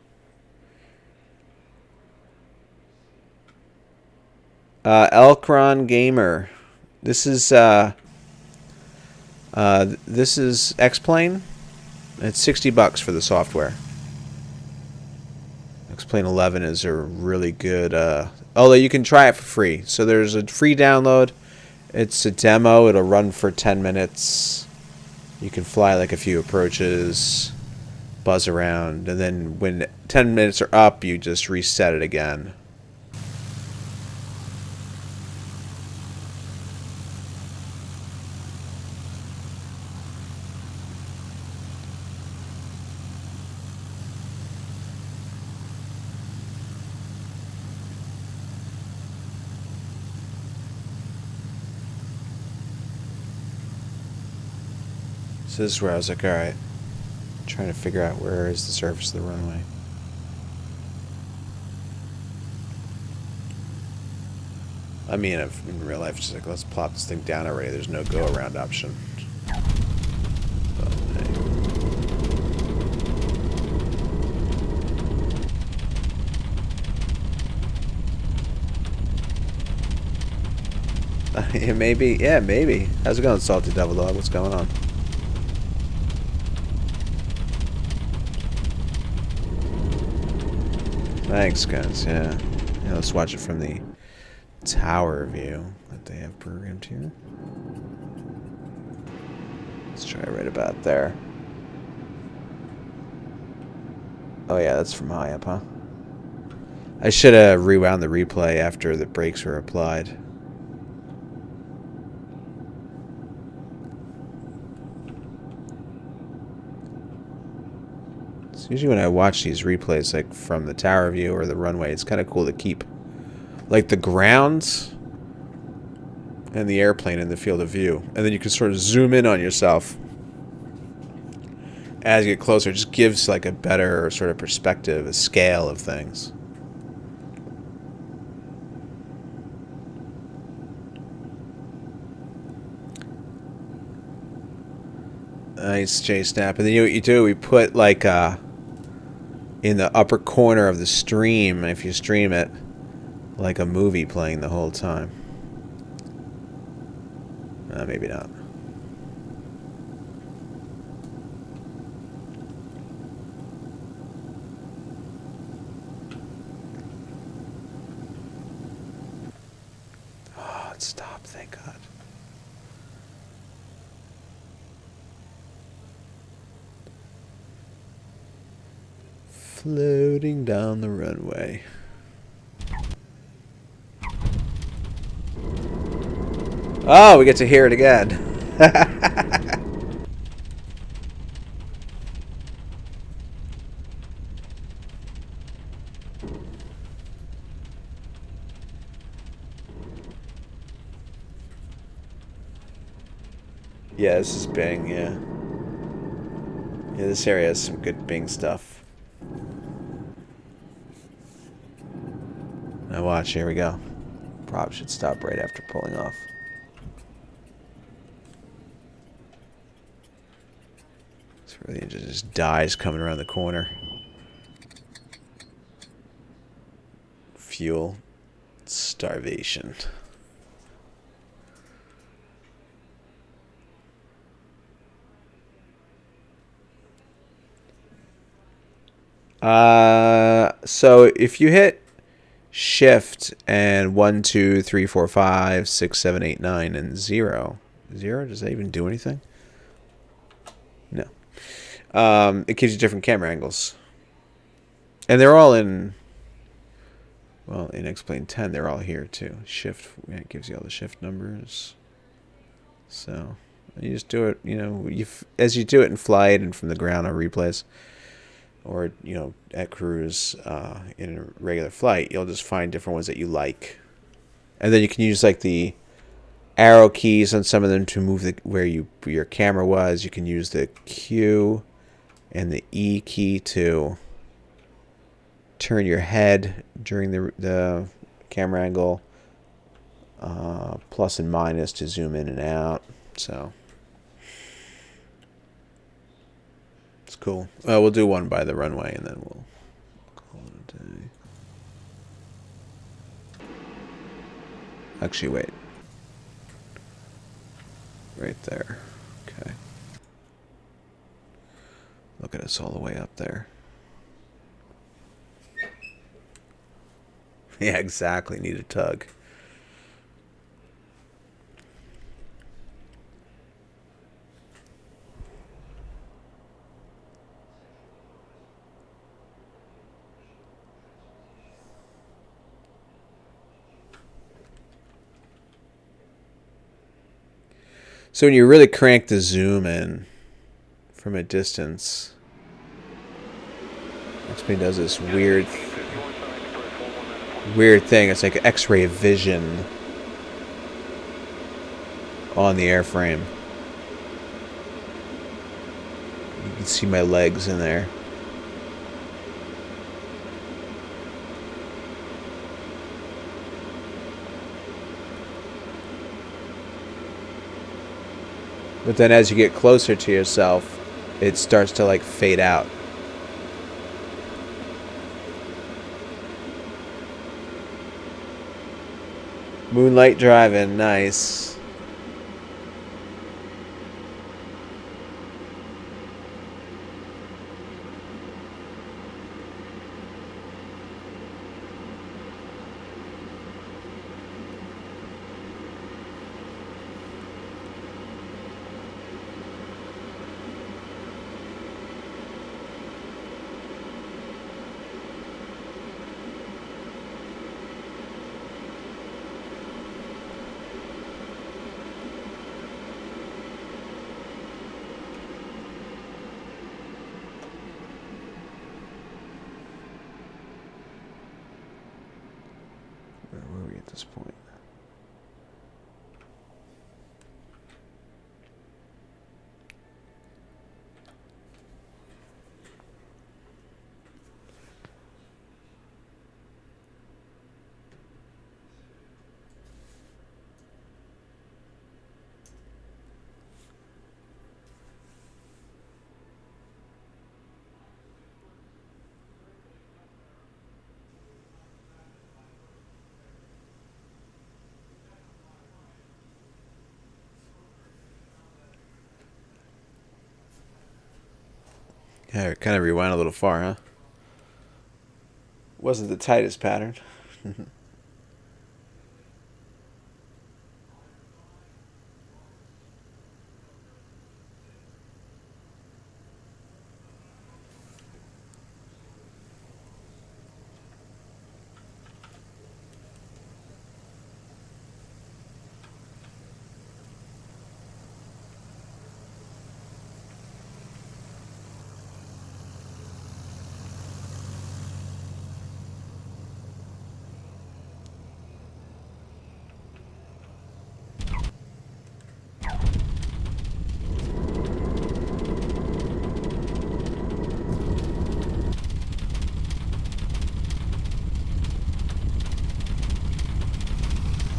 Elkron Gamer. This is X-Plane. It's $60 for the software. X-Plane 11 is a really good although you can try it for free. So there's a free download. It's a demo. It'll run for 10 minutes. You can fly like a few approaches, buzz around, and then when 10 minutes are up, you just reset it again. So this is where I was like, alright. Trying to figure out where is the surface of the runway. I mean, in real life, just like, let's plop this thing down already. There's no go-around option. But, hey. Maybe, yeah, maybe. How's it going, Salty Devil Dog? What's going on? Thanks, guys. Yeah. Let's watch it from the tower view that they have programmed here. Let's try right about there. Oh yeah, that's from high up, huh? I should have rewound the replay after the brakes were applied. So usually when I watch these replays, like from the tower view or the runway, it's kind of cool to keep like the grounds and the airplane in the field of view. And then you can sort of zoom in on yourself as you get closer. It just gives like a better sort of perspective, a scale of things. Nice, J-Snap. And then you know what you do? We put like in the upper corner of the stream, if you stream it, like a movie playing the whole time. Maybe not. Oh, it stopped, thank God. Floating down the runway. Oh, we get to hear it again. Yeah, this is Bing, yeah. Yeah, this area has some good Bing stuff. Now watch, here we go. Prop should stop right after pulling off. It's really just dies coming around the corner. Fuel. Starvation. So if you hit Shift and 1, 2, 3, 4, 5, 6, 7, 8, 9, and 0. 0? Does that even do anything? No. It gives you different camera angles. And they're all in, well, in X-Plane 10, they're all here too. Shift, yeah, it gives you all the shift numbers. So, you just do it, you know, as you do it in flight and from the ground on replays, or, you know, at cruise, in a regular flight, you'll just find different ones that you like. And then you can use, like, the arrow keys on some of them to move where your camera was. You can use the Q and the E key to turn your head during the camera angle. Plus and minus to zoom in and out. So it's cool. We'll do one by the runway and then we'll call it a day. Actually, wait. Right there. Okay. Look at us all the way up there. Yeah, exactly. Need a tug. So when you really crank the zoom in from a distance, X-Plane does this weird thing. It's like X-ray vision on the airframe. can see my legs in there. But then as you get closer to yourself, it starts to like fade out. Moonlight driving, nice. Where are we at this point? Yeah, kind of rewind a little far, huh? Wasn't the tightest pattern.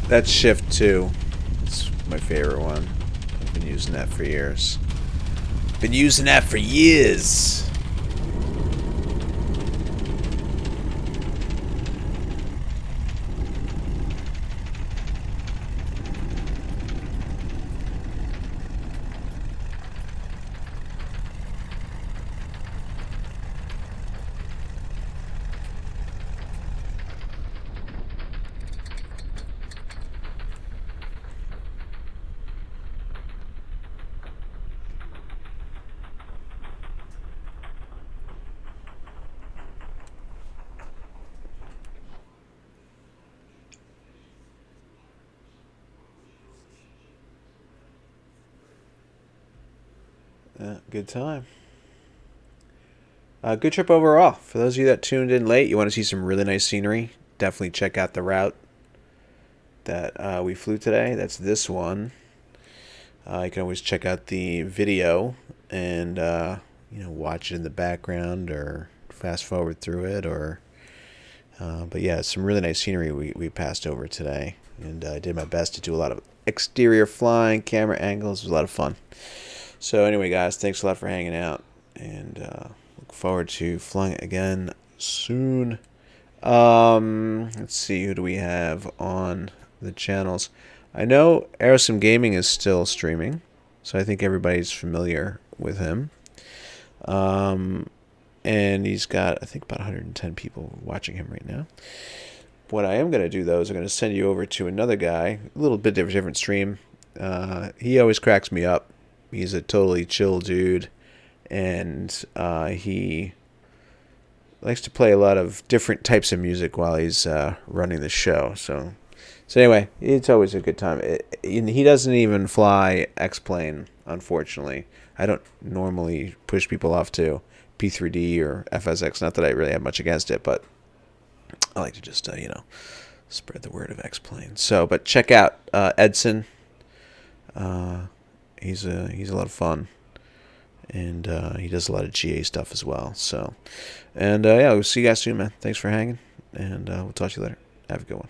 That's shift 2. It's my favorite one. I've been using that for years. Been using that for years. Good time. Good trip overall. For those of you that tuned in late, you want to see some really nice scenery, definitely check out the route that we flew today. That's this one. You can always check out the video and watch it in the background or fast forward through it. But yeah, some really nice scenery we passed over today, and I did my best to do a lot of exterior flying, camera angles. It was a lot of fun. So anyway, guys, thanks a lot for hanging out, and look forward to flying again soon. Let's see, who do we have on the channels? I know Aerosome Gaming is still streaming, so I think everybody's familiar with him. And he's got, I think, about 110 people watching him right now. What I am going to do, though, is I'm going to send you over to another guy, a little bit different stream. He always cracks me up. He's a totally chill dude, and he likes to play a lot of different types of music while he's running the show. So anyway, it's always a good time. He doesn't even fly X-Plane, unfortunately. I don't normally push people off to P3D or FSX. Not that I really have much against it, but I like to just spread the word of X-Plane. So, but check out Edson. He's a lot of fun. And he does a lot of GA stuff as well. So, and yeah, we'll see you guys soon, man. Thanks for hanging, and we'll talk to you later. Have a good one.